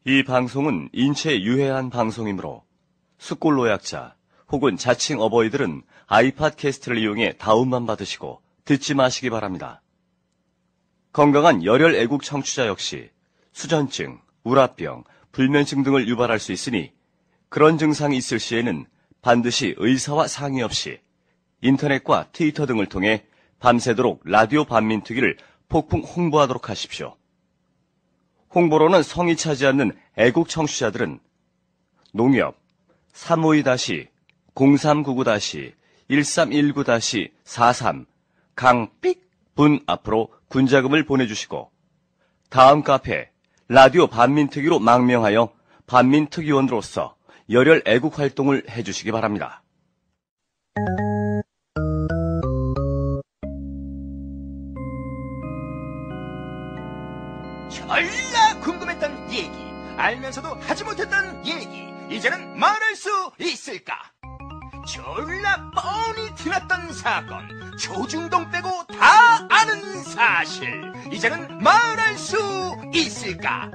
이 방송은 인체에 유해한 방송이므로 숙골 노약자 혹은 자칭 어버이들은 아이팟캐스트를 이용해 다운만 받으시고 듣지 마시기 바랍니다. 건강한 열혈 애국 청취자 역시 수전증, 우라병, 불면증 등을 유발할 수 있으니 그런 증상이 있을 시에는 반드시 의사와 상의 없이 인터넷과 트위터 등을 통해 밤새도록 라디오 반민특위를 폭풍 홍보하도록 하십시오. 홍보로는 성이 차지 않는 애국 청취자들은 농협 352-0399-1319-43 강삑 분 앞으로 군자금을 보내주시고 다음 카페 라디오 반민특위로 망명하여 반민특위원으로서 열혈 애국 활동을 해주시기 바랍니다. 졸라 궁금했던 얘기, 알면서도 하지 못했던 얘기, 이제는 말할 수 있을까? 졸라 뻔히 티났던 사건, 조중동 빼고 다 아는 사실, 이제는 말할 수 있을까?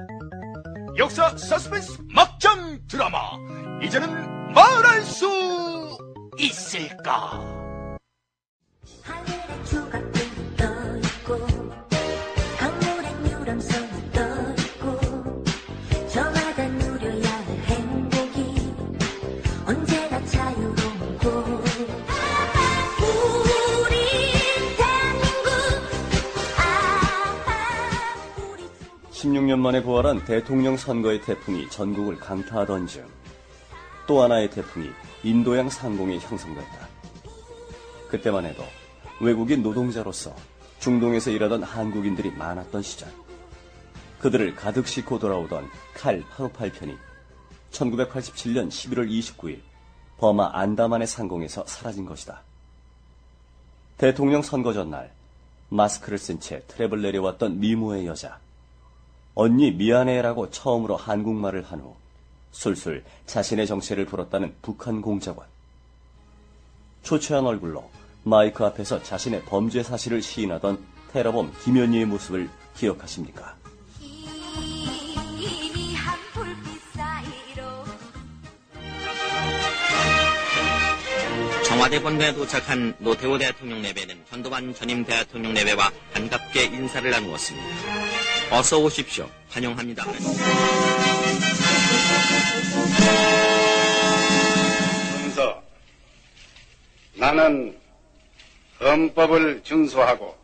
역사 서스펜스 막장 드라마, 이제는 말할 수 있을까? 하늘의 조각들이 떠있고 강물의 유람선이 떠있고 저마다 누려야 할 행복이 언제나 자유로운 곳 우리 대한민국 우리 16년 만에 부활한 대통령 선거의 태풍이 전국을 강타하던 중 또 하나의 태풍이 인도양 상공에 형성됐다. 그때만 해도 외국인 노동자로서 중동에서 일하던 한국인들이 많았던 시절, 그들을 가득 싣고 돌아오던 칼 858편이 1987년 11월 29일 버마 안다만의 상공에서 사라진 것이다. 대통령 선거 전날 마스크를 쓴 채 트랩을 내려왔던 미모의 여자, 언니 미안해라고 처음으로 한국말을 한 후 술술 자신의 정체를 풀었다는 북한 공작원. 초췌한 얼굴로 마이크 앞에서 자신의 범죄 사실을 시인하던 테러범 김연희의 모습을 기억하십니까? 희미한 불빛 사이로 청와대 본부에 도착한 노태우 대통령 내외는 전두환 전임 대통령 내외와 반갑게 인사를 나누었습니다. 어서 오십시오. 환영합니다. 선서, 나는 헌법을 준수하고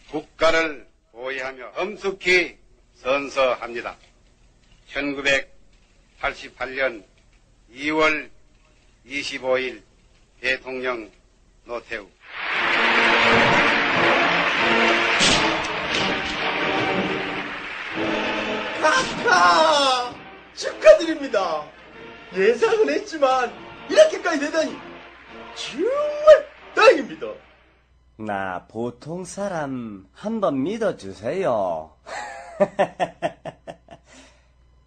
국가를 보위하며 엄숙히 선서합니다. 1988년 2월 25일 대통령 노태우. 카카! 축하드립니다. 예상은 했지만 이렇게까지 되다니 정말 다행입니다. 나 보통 사람 한번 믿어주세요.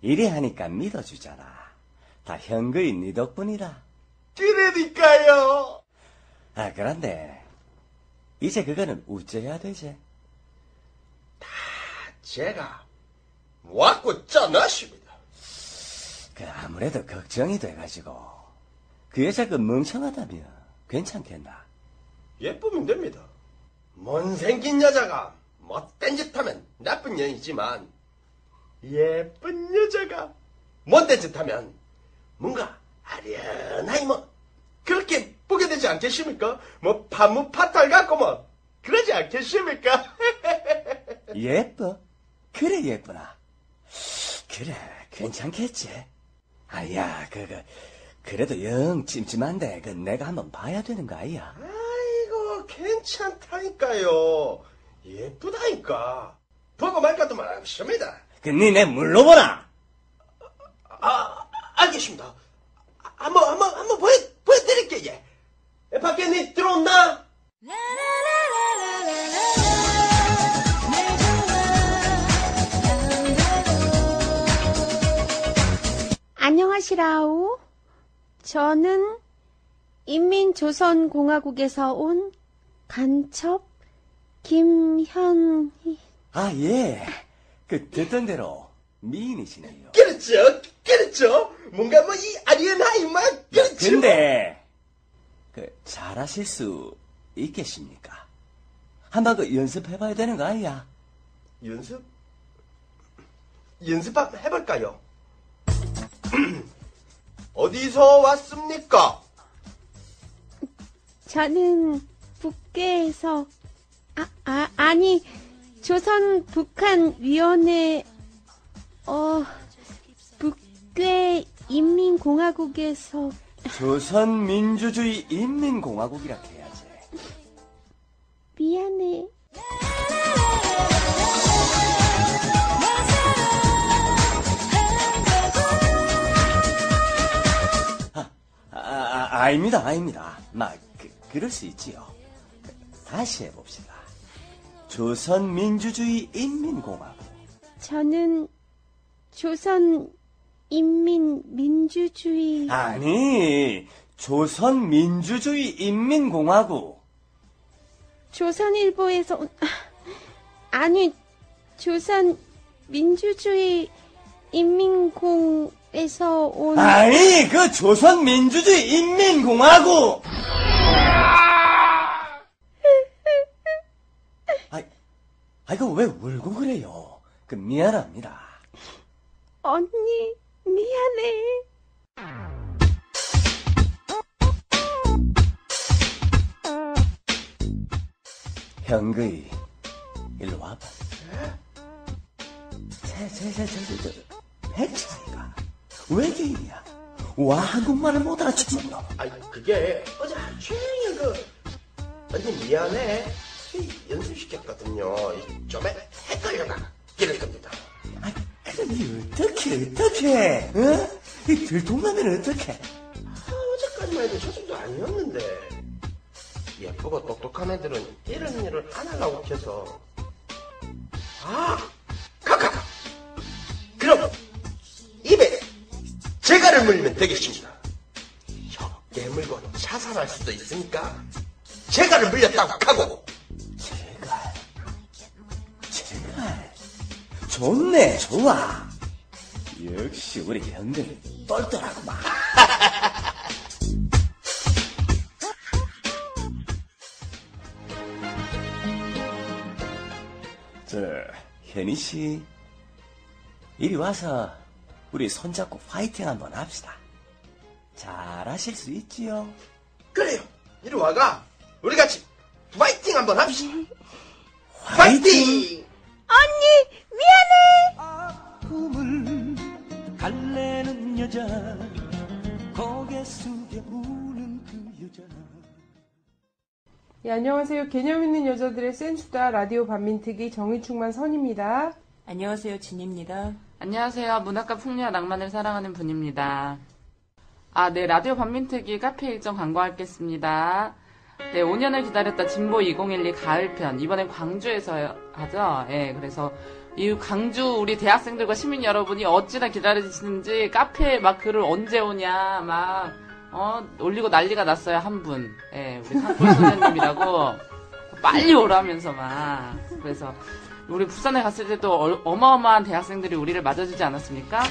이리 하니까 믿어주잖아. 다 현거인 네 덕분이라. 그러니까요. 아, 그런데 이제 그거는 어째야 되지? 제가 왔고 짜놨습니다. 그 아무래도 걱정이 돼가지고 그 여자 그 멍청하다며 괜찮겠나? 예쁘면 됩니다. 못생긴 여자가 못된 짓 하면 나쁜 년이지만 예쁜 여자가 못된 짓 하면 뭔가 아련하니 뭐 그렇게 보게 되지 않겠습니까? 뭐 파무파탈 같고 뭐 그러지 않겠습니까? 예뻐? 그래 예쁘나? 그래 괜찮겠지? 아야 그래도 영 찜찜한데 그 내가 한번 봐야 되는 거 아니야? 아이고 괜찮다니까요. 예쁘다니까. 보고 말까도 말없습니다. 그 니네 물러보라. 알겠습니다. 한번 보여드릴게요. 예. 밖에 니 들어온다. 안녕하시라오. 저는 인민조선공화국에서 온 간첩 김현희. 아, 예. 그 듣던 대로 미인이시네요. 그렇죠. 뭔가 뭐 이 아리엔하이만 그렇죠. 근데 잘하실 수 있겠습니까? 한번 연습해봐야 되는 거 아니야? 연습 한번 해볼까요? 어디서 왔습니까? 저는 북괴에서 아니 조선 북한 위원회 북괴 인민공화국에서 조선민주주의 인민공화국이라 해야지. 미안해. 아닙니다. 그럴 수 있지요. 다시 해봅시다. 조선민주주의 인민공화국. 저는 조선인민민주주의 아니, 조선민주주의 인민공화국. 조선일보에서 아니 조선민주주의 인민공에서 온 아니, 그 조선민주주의 인민공화국. 이거 왜 울고 그래요? 미안합니다. 언니 미안해. 형그이, 일로 와봐. 백차이가 외계인이야. 와, 한국말을 못 알아듣는다. 그게 어제 하루 종일 언니 미안해. 연습시켰거든요. 좀 헷갈려가 이럴 겁니다. 그럼 어떡해? 어? 이 들통나면 어떡해? 어제까지만 해도 저 정도 아니었는데. 예쁘고 똑똑한 애들은 이런 일을 안 하려고 해서. 가가. 그럼 입에 재갈을 물리면 되겠습니다. 혀 깨물고 자살할 수도 있으니까 재갈을 물렸다고 하고. 재갈. 좋네, 좋아. 역시 우리 형들 똘똘하구만. 현희 씨, 이리 와서 우리 손잡고 파이팅 한번 합시다. 잘하실 수 있지요? 그래요. 이리 와가. 우리 같이 파이팅 한번 합시다. 파이팅! 언니 미안해. 아픔을 달래는 여자, 고개 숙여 우는 그 여자. 예, 안녕하세요. 개념 있는 여자들의 센스다 라디오 반민특위 정의충만 선입니다. 안녕하세요. 진입니다. 안녕하세요. 문학과 풍류와 낭만을 사랑하는 분입니다. 네, 라디오 반민특위 카페 일정 광고하겠습니다. 네, 5년을 기다렸다 진보 2012 가을편. 이번엔 광주에서 하죠. 예, 그래서 이 광주 우리 대학생들과 시민 여러분이 어찌나 기다리시는지 카페에 막 글을 언제 오냐 막 올리고 난리가 났어요. 한 분. 예, 우리 산골 소녀님이라고 빨리 오라면서 막. 그래서 우리 부산에 갔을 때도 어마어마한 대학생들이 우리를 맞아주지 않았습니까?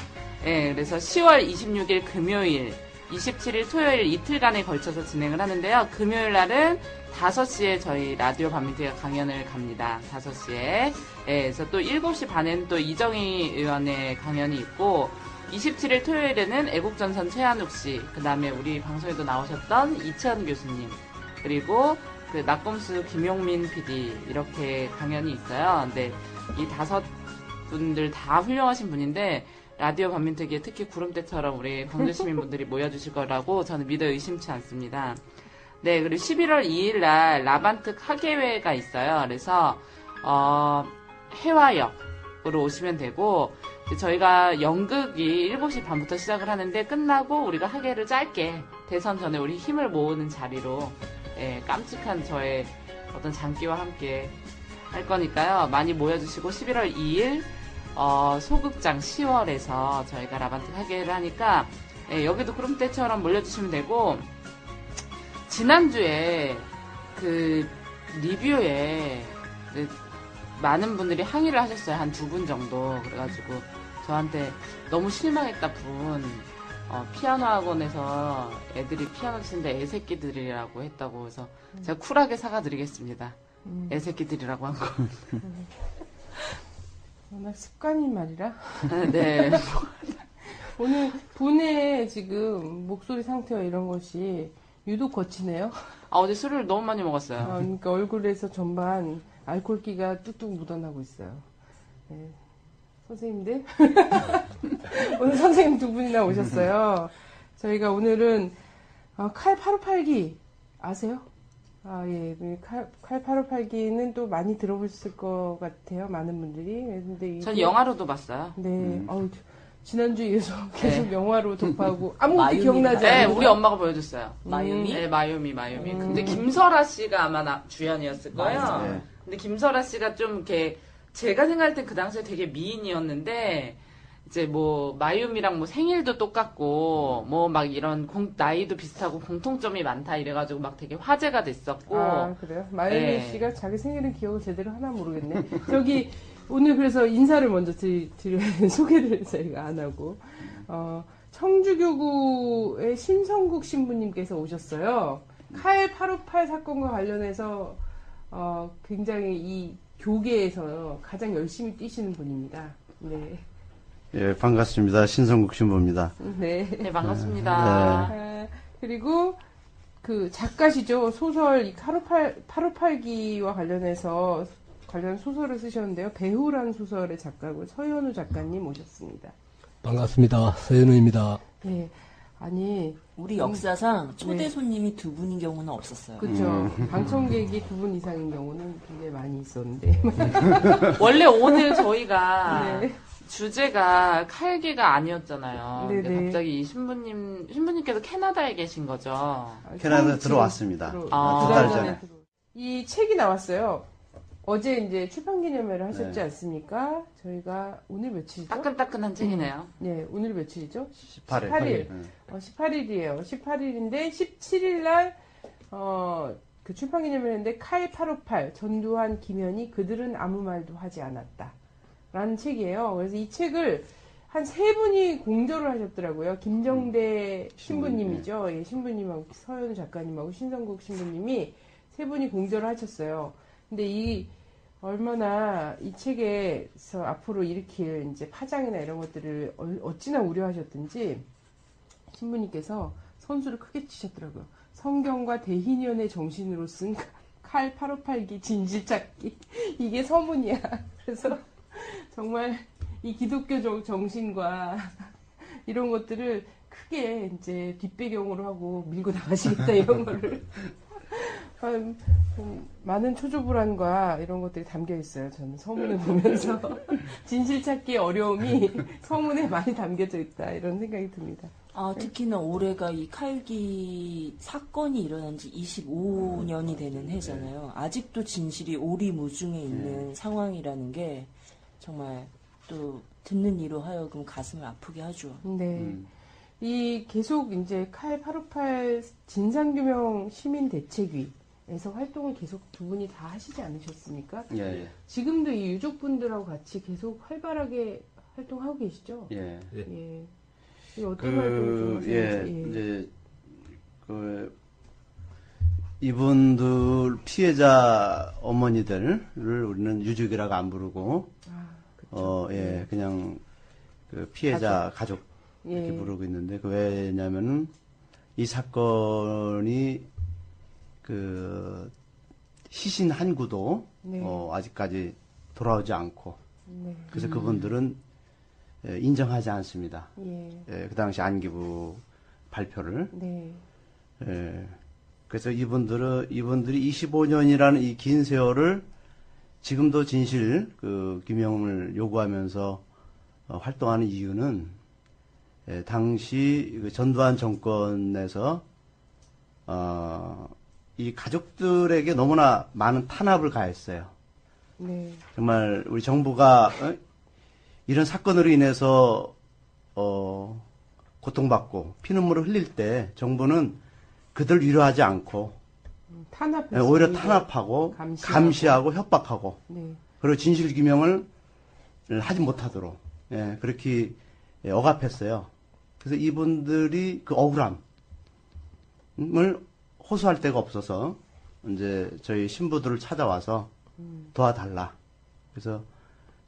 예, 그래서 10월 26일 금요일, 27일 토요일 이틀간에 걸쳐서 진행을 하는데요. 금요일 날은 5시에 저희 라디오 반민특위가 강연을 갑니다. 5시에. 예, 그래서 또 7시 반에는 또 이정희 의원의 강연이 있고, 27일 토요일에는 애국전선 최한욱 씨, 그 다음에 우리 방송에도 나오셨던 이채연 교수님, 그리고 그 낙검수 김용민 PD, 이렇게 강연이 있어요. 근데 이 5분들 다 훌륭하신 분인데, 라디오 반민특위에 특히 구름대처럼 우리 광주 시민분들이 모여주실 거라고 저는 믿어 의심치 않습니다. 네, 그리고 11월 2일 날 라반특 학예회가 있어요. 그래서, 해화역으로 오시면 되고, 저희가 연극이 7시 반부터 시작을 하는데 끝나고 우리가 학예를 짧게 대선 전에 우리 힘을 모으는 자리로 깜찍한 저의 어떤 장기와 함께 할 거니까요. 많이 모여주시고 11월 2일 소극장 10월에서 저희가 라반특 학예를 하니까 여기도 그럼 때처럼 몰려주시면 되고, 지난주에 그 리뷰에 많은 분들이 항의를 하셨어요. 한 2분 정도. 그래가지고 저한테 너무 실망했다 피아노 학원에서 애들이 피아노 치는데 애새끼들이라고 했다고 해서 제가 쿨하게 사과드리겠습니다. 애새끼들이라고 한 거. 워낙 습관인 말이라. 네. 오늘 분의 지금 목소리 상태와 이런 것이 유독 거치네요. 어제 술을 너무 많이 먹었어요. 그러니까 얼굴에서 전반 알코올기가 뚝뚝 묻어나고 있어요. 네. 선생님들? 오늘 선생님 두 분이나 오셨어요. 저희가 오늘은 칼 858기 아세요? 예. 칼 858기는 또 많이 들어보셨을 것 같아요. 많은 분들이. 근데 전 영화로도 봤어요. 네. 지난주에 이어서 계속 영화로 접하고 아무것도 기억나지 않아요. 않아요. 우리 엄마가 보여줬어요. 마요미? 네, 마요미. 근데 김설아 씨가 아마 주연이었을 거예요. 네. 근데 김설아 씨가 좀 이렇게 제가 생각할 땐 그 당시에 되게 미인이었는데 이제 뭐 마요미랑 뭐 생일도 똑같고 뭐 막 이런 나이도 비슷하고 공통점이 많다 이래가지고 막 되게 화제가 됐었고. 그래요? 마요미 씨가 자기 생일은 기억을 제대로 하나 모르겠네. 저기 오늘 그래서 인사를 먼저 드려야 소개를 저희가 안 하고 청주교구의 신성국 신부님께서 오셨어요. 칼 858 사건과 관련해서 굉장히 이 교계에서 가장 열심히 뛰시는 분입니다. 네. 예, 반갑습니다. 신성국 신부입니다. 네, 반갑습니다. 네. 그리고 그 작가시죠. 소설 이 858기와 관련해서 관련 소설을 쓰셨는데요. 배후란 소설의 작가고 서현우 작가님 오셨습니다. 반갑습니다. 서현우입니다. 네. 아니 우리 역사상 초대 손님이 두 분인 경우는 없었어요. 그렇죠. 방청객이 두 분 이상인 경우는 굉장히 많이 있었는데 원래 오늘 저희가 주제가 칼기가 아니었잖아요. 근데 갑자기 이 신부님께서 캐나다에 계신 거죠. 캐나다 들어왔습니다. 두 달 전에. 이 책이 나왔어요. 어제 이제 출판기념회를 하셨지 않습니까? 저희가 오늘 며칠이죠? 따끈따끈한 책이네요. 네, 오늘 며칠이죠? 18일. 18일이에요. 18일인데 17일 날 그 출판기념회를 했는데 칼 858 전두환 김현희 그들은 아무 말도 하지 않았다 라는 책이에요. 그래서 이 책을 한 세 분이 공저를 하셨더라고요. 김정대 신부님이죠. 예, 신부님하고 서현우 작가님하고 신성국 신부님이 세 분이 공저를 하셨어요. 근데 얼마나 이 책에서 앞으로 일으킬 이제 파장이나 이런 것들을 어찌나 우려하셨든지 신부님께서 선수를 크게 치셨더라고요. 성경과 대희년의 정신으로 쓴 칼 858기 진실찾기. 이게 서문이야. 그래서 정말 이 기독교 정신과 이런 것들을 크게 이제 뒷배경으로 하고 밀고 나가시겠다 이런 거를. 많은 초조불안과 이런 것들이 담겨 있어요. 저는 서문을 보면서 진실찾기의 어려움이 서문에 많이 담겨져 있다 이런 생각이 듭니다. 특히나 올해가 이 칼기 사건이 일어난 지 25년이 되는 해잖아요. 아직도 진실이 오리무중에 있는 상황이라는 게 정말 또 듣는 이로 하여금 가슴을 아프게 하죠. 네. 이 계속 이제 칼 858 진상규명 시민대책위에서 활동을 계속 두 분이 다 하시지 않으셨습니까? 예. 지금도 이 유족분들하고 같이 계속 활발하게 활동하고 계시죠? 예. 예. 어떤 활동을 좀 하시는지. 이제 이분들 피해자 어머니들을 우리는 유족이라고 안 부르고 그냥 그 피해자 가족 이렇게 부르고 있는데 왜냐면은 이 사건이 그 시신 한 구도 아직까지 돌아오지 않고 그래서 그분들은 인정하지 않습니다. 그 당시 안기부 발표를. 그래서 이분들이 25년이라는 이 긴 세월을 지금도 진실 규명을 요구하면서 활동하는 이유는 당시 전두환 정권에서 이 가족들에게 너무나 많은 탄압을 가했어요. 정말 우리 정부가 이런 사건으로 인해서 고통받고 피눈물을 흘릴 때 정부는 그들 위로하지 않고 오히려 탄압하고 감시하고 협박하고 그리고 진실규명을 하지 못하도록 예, 그렇게 억압했어요. 그래서 이분들이 그 억울함을 호소할 데가 없어서 이제 저희 신부들을 찾아와서 도와달라. 그래서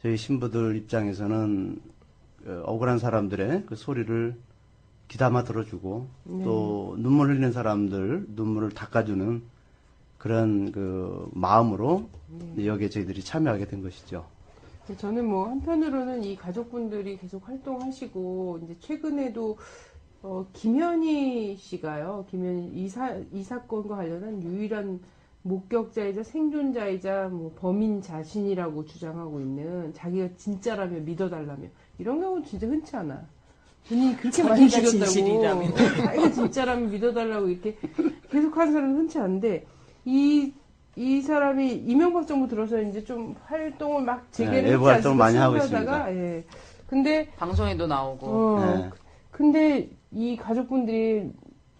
저희 신부들 입장에서는 억울한 사람들의 그 소리를 귀담아 들어주고 네. 또 눈물 흘리는 사람들 눈물을 닦아주는 그런 그 마음으로 여기에 저희들이 참여하게 된 것이죠. 저는 뭐 한편으로는 이 가족분들이 계속 활동하시고 이제 최근에도 김현희 씨가요. 김현희 이 사건과 관련한 유일한 목격자이자 생존자이자 뭐 범인 자신이라고 주장하고 있는 자기가 진짜라면 믿어달라며 이런 경우는 진짜 흔치 않아. 본인이 그렇게 많이 죽였다고 자기가 진짜라면 믿어달라고 이렇게 계속하는 사람은 흔치 않은데 이 사람이 이명박 정부 들어서 이제 좀 활동을 막 재개를 외부 활동을 많이 하고 있습니다. 예. 근데 방송에도 나오고. 네. 근데 이 가족분들이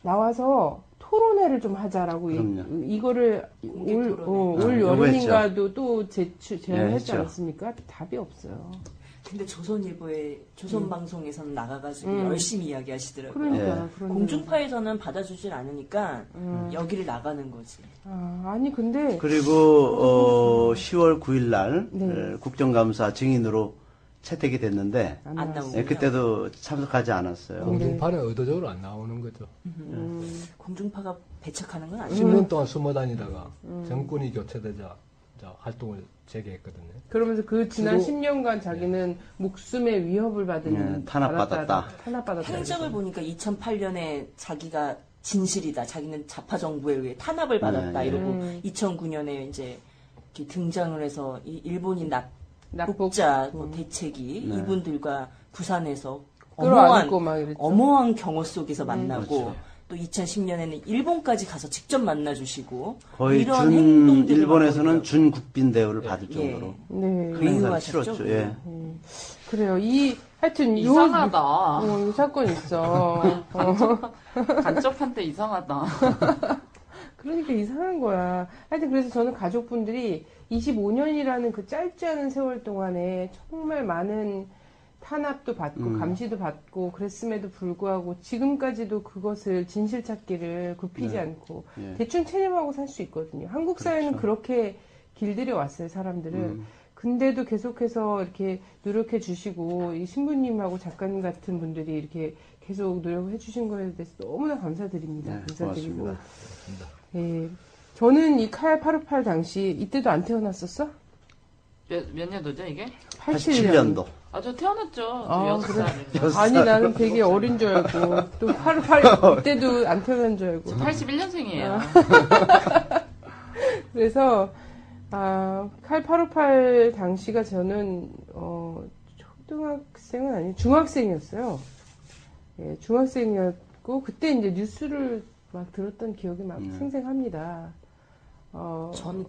나와서 토론회를 좀 하자라고 이거를 올 여름인가도 또 제안을 했지 않았습니까? 답이 없어요. 근데 조선일보에 조선방송에서는 나가가지고 열심히 이야기하시더라고요. 그러니까, 공중파에서는 받아주질 않으니까 여기를 나가는 거지. 아니 근데 그리고 10월 9일 날 국정감사 증인으로 채택이 됐는데 안 나오고 예, 그때도 참석하지 않았어요. 공중파는 의도적으로 안 나오는 거죠. 공중파가 배척하는 건 아니죠. 10년 동안 숨어 다니다가 정권이 교체되자 활동을 재개했거든요. 그러면서 그 지난 10년간 자기는 목숨의 위협을 받은 탄압받았다. 행적을 보니까 2008년에 자기가 진실이다. 자기는 좌파 정부에 의해 탄압을 받았다. 이러고 2009년에 이제 이렇게 등장을 해서 이 일본인 납북자 대책이 이분들과 부산에서 어마어마한 경호 속에서 만나고 그렇죠. 또 2010년에는 일본까지 가서 직접 만나주시고 거의 이런 일본에서는 준국빈 대우를 받을 정도로 행사를 치렀죠. 예. 그래요. 하여튼 이상하다. 이 사건 있어. 간접한테 이상하다. 그러니까 이상한 거야. 하여튼 그래서 저는 가족분들이 25년이라는 그 짧지 않은 세월 동안에 정말 많은 탄압도 받고 감시도 받고 그랬음에도 불구하고 지금까지도 그것을 진실 찾기를 굽히지 않고 대충 체념하고 살 수 있거든요. 한국 사회는 그렇게 길들여 왔어요, 사람들을. 근데도 계속해서 이렇게 노력해 주시고 이 신부님하고 작가님 같은 분들이 이렇게 계속 노력해 주신 거에 대해서 너무나 감사드립니다. 감사드리고. 고맙습니다. 예. 저는 이 칼 858 당시 이때도 안 태어났었어? 몇 년도죠 이게? 87년도. 아, 저 태어났죠. 아, 6살. 아니, 나는 되게 어린 줄 알고. 또 858 이때도 안 태어난 줄 알고. 81년생이에요. 그래서 칼 858 당시가 저는 초등학생은 아니고 중학생이었어요. 예, 중학생이었고 그때 이제 뉴스를 막 들었던 기억이 막 생생합니다. 전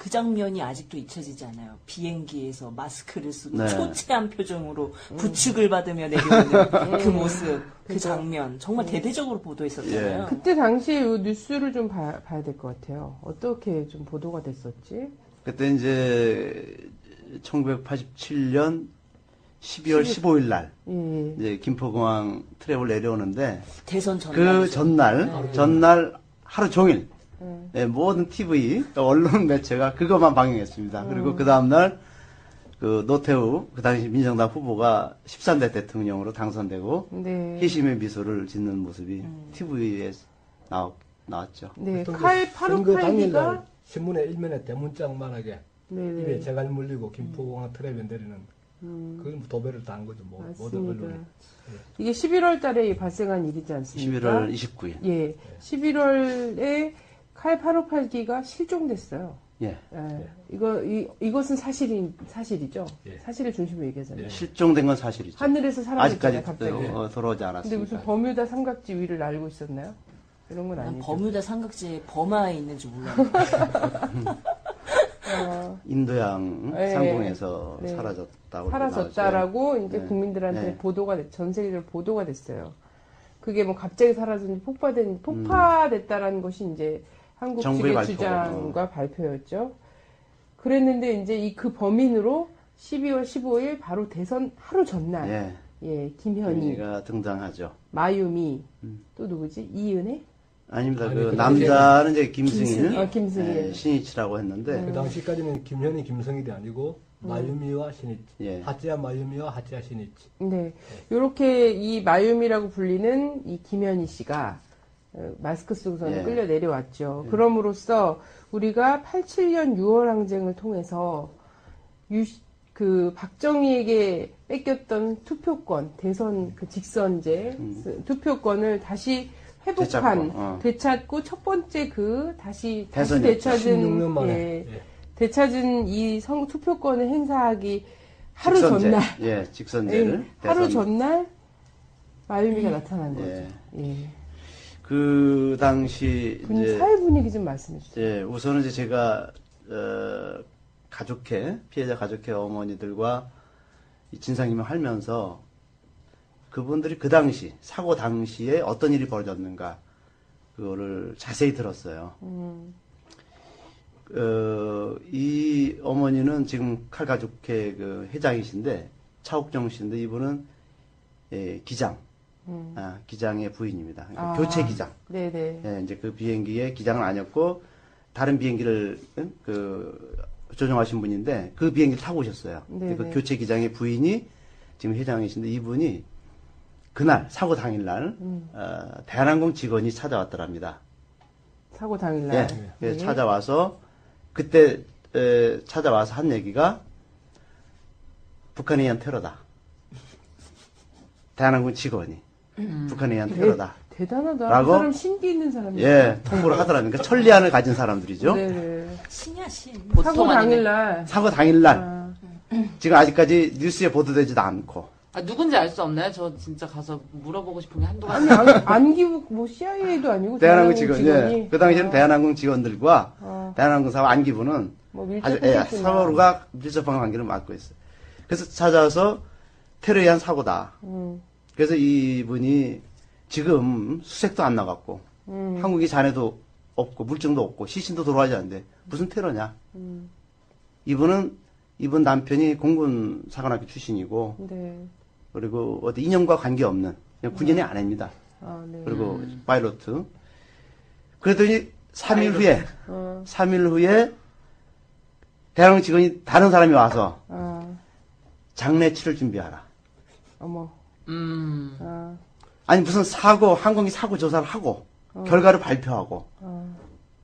그 장면이 아직도 잊혀지지 않아요. 비행기에서 마스크를 쓰고 초췌한 표정으로 부축을 받으며 내려오는 그 모습, 그 장면 정말 대대적으로 보도했었잖아요. 그때 당시 뉴스를 좀 봐야 될 것 같아요. 어떻게 좀 보도가 됐었지? 그때 이제 1987년 12월 15일 날 이제 김포공항 트랩을 내려오는데 대선 전날 그 전날 하루 종일 모든 TV 언론 매체가 그것만 방영했습니다. 그리고 그 다음날 그 노태우 그 당시 민정당 후보가 13대 대통령으로 당선되고 희심의 미소를 짓는 모습이 TV에 나왔죠. 네, 칼 858기가 신문의 일면에 대문짝만하게 입에 재갈 물리고 김포공항 트랩에 내리는 그건 도배를 다 한 거죠. 모든 언론이. 이게 11월 달에 발생한 일이지 않습니까? 11월 29일. 예. 11월에 칼 858기가 실종됐어요. 예. 이것은 사실이죠. 사실을 중심으로 얘기하잖아요. 실종된 건 사실이죠. 하늘에서 사라졌잖아요, 아직까지 갑자기. 돌아오지 않았습니다. 근데 무슨 버뮤다 삼각지 위를 날고 있었나요? 이런 건 아니죠. 버뮤다 삼각지에 버마에 있는지 몰라요. 인도양 상공에서 사라졌다라고 이제 국민들한테 전 세계적으로 보도가 됐어요. 그게 뭐 갑자기 사라졌는지 폭파됐다라는 것이 이제 한국 측의 주장과 발표였죠. 그랬는데 이제 그 범인으로 12월 15일 바로 대선 하루 전날 예. 예, 김현희가 등장하죠. 마유미 또 누구지? 이은혜? 아닙니다. 아니, 그 그 남자는 이제 김승일, 김승일. 예, 신이치라고 했는데 그 당시까지는 김현희, 김성일이 아니고 마유미와 신이치, 예. 하찌야 마유미와 하찌야 신이치. 네, 요렇게 이 마유미라고 불리는 이 김현희 씨가 마스크 쓰고서는 예. 끌려 내려왔죠. 그럼으로써 우리가 87년 6월 항쟁을 통해서 그 박정희에게 뺏겼던 투표권, 대선 그 직선제 투표권을 다시 회복한, 되찾고 첫 번째 다시 되찾은, 16년 만에. 예, 되찾은 이 투표권을 행사하기 하루 직선제, 전날. 예, 직선제를. 하루 전날 마유미가 나타난 거죠. 예. 예. 그 당시 이제 사회 분위기 좀 말씀해 주세요. 예, 우선은 이제 제가 피해자 가족회 어머니들과 이 진상규명 하면서 그분들이 그 당시 사고 당시에 어떤 일이 벌어졌는가 그거를 자세히 들었어요. 이 어머니는 지금 칼가족회 그 회장이신데 차옥정 씨인데 이분은 기장. 기장의 부인입니다. 그러니까 교체 기장. 네네. 예, 이제 그 비행기에 기장은 아니었고 다른 비행기를 조종하신 분인데 그 비행기를 타고 오셨어요. 그 교체 기장의 부인이 지금 회장이신데 이분이 그날 사고 당일날 대한항공 직원이 찾아왔더랍니다. 사고 당일날. 예, 찾아와서 그때 찾아와서 한 얘기가 북한에 의한 테러다. 대한항공 직원이 북한에 의한 테러다. 대단하다. 라고, 그 사람 신기 있는 사람이에요. 예, 통보를 하더랍니다. 그러니까 천리안을 가진 사람들이죠. 네네. 신이야, 신. 사고 당일날. 사고 당일날. 지금 아직까지 뉴스에 보도되지도 않고. 누군지 알 수 없나요? 저 진짜 가서 물어보고 싶은 게 한두 아니, 가지. 안기부, CIA도 아니고. 대한항공 직원이. 예. 그 당시에는 대한항공 직원들과 대한항공사와 안기부는 아주 서로가 밀접한 관계를 맡고 있어요. 그래서 찾아와서 테러에 의한 사고다. 그래서 이분이 지금 수색도 안 나갔고, 한국이 잔해도 없고, 물증도 없고, 시신도 돌아가지 않는데, 무슨 테러냐? 이분 남편이 공군 사관학교 출신이고, 네. 그리고 어디 인연과 관계없는, 그냥 군인의 아내입니다. 네. 그리고 파일로트. 그랬더니 3일 후에, 대한항공 직원이 다른 사람이 와서, 장례 치를 준비하라. 어머. 아니 무슨 항공기 사고 조사를 하고 결과를 발표하고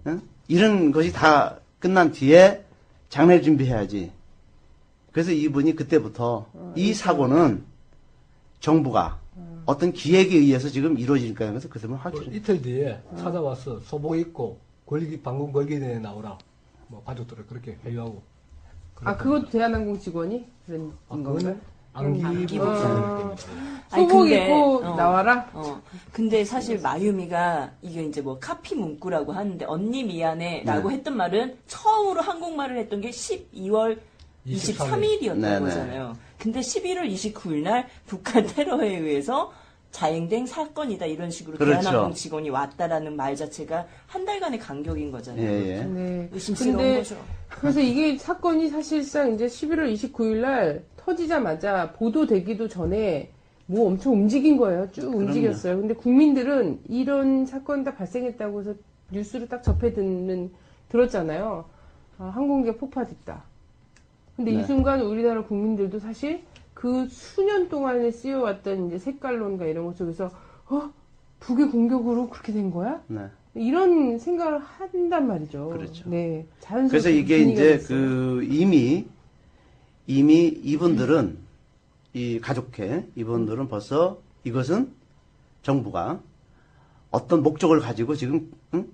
응? 이런 것이 다 끝난 뒤에 장례 준비해야지. 그래서 이분이 그때부터 이 사고는 정부가 어떤 기획에 의해서 지금 이루어지니까 그래서 그 점을 확실히 이틀 뒤에 찾아와서 소복 입고 방금 걸기대에 나오라. 뭐 가족들을 그렇게 회유하고. 그것도 대한항공 직원이 그런 건가요? 안기부 소복 입고 나와라? 근데 사실 마유미가 이게 이제 뭐 카피 문구라고 하는데 언니 미안해 라고 했던 말은 처음으로 한국말을 했던 게 12월 23일이었던 거잖아요. 근데 11월 29일 날 북한 테러에 의해서 자행된 사건이다 이런 식으로 그렇죠. 대한항공 직원이 왔다라는 말 자체가 한 달간의 간격인 거잖아요. 네. 의심스러운 거죠. 그래서 이게 사건이 사실상 이제 11월 29일 날 터지자마자 보도되기도 전에 뭐 엄청 움직인 거예요. 쭉 움직였어요. 근데 국민들은 이런 사건 다 발생했다고 해서 뉴스를 딱 들었잖아요. 항공기가 폭파됐다. 근데 이 순간 우리나라 국민들도 사실 그 수년 동안에 쓰여왔던 이제 색깔론과 이런 것 속에서 북의 공격으로 그렇게 된 거야? 이런 생각을 한단 말이죠. 그렇죠. 네. 그래서 이게 이제 이미 이분들은 이 가족회 이분들은 벌써 이것은 정부가 어떤 목적을 가지고 지금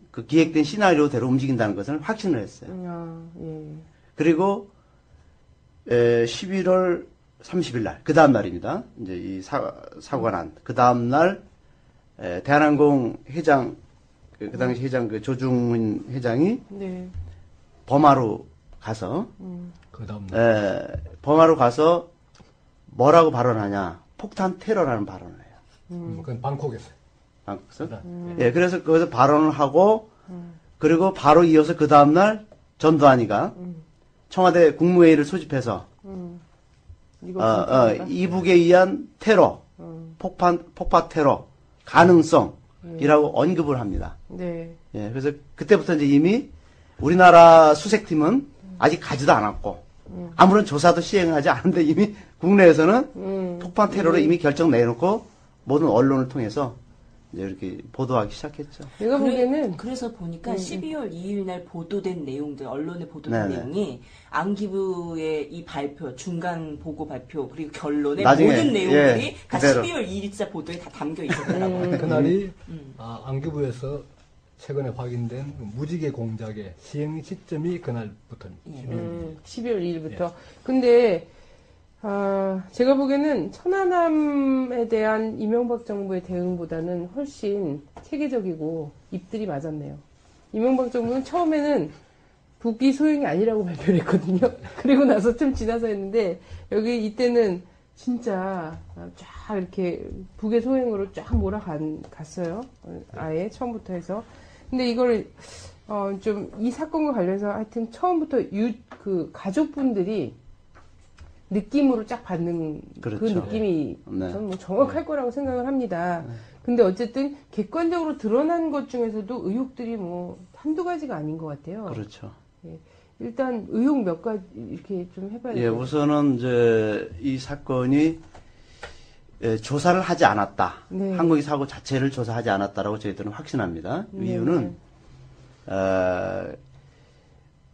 그 기획된 시나리오대로 움직인다는 것을 확신을 했어요. 그리고 11월 30일 날, 그 다음 날입니다. 이제 이 사고가 난, 그 다음 날, 대한항공 회장, 그 당시 회장, 그 조중훈 회장이, 버마로 가서, 그 다음 날. 버마로 가서 뭐라고 발언하냐. 폭탄 테러라는 발언을 해요. 그건 방콕에서. 방콕에서? 예, 그래서 거기서 발언을 하고, 그리고 바로 이어서 그 다음 날, 전두환이가 청와대 국무회의를 소집해서, 이북에 의한 테러, 폭파 테러 가능성이라고 언급을 합니다. 네. 예, 그래서 그때부터 이제 이미 우리나라 수색팀은 아직 가지도 않았고 아무런 조사도 시행하지 않은데 이미 국내에서는 폭파 테러를 이미 결정 내놓고 모든 언론을 통해서 이제 이렇게 보도하기 시작했죠. 내가 보기에는 그래서 보니까 12월 2일 날 보도된 내용들, 언론에 보도된 내용이 안기부의 이 발표, 중간 보고 발표 그리고 결론의 모든 내용들이 다 12월 2일자 보도에 다 담겨 있었더라고요. 그날이 안기부에서 최근에 확인된 무지개 공작의 시행 시점이 그날부터입니다. 12월 2일부터. 근데 제가 보기에는 천안함에 대한 이명박 정부의 대응보다는 훨씬 체계적이고 입들이 맞았네요. 이명박 정부는 처음에는 북이 소용이 아니라고 발표를 했거든요. 그리고 나서 좀 지나서 했는데 여기 이때는 진짜 쫙 이렇게 북의 소행으로 쫙 몰아갔어요. 아예 처음부터 해서. 근데 이걸 좀 이 사건과 관련해서 하여튼 처음부터 그 가족분들이 느낌으로 쫙 받는 그렇죠. 그 느낌이 네. 저는 뭐 정확할 거라고 생각을 합니다. 근데 어쨌든 객관적으로 드러난 것 중에서도 의혹들이 뭐 한두 가지가 아닌 것 같아요. 그렇죠. 예. 일단 의혹 몇 가지 이렇게 좀 해봐야 돼요. 예, 우선은 이제 이 사건이 조사를 하지 않았다. 네. 항공기 사고 자체를 조사하지 않았다라고 저희들은 확신합니다. 이유는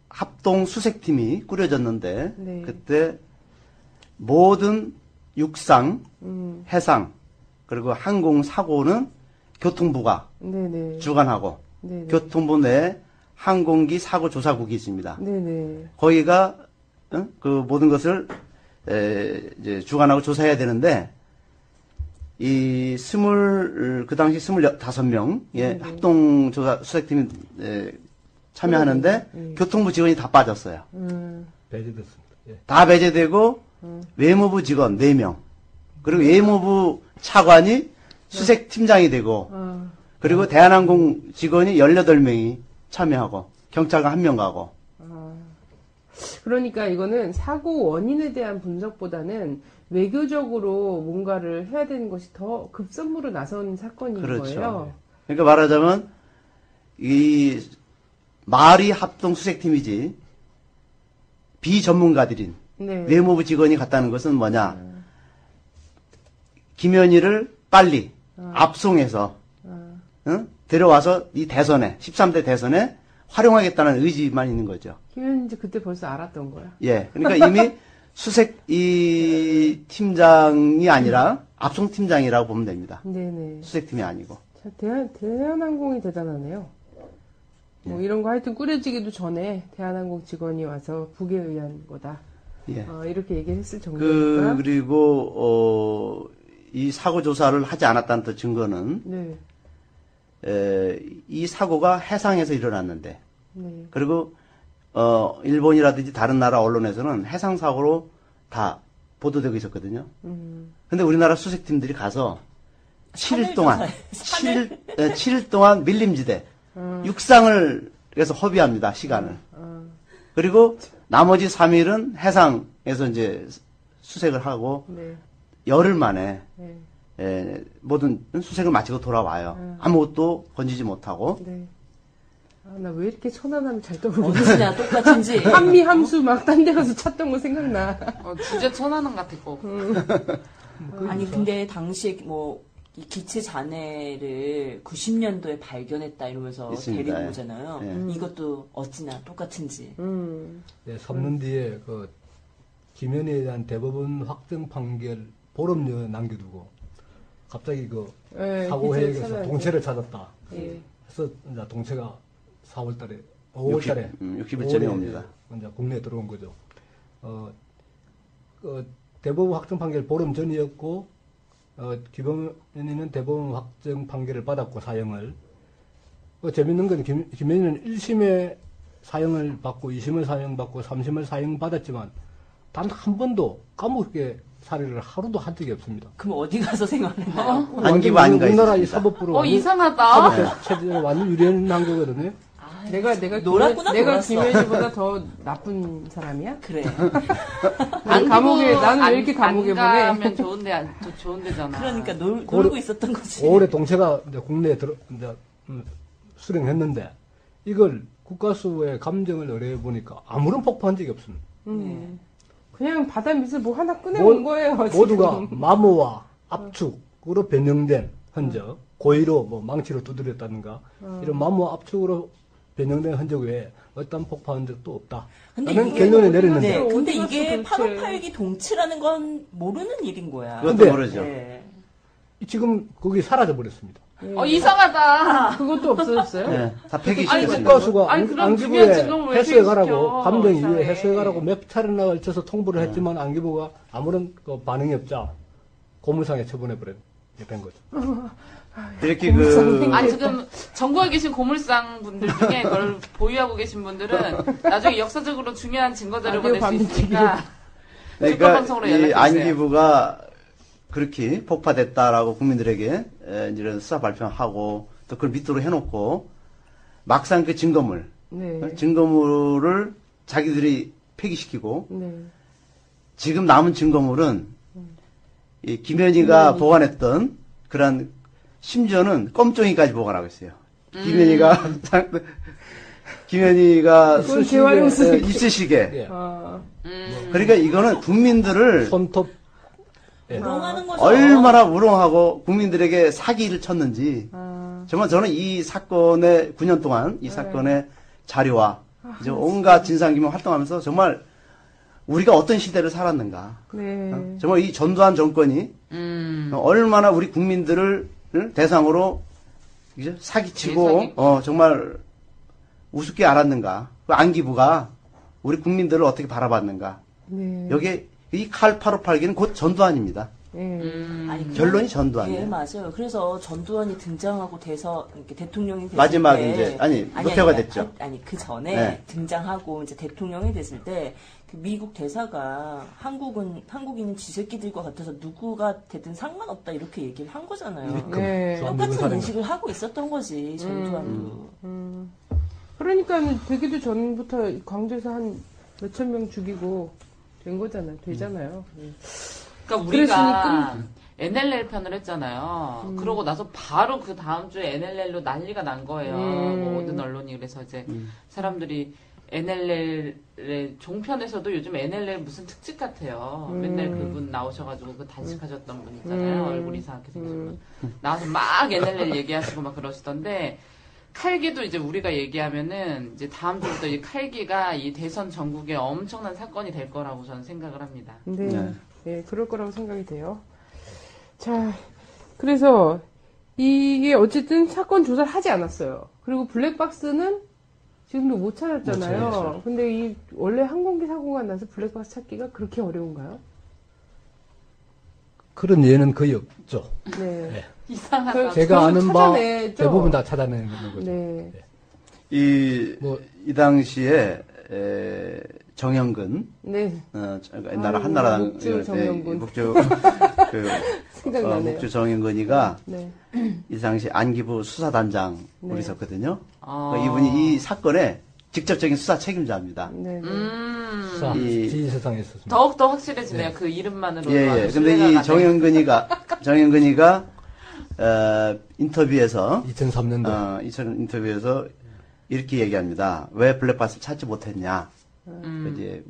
합동 수색팀이 꾸려졌는데 네. 그때 모든 육상, 해상 그리고 항공 사고는 교통부가 네네. 주관하고 네네. 교통부 내 항공기 사고 조사국이 있습니다. 네네. 거기가 그 모든 것을 이제 주관하고 조사해야 되는데 그 당시 25명의 합동 조사 수색팀이 참여하는데 교통부 직원이 다 빠졌어요. 배제됐습니다. 예. 다 배제되고 외무부 직원 4명 그리고 외무부 차관이 수색팀장이 되고 그리고 대한항공 직원이 18명이 참여하고 경찰관 1명 가고. 그러니까 이거는 사고 원인에 대한 분석보다는 외교적으로 뭔가를 해야 되는 것이 더 급선무로 나선 사건인 그렇죠. 거예요. 그러니까 말하자면 이 말이 합동 수색팀이지 비전문가들인 네. 외무부 직원이 갔다는 것은 뭐냐? 김현희를 빨리 압송해서 데려와서 이 대선에 13대 대선에 활용하겠다는 의지만 있는 거죠. 김현지 그때 벌써 알았던 거야. 예, 그러니까 이미 수색 이 팀장이 아니라 압송 팀장이라고 보면 됩니다. 네네. 수색팀이 아니고. 자, 대한항공이 대단하네요. 뭐 이런 거 하여튼 꾸려지기도 전에 대한항공 직원이 와서 북에 의한 거다. 예. 이렇게 얘기를 했을 정도니까. 그리고 이 사고 조사를 하지 않았다는 또 증거는 네. 이 사고가 해상에서 일어났는데 네. 그리고 일본이라든지 다른 나라 언론에서는 해상 사고로 다 보도되고 있었거든요. 근데 우리나라 수색팀들이 가서 7일 동안 7일 동안 밀림지대 육상을 그래서 허비합니다. 시간을. 그리고 나머지 3일은 해상에서 이제 수색을 하고 네. 열흘 만에 네. 모든 수색을 마치고 돌아와요. 아무것도 건지지 못하고. 네. 나 왜 이렇게 천안함을 잘 떠오르냐. 어디서냐 똑같은지. 한미 함수 막 딴 데 가서 찾던 거 생각나. 주제 천안함 같았고. 아니 근데 당시에 뭐 이 기체 잔해를 90년도에 발견했다 이러면서 있습니다. 데리고 오잖아요. 이것도 어찌나 똑같은지. 예, 3년 뒤에 그 김현희에 대한 대법원 확정 판결 보름여 남겨두고 갑자기 그 사고회에서 동체를 찾았다. 그래서 이제 동체가 4월달에 5월달에 60일쯤에 옵니다. 이제 국내에 들어온 거죠. 대법원 확정 판결 보름 전이었고 김현희는 대법원 확정 판결을 받았고 사형을. 재밌는 건 김현희는 1심에 사형을 받고 2심을 사형받고 3심을 사형받았지만 단 한 번도 감옥에 살이를 하루도 한 적이 없습니다. 그럼 어디 가서 생활했나요? 안기부 아닌가 우리나라 이 있습니다. 사법부로 이상하다. 사법 체제에 완전 유리한 거거든요. 놀았구나, 내가 놀았어. 김현희보다 더 나쁜 사람이야? 그래. 나는 감옥에, 나는 왜 이렇게 감옥에 안 보내? 가면 좋은 데잖아. 그러니까 놀고 있었던 거지. 올해 동체가 이제 국내에 수령했는데 이걸 국가수의 감정을 의뢰해 보니까 아무런 폭파한 적이 없습니다. 그냥 바다 밑에서 뭐 하나 꺼내온 거예요. 모두가 지금. 마모와 압축으로 변형된 흔적, 고의로 뭐 망치로 두드렸다든가 이런 마모와 압축으로 변형된 흔적 외에 어떤 폭파 흔적도 없다. 라는 결론에 내렸는데. 네, 근데 이게 858기 동치라는 건 모르는 일인 거야. 그것도 모르죠. 네. 지금 거기 사라져 버렸습니다. 이상하다. 그것도 없어졌어요? 네, 다 폐기시켰습니다. 국가수가 아니, 그럼 안기부에 중요한 증거물 왜 해수해 가라고 폐기시켜? 감정 이상해. 이후에 해수해 가라고 몇 차례나 걸쳐서 통보를 했지만 안기부가 아무런 그 반응이 없자 고무상에 처분해 버린 거죠. 이렇게 아니 지금 전국에 계신 고물상 분들 중에 그걸 보유하고 계신 분들은 나중에 역사적으로 중요한 증거들을 라디오 보낼 수 있으니까 그러니까 방송으로 이 연락주세요. 안기부가 그렇게 폭파됐다라고 국민들에게 이런 수사 발표하고 또 그걸 밑으로 해놓고 막상 그 증거물, 네. 증거물을 자기들이 폐기시키고 네. 지금 남은 증거물은 이 김현희가 보관했던 그런 심지어는 껌종이까지 보관하고 있어요. 김현희가 입수시계. 그러니까 이거는 국민들을 손톱 우롱하는 거죠. 얼마나 우롱하고 국민들에게 사기를 쳤는지 정말 저는 이 사건의 9년 동안 이 사건의 자료와 이제 온갖 진상규명 활동하면서 정말 우리가 어떤 시대를 살았는가. 네. 정말 이 전두환 정권이 얼마나 우리 국민들을 대상으로 이제 사기치고 정말 우습게 알았는가. 그 안기부가 우리 국민들을 어떻게 바라봤는가. 네. 여기에 이 칼 858기는 곧 전두환입니다. 아니, 결론이 전두환이에요. 예, 맞아요. 그래서 전두환이 등장하고 이렇게 대통령이 됐을 마지막 때 이제 노태우가 됐죠. 아니 그 전에 네. 등장하고 이제 대통령이 됐을 때 그 미국 대사가 한국인은 지새끼들과 같아서 누구가 되든 상관없다 이렇게 얘기를 한 거잖아요. 네. 똑같은 인식을 하고 있었던 거지 전두환도. 그러니까 되기도 전부터 광주에서 한 몇천 명 죽이고 된 거잖아요. 되잖아요. 그러니까 우리가 NLL 편을 했잖아요. 그러고 나서 바로 그 다음 주에 NLL로 난리가 난 거예요. 모든 언론이. 그래서 이제 사람들이 NLL의 종편에서도 요즘 NLL 무슨 특집 같아요. 맨날 그분 나오셔가지고 그 단식하셨던 분 있잖아요. 얼굴 이상하게 생긴 분. 나와서 막 NLL 얘기하시고 막 그러시던데 칼기도 이제 우리가 얘기하면은 이제 다음 주부터 이 칼기가 이 대선 전국에 엄청난 사건이 될 거라고 저는 생각을 합니다. 네. 네, 그럴 거라고 생각이 돼요. 자, 그래서 이게 어쨌든 사건 조사를 하지 않았어요. 그리고 블랙박스는 지금도 못 찾았잖아요. 근데 원래 항공기 사고가 나서 블랙박스 찾기가 그렇게 어려운가요? 그런 예는 거의 없죠. 네. 이상하다. 제가 아는 바 찾아냈죠? 대부분 다 찾아내는 거죠. 네. 이 당시에 정영근, 네. 옛날에 한나라당 목주 정영근. 목주 정영근이가 네. 이 당시 안기부 수사단장으로 네. 있었거든요. 이분이 이 사건의 직접적인 수사 책임자입니다. 네. 수사 지휘서상에 있었습니다. 더욱더 확실해지네요. 그 이름만으로. 예. 근데 이 정영근이가 인터뷰에서 2003년도 2000 인터뷰에서 이렇게 얘기합니다. 왜 블랙박스를 찾지 못했냐? 이제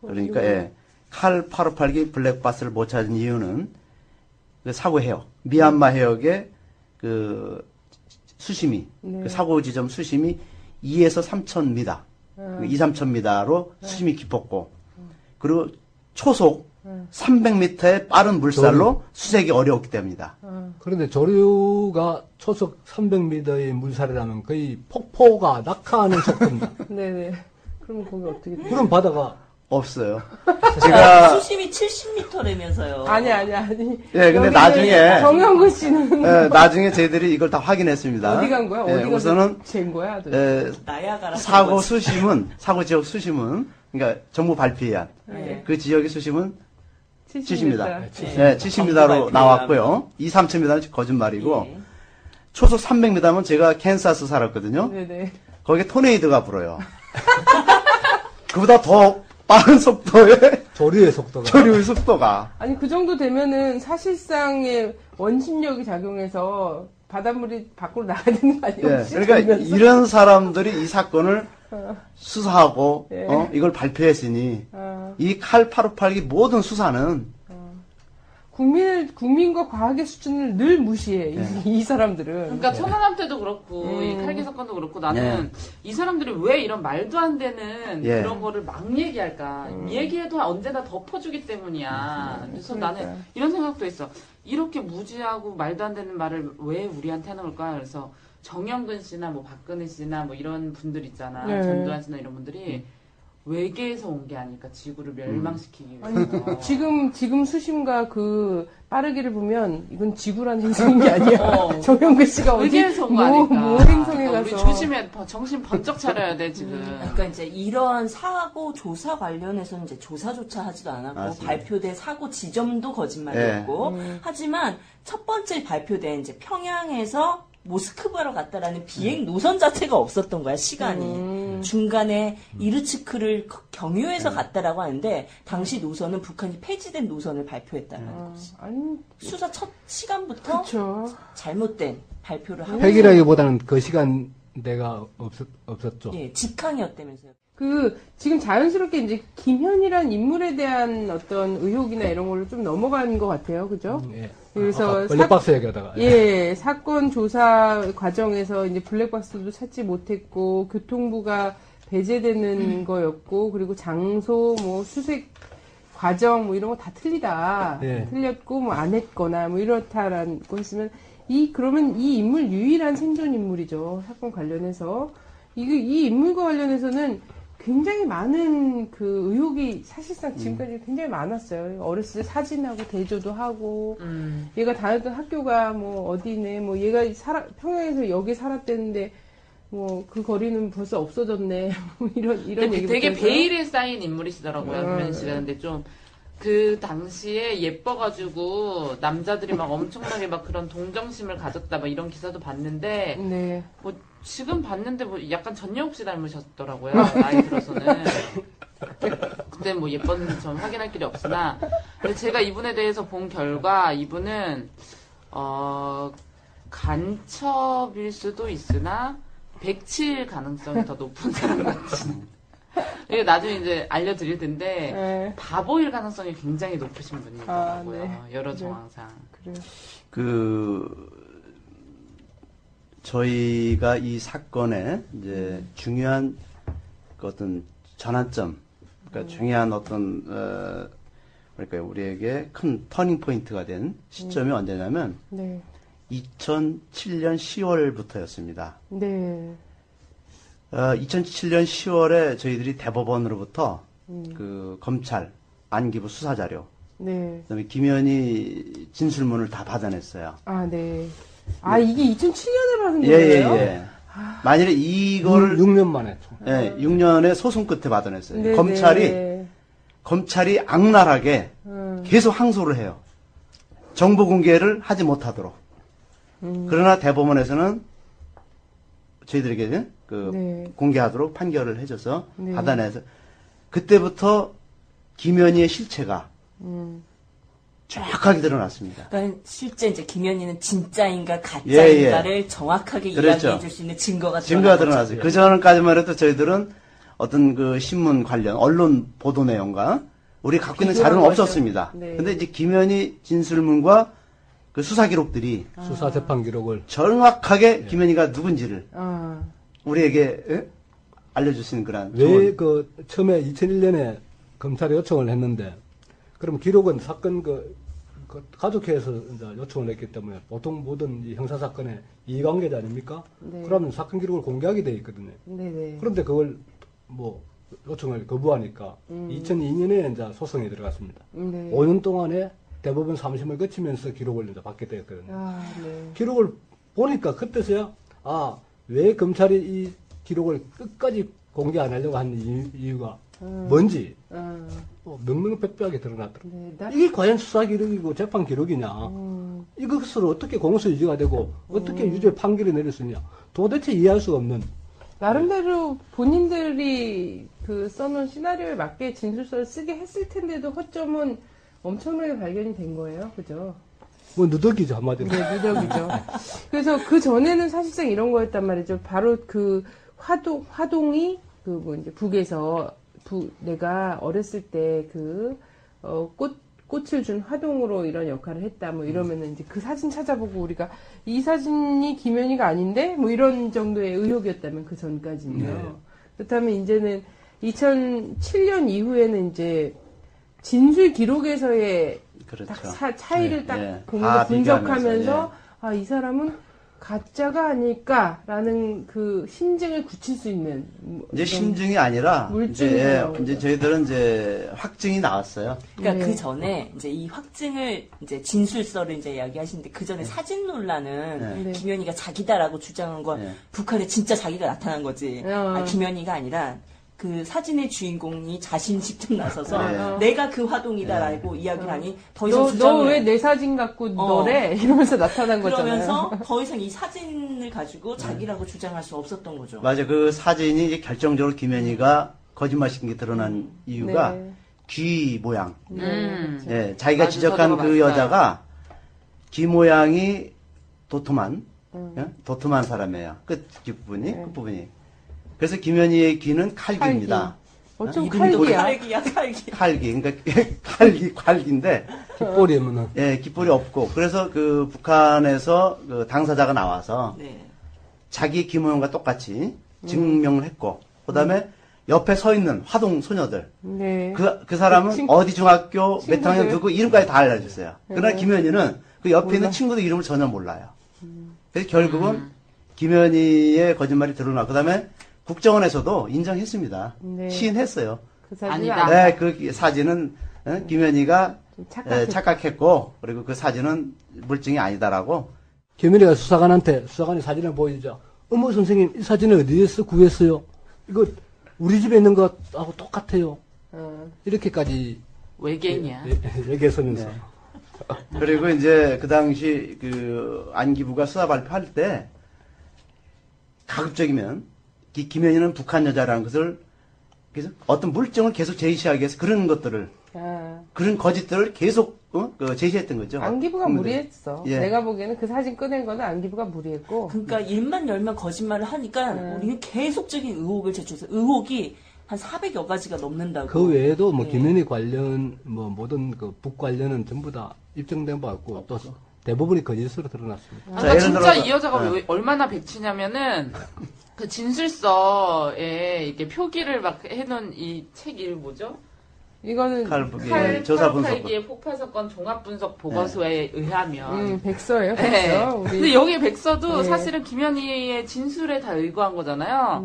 그러니까 칼 858기 블랙박스를 못 찾은 이유는 그 사고 해역, 미얀마 해역의 그 수심이 그 사고 지점 수심이 2에서 3,000m, 2, 3,000m로 수심이 깊었고 그리고 초속 300m의 빠른 물살로 수색이 어려웠기 때문이다. 그런데 조류가 초속 300m의 물살이라면 거의 폭포가 낙하하는 속도입니다. 네네. 그럼 거기 어떻게 돼요? 그런 바다가 없어요. 제가 수심이 70m라면서요. 아니. 예, 근데 나중에 정영근 씨는 나중에 저희들이 이걸 다 확인했습니다. 어디 간 거야? 어디 우선은 잰 거야? 나야가라 사고 지역 수심은 그러니까 정부 발표한 그 지역의 수심은 70m. 네, 70m로 나왔고요. 2, 3,000m는 거짓말이고 초속 300m면 제가 캔사스 살았거든요. 네네. 거기에 토네이도가 불어요. 그보다 더 빠른 속도의 조류의 속도가. 아니 그 정도 되면은 사실상의 원심력이 작용해서 바닷물이 밖으로 나가야 되는 거 아니에요? 예, 그러니까 이런 사람들이 이 사건을 수사하고 예. 이걸 발표했으니 이 칼 858기 모든 수사는 국민과 과학의 수준을 늘 무시해 이 사람들은. 그러니까 천안함 때도 그렇고 이 칼기 사건도 그렇고 나는 이 사람들이 왜 이런 말도 안 되는 그런 거를 막 얘기할까? 얘기해도 언제나 덮어주기 때문이야. 그래서 나는 이런 생각도 했어. 이렇게 무지하고 말도 안 되는 말을 왜 우리한테 하는 걸까? 그래서 정영근 씨나 뭐 박근혜 씨나 뭐 이런 분들 있잖아. 전두환 씨나 이런 분들이 외계에서 온 게 아닐까, 지구를 멸망시키기 위해서. 아니, 지금 수심과 그 빠르기를 보면 이건 지구란 행성인 게 아니야. 정영근 씨가 외계에서 온 거 아닐까. 뭐 행성에 그러니까 가서. 우리 조심해, 정신 번쩍 차려야 돼, 지금. 그러니까 이제 이런 사고 조사 관련해서는 이제 조사조차 하지도 않았고, 맞습니다. 발표된 사고 지점도 거짓말이었고, 하지만 첫 번째 발표된 이제 평양에서 모스크바로 갔다라는 비행 노선 자체가 없었던 거야, 시간이. 중간에 이르츠크를 경유해서 갔다라고 하는데, 당시 노선은 북한이 폐지된 노선을 발표했다는 거지. 수사 첫 시간부터 잘못된 발표를 하고. 폐기라기보다는 그 시간대가 없었죠. 예, 직항이었다면서요. 지금 자연스럽게 이제 김현이란 인물에 대한 어떤 의혹이나 이런 걸로 좀 넘어간 것 같아요. 그죠? 예. 그래서 블랙박스 얘기하다가. 예, 사건 조사 과정에서 이제 블랙박스도 찾지 못했고, 교통부가 배제되는 거였고, 그리고 장소, 뭐 수색 과정, 뭐 이런 거 다 틀리다. 틀렸고, 뭐 안 했거나, 뭐 이렇다라고 했으면, 그러면 이 인물 유일한 생존 인물이죠. 사건 관련해서. 이 인물과 관련해서는 굉장히 많은 그 의혹이 사실상 지금까지 굉장히 많았어요. 어렸을 때 사진하고 대조도 하고, 얘가 다녔던 학교가 뭐 어디네, 뭐 얘가 평양에서 여기 살았대는데, 뭐 그 거리는 벌써 없어졌네. 이런 얘기. 되게 베일에 쌓인 인물이시더라고요, 김현 씨가. 근데 좀, 그 당시에 예뻐가지고 남자들이 막 엄청나게 막 그런 동정심을 가졌다 막 이런 기사도 봤는데 뭐 지금 봤는데 뭐 약간 전여욱 씨 닮으셨더라고요, 나이 들어서는. 근데 뭐 예뻤는지 전 확인할 길이 없으나, 근데 제가 이분에 대해서 본 결과 이분은 간첩일 수도 있으나 백칠 가능성이 더 높은 사람 같은. 이게 나중에 이제 알려드릴 텐데 바보일 가능성이 굉장히 높으신 분이더라고요. 여러 정황상. 저희가 이 사건의 이제 중요한 어떤 전환점, 그러니까 중요한 어떤 그러니까 우리에게 큰 터닝 포인트가 된 시점이 언제냐면 2007년 10월부터였습니다. 2007년 10월에 저희들이 대법원으로부터 그 검찰 안기부 수사 자료, 그다음에 김현희 진술문을 다 받아냈어요. 이게 2007년에 받은 거예요? 예. 만일에 이거를 6년 만에. 6년의 소송 끝에 받아냈어요. 검찰이 악랄하게 계속 항소를 해요. 정보 공개를 하지 못하도록. 그러나 대법원에서는 저희들에게 공개하도록 판결을 해줘서 받아내서 그때부터 김현희의 실체가 정확하게 드러났습니다. 그러니까 실제 이제 김현희는 진짜인가 가짜인가를 정확하게 이야기해 줄 수 있는 증거가 드러났어요. 그 전까지만 해도 저희들은 어떤 그 신문 관련 언론 보도 내용과 우리 갖고 있는 자료는 없었습니다. 근데 이제 김현희 진술문과 그 수사 기록들이 수사 재판 기록을 정확하게 김현희가 누군지를 우리에게 알려줄 수 있는 그런. 왜 그 처음에 2001년에 검찰에 요청을 했는데, 그럼 기록은 사건 그 가족회에서 이제 요청을 했기 때문에 보통 모든 이 형사 사건의 이해관계자 아닙니까? 그러면 사건 기록을 공개하게 돼 있거든요. 그런데 그걸 뭐 요청을 거부하니까 2002년에 이제 소송이 들어갔습니다. 5년 동안에 대법원 3심을 거치면서 기록을 이제 받게 되었거든요. 기록을 보니까 그때서야 왜 검찰이 이 기록을 끝까지 공개 안 하려고 하는 이유가 뭔지 명명백백하게 드러났더라고요. 이게 과연 수사 기록이고 재판 기록이냐? 이것으로 어떻게 공소 유지가 되고 어떻게 유죄 판결이 내릴 수 있냐? 도대체 이해할 수가 없는 나름대로 본인들이 그 써놓은 시나리오에 맞게 진술서를 쓰게 했을 텐데도 허점은 엄청나게 발견이 된 거예요. 그죠? 뭐 누더기죠, 한마디로. 네, 누더기죠. 그래서 그 전에는 사실상 이런 거였단 말이죠. 바로 그 화동이 그 뭐 이제 북에서 내가 어렸을 때 꽃을 준 화동으로 이런 역할을 했다. 뭐 이러면은 이제 그 사진 찾아보고 우리가 이 사진이 김연희가 아닌데? 뭐 이런 정도의 의혹이었다면 그 전까지는요. 네. 그렇다면 이제는 2007년 이후에는 이제 진술 기록에서의 그렇죠. 딱 차이를 네, 딱 네. 보면서 다 분석하면서 비교하면서, 아, 이 사람은 가짜가 아닐까라는 그 심증을 굳힐 수 있는 이제 심증이 아니라 물증이 이제, 나오죠. 이제 저희들은 이제 확증이 나왔어요. 그러니까 네. 그 전에 이제 이 확증을 이제 진술서를 이제 이야기하시는데 그 전에 사진 논란은 네. 김연희가 자기다라고 주장한 건 네. 북한에 진짜 자기가 나타난 거지. 김연희가 아니라 그 사진의 주인공이 자신 직접 나서서 내가 그 화동이다라고 이야기를 하니 더 이상 너 주장을 왜 내 사진 갖고 너래? 이러면서 나타난 거잖아요. 그러면서 더 이상 이 사진을 가지고 자기라고 주장할 수 없었던 거죠. 맞아. 그 사진이 이제 결정적으로 김연희가 거짓말신 게 드러난 이유가 네. 귀 모양. 그렇죠. 예, 자기가 맞아, 지적한 저도 그 봤어요. 여자가 귀 모양이 도톰한 사람이에요. 끝부분이. 그래서 김연희의 귀는 칼귀입니다. 어쩜 이름도 칼기야? 칼기. 그러니까 칼기인데 깃볼이 없는. 예, 깃볼이 없고 그래서 그 북한에서 그 당사자가 나와서 네. 자기 귀 모양과 똑같이 증명을 했고 그다음에 옆에 서 있는 화동 소녀들 네. 그 사람은 어디 중학교 몇 학년 친구들. 누구 이름까지 다 알려줬어요. 그러나 네. 김연희는 그 옆에 있는 몰라. 친구들 이름을 전혀 몰라요. 그래서 결국은 김연희의 거짓말이 드러나고 그다음에 국정원에서도 인정했습니다. 네. 시인했어요. 그 사진이 아니다. 네, 그 사진은 김연희가 착각했- 착각했고 그리고 그 사진은 물증이 아니다라고. 김연희가 수사관이 사진을 보여주자. 어머 선생님 이 사진을 어디에서 구했어요? 이거 우리 집에 있는 것하고 똑같아요. 이렇게까지 외계인이야. 얘기했으면서. 그리고 이제 그 당시 그 안기부가 수사 발표할 때 가급적이면 김연희는 북한 여자라는 것을 그래서 어떤 물증을 계속 제시하기 위해서 그런 것들을 그런 거짓들을 계속 제시했던 거죠. 안기부가 국민들이. 무리했어. 예. 내가 보기에는 그 사진 꺼낸 거는 안기부가 무리했고. 그러니까 일만 열면 거짓말을 하니까 우리는 계속적인 의혹을 제출해서 의혹이 한 400여 가지가 넘는다고. 그 외에도 뭐 네. 김연희 관련 뭐 모든 그 북 관련은 전부 다 입증된 바 같고 또 대부분이 거짓으로 드러났습니다. 아, 나 진짜 이 여자가 왜 얼마나 백치냐면은 그 진술서에 이렇게 표기를 막 해놓은 이 책 이름 뭐죠? 이거는 칼북이 조사 분석. 칼기의 폭파 사건 종합 분석 보고서에 의하면 백서예요, 네. 백서. 우리- 근데 여기 백서도 네. 사실은 김연희의 진술에 다 의거한 거잖아요.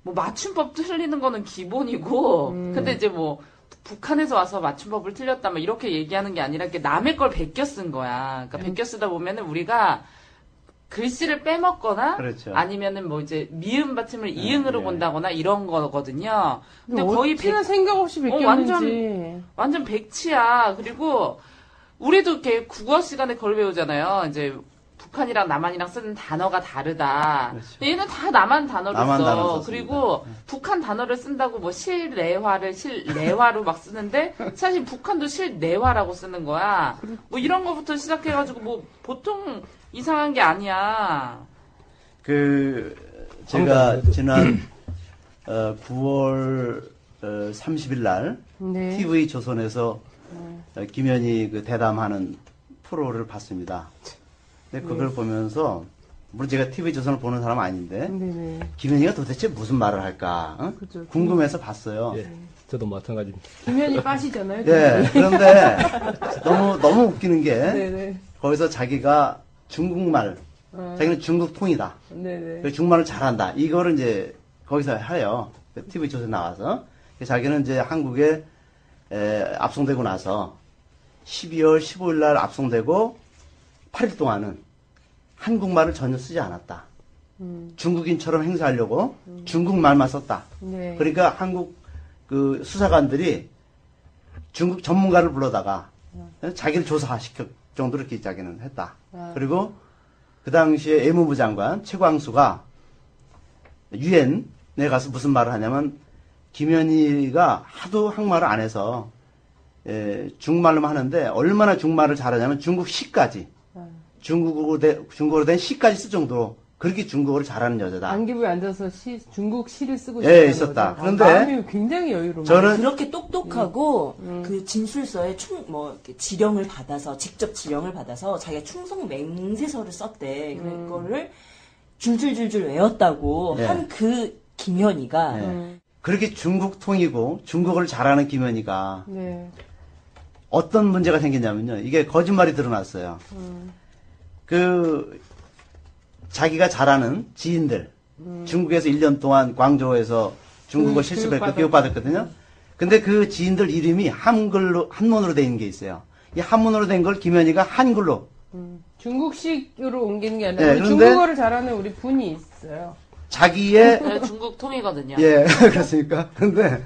뭐 맞춤법 틀리는 거는 기본이고, 근데 이제 뭐 북한에서 와서 맞춤법을 틀렸다, 뭐 이렇게 얘기하는 게 아니라 이렇게 남의 걸 베껴 쓴 거야. 그러니까 베껴 쓰다 보면은 우리가 글씨를 빼먹거나 그렇죠. 아니면은 뭐 이제 미음 받침을 이응으로 예. 본다거나 이런 거거든요. 근데 거의 어찌나 생각 없이 베꼈는지. 완전 백치야. 그리고 우리도 이렇게 국어 시간에 그걸 배우잖아요. 이제 북한이랑 남한이랑 쓰는 단어가 다르다. 근데 얘는 다 남한 단어를 남한 써. 단어 썼습니다. 그리고 북한 단어를 쓴다고 뭐 실내화를 실내화로 막 쓰는데 사실 북한도 실내화라고 쓰는 거야. 뭐 이런 거부터 시작해가지고 뭐 보통 이상한 게 아니야. 제가 지난 9월 30일 날 네. TV 조선에서 김연희 그 대담하는 프로를 봤습니다. 근데 그걸 보면서 물론 제가 TV 조선을 보는 사람은 아닌데 네네. 김연희가 도대체 무슨 말을 할까 그죠. 궁금해서 봤어요. 예, 저도 마찬가지입니다. 김연희 빠시잖아요. 예, 그런데 너무 웃기는 게 네네. 거기서 자기가 중국말, 자기는 중국통이다. 네네. 그래서 중국말을 잘한다. 이거를 이제 거기서 해요. TV 조선에 나와서. 자기는 이제 한국에 압송되고 나서 12월 15일 날 압송되고 8일 동안은 한국말을 전혀 쓰지 않았다. 중국인처럼 행세하려고 중국말만 썼다. 네. 그러니까 한국 그 수사관들이 중국 전문가를 불러다가 자기를 조사시킬 정도로 이렇게 자기는 했다. 그리고 그 당시에 외무부 장관 최광수가 유엔에 가서 무슨 말을 하냐면 김현희가 하도 한국말을 안 해서 중국말로만 하는데 얼마나 중국말을 잘하냐면 중국 시까지 중국어로 된 시까지 쓸 정도로 그렇게 중국어를 잘하는 여자다. 안기부에 앉아서 중국 시를 쓰고 예, 있었다. 그런데 마음이 굉장히 여유로워. 저는 그렇게 똑똑하고 그 진술서에 이렇게 지령을 받아서 직접 지령을 받아서 자기가 충성 맹세서를 썼대. 그거를 줄줄줄줄 외웠다고 네. 한 그 김현희가 그렇게 중국 통이고 중국어를 잘하는 김현희가 네. 어떤 문제가 생겼냐면요. 이게 거짓말이 드러났어요. 그 자기가 잘하는 지인들 중국에서 1년 동안 광저우에서 중국어 실습했고 교육받았거든요. 근데 그 지인들 이름이 한문으로 돼 있는 게 있어요. 이 한문으로 된 걸 김현희가 한글로 중국식으로 옮기는 게 아니라 예, 우리 그런데 중국어를 잘하는 우리 분이 있어요. 자기의 네, 중국 통이거든요. 예, 그렇습니까? 근데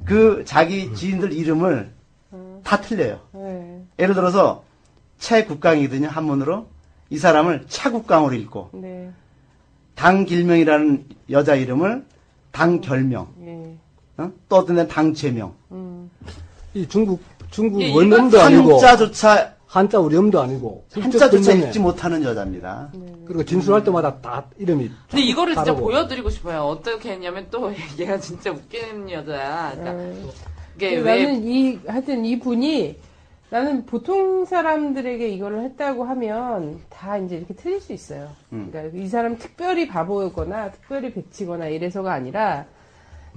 그 자기 지인들 이름을 다 틀려요. 네. 예를 들어서 최국강이거든요. 한문으로. 이 사람을 차국강으로 읽고 네. 당길명이라는 여자 이름을 당결명. 예. 또 어떤 데는 당재명. 이 중국 예, 원음도 아니고 한자조차 한자 우리음도 아니고 한자조차 읽지 못하는 여자입니다. 그리고 진술할 때마다 다 이름이 근데 이거를 진짜 다르고. 보여드리고 싶어요. 어떻게 했냐면 또 얘가 진짜 웃기는 여자야. 그러니까 이게 하여튼 이 분이 나는 보통 사람들에게 이거를 했다고 하면 다 이제 이렇게 틀릴 수 있어요. 그러니까 이 사람 특별히 바보거나 특별히 백치거나 이래서가 아니라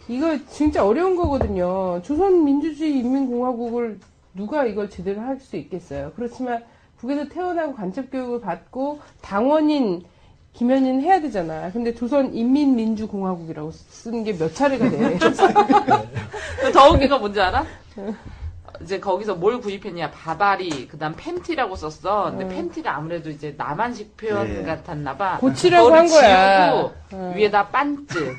이거 진짜 어려운 거거든요. 조선민주주의 인민공화국을 누가 이걸 제대로 할 수 있겠어요. 그렇지만 북에서 태어나고 간첩교육을 받고 당원인 김현희는 해야 되잖아. 근데 조선인민민주공화국이라고 쓰는 게 몇 차례가 돼. 더 웃긴 거 뭔지 알아? 이제 거기서 뭘 구입했냐? 바바리, 그 다음 팬티라고 썼어. 근데 팬티가 아무래도 이제 남한식 표현 같았나봐. 고치라고 한 거야. 지우고 위에다 반즈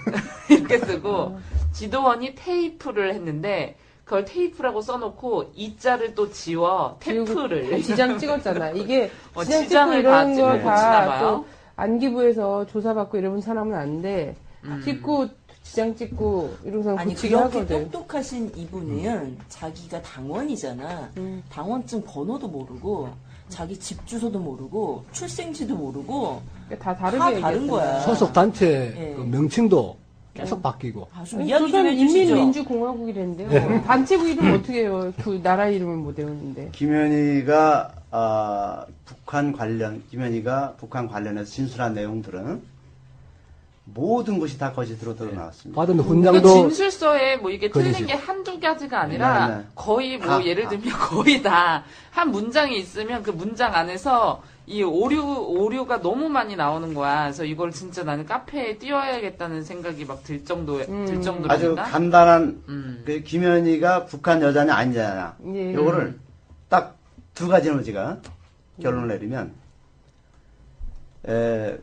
이렇게 쓰고 지도원이 테이프를 했는데 그걸 테이프라고 써놓고 이자를 또 지워 테프를 지장 찍었잖아. 이게 지장 찍고 지장을 이런 다 거 찍고 다 또 안기부에서 조사받고 이러면 사람은 안 돼. 찍고 지장 찍고 이러고서 아니 고치게 그렇게 하거든. 똑똑하신 이분은 자기가 당원이잖아. 당원증 번호도 모르고 자기 집 주소도 모르고 출생지도 모르고 다 다르게 다른 얘기했잖아. 거야. 소속 단체 예. 그 명칭도 계속 바뀌고. 좀 이야기 좀 조선 해주시죠. 인민민주공화국이랬는데요. 네. 단체 이름 어떻게 해요? 그 나라 이름을 못 외우는데. 김현희가 김현희가 북한 관련해서 진술한 내용들은 모든 것이 다 거짓으로 드러나왔습니다. 받은 그 훈장도 진술서에 뭐 이게 틀린 거짓이고. 게 한두 가지가 아니라 네, 네. 거의 뭐 다, 예를 다. 들면 거의 다 한 문장이 있으면 그 문장 안에서 이 오류가 너무 많이 나오는 거야. 그래서 이걸 진짜 나는 카페에 띄워야겠다는 생각이 막 들 정도로 아주 간단한 그 김현희가 북한 여자냐 아니냐냐 예. 요거를 딱 두 가지로 제가 결론을 내리면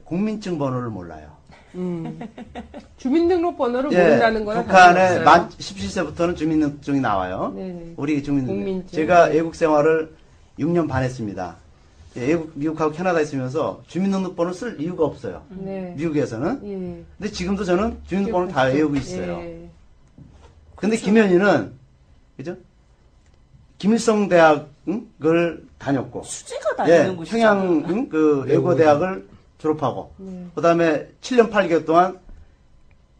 공민증 번호를 몰라요. 주민등록번호를 예, 모른다는 거는 북한에 만 17세부터는 주민등록증이 나와요. 네네. 우리 주민등록. 공민증. 제가 외국 생활을 6년 반 했습니다. 미국하고 캐나다에 있으면서 주민등록번호 쓸 이유가 없어요. 네. 미국에서는. 예. 근데 지금도 저는 주민등록번호 다 외우고 있어요. 예. 근데 김현희는 그죠? 김일성 대학을 다녔고, 수재가 다니는 곳이잖아. 평양 그 외고 대학을 졸업하고, 그다음에 7년 8개월 동안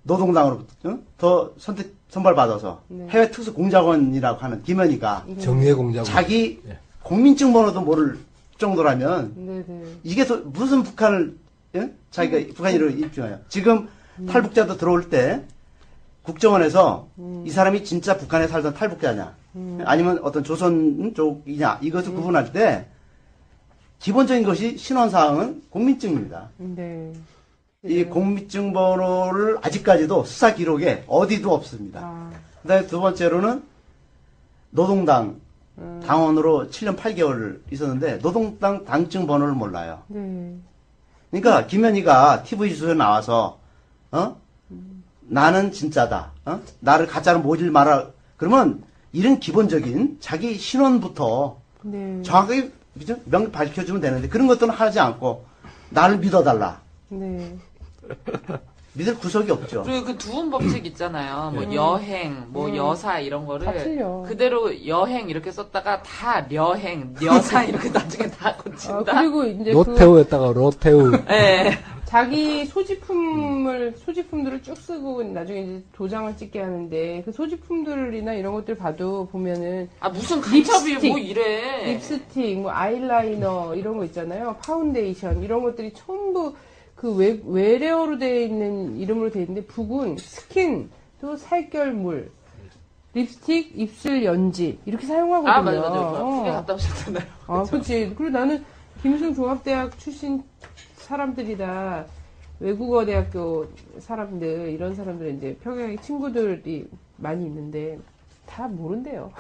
노동당으로부터 더 선발 받아서 해외 특수 공작원이라고 하는 김현희가 정예 공작원. 자기 공민증 번호도 모를 정도라면 네네. 이게 무슨 북한을 자기가 북한으로 입증해요. 지금 탈북자도 들어올 때 국정원에서 이 사람이 진짜 북한에 살던 탈북자냐 아니면 어떤 조선 쪽이냐 이것을 구분할 때 기본적인 것이 신원사항은 공민증입니다. 네. 이 공민증 번호를 아직까지도 수사 기록에 어디도 없습니다. 그다음에 두 번째로는 노동당 당원으로 7년 8개월 있었는데 노동당 당증 번호를 몰라요. 네. 그러니까 김현희가 TV 주소에 나와서 나는 진짜다. 나를 가짜로 모질 마라. 그러면 이런 기본적인 자기 신원부터 네. 정확하게 그죠? 명확히 밝혀주면 되는데 그런 것들은 하지 않고 나를 믿어달라. 네. 믿을 구석이 없죠. 그리고 그 두음 법칙 있잖아요. 뭐 네. 여행, 뭐 여사 이런 다 거를 틀려. 그대로 여행 이렇게 썼다가 다 려행, 여사 이렇게 나중에 다 고친다. 그리고 이제 노태우였다가 로태우. 네. 자기 소지품들을 쭉 쓰고 나중에 이제 도장을 찍게 하는데 그 소지품들이나 이런 것들 봐도 보면은 무슨 간첩이 립스틱, 뭐 이래. 립스틱, 뭐 아이라이너 이런 거 있잖아요. 파운데이션 이런 것들이 전부 그 외래어로 되어 있는 이름으로 되어 있는데 북은 스킨, 또 살결물, 립스틱, 입술 연지 이렇게 사용하거든요. 맞아요. 그게 갔다 오셨잖아요. 그렇지. 그리고 나는 김일성 종합대학 출신 사람들이다. 외국어 대학교 사람들, 이런 사람들은 이제 평양에 친구들이 많이 있는데, 다 모른대요.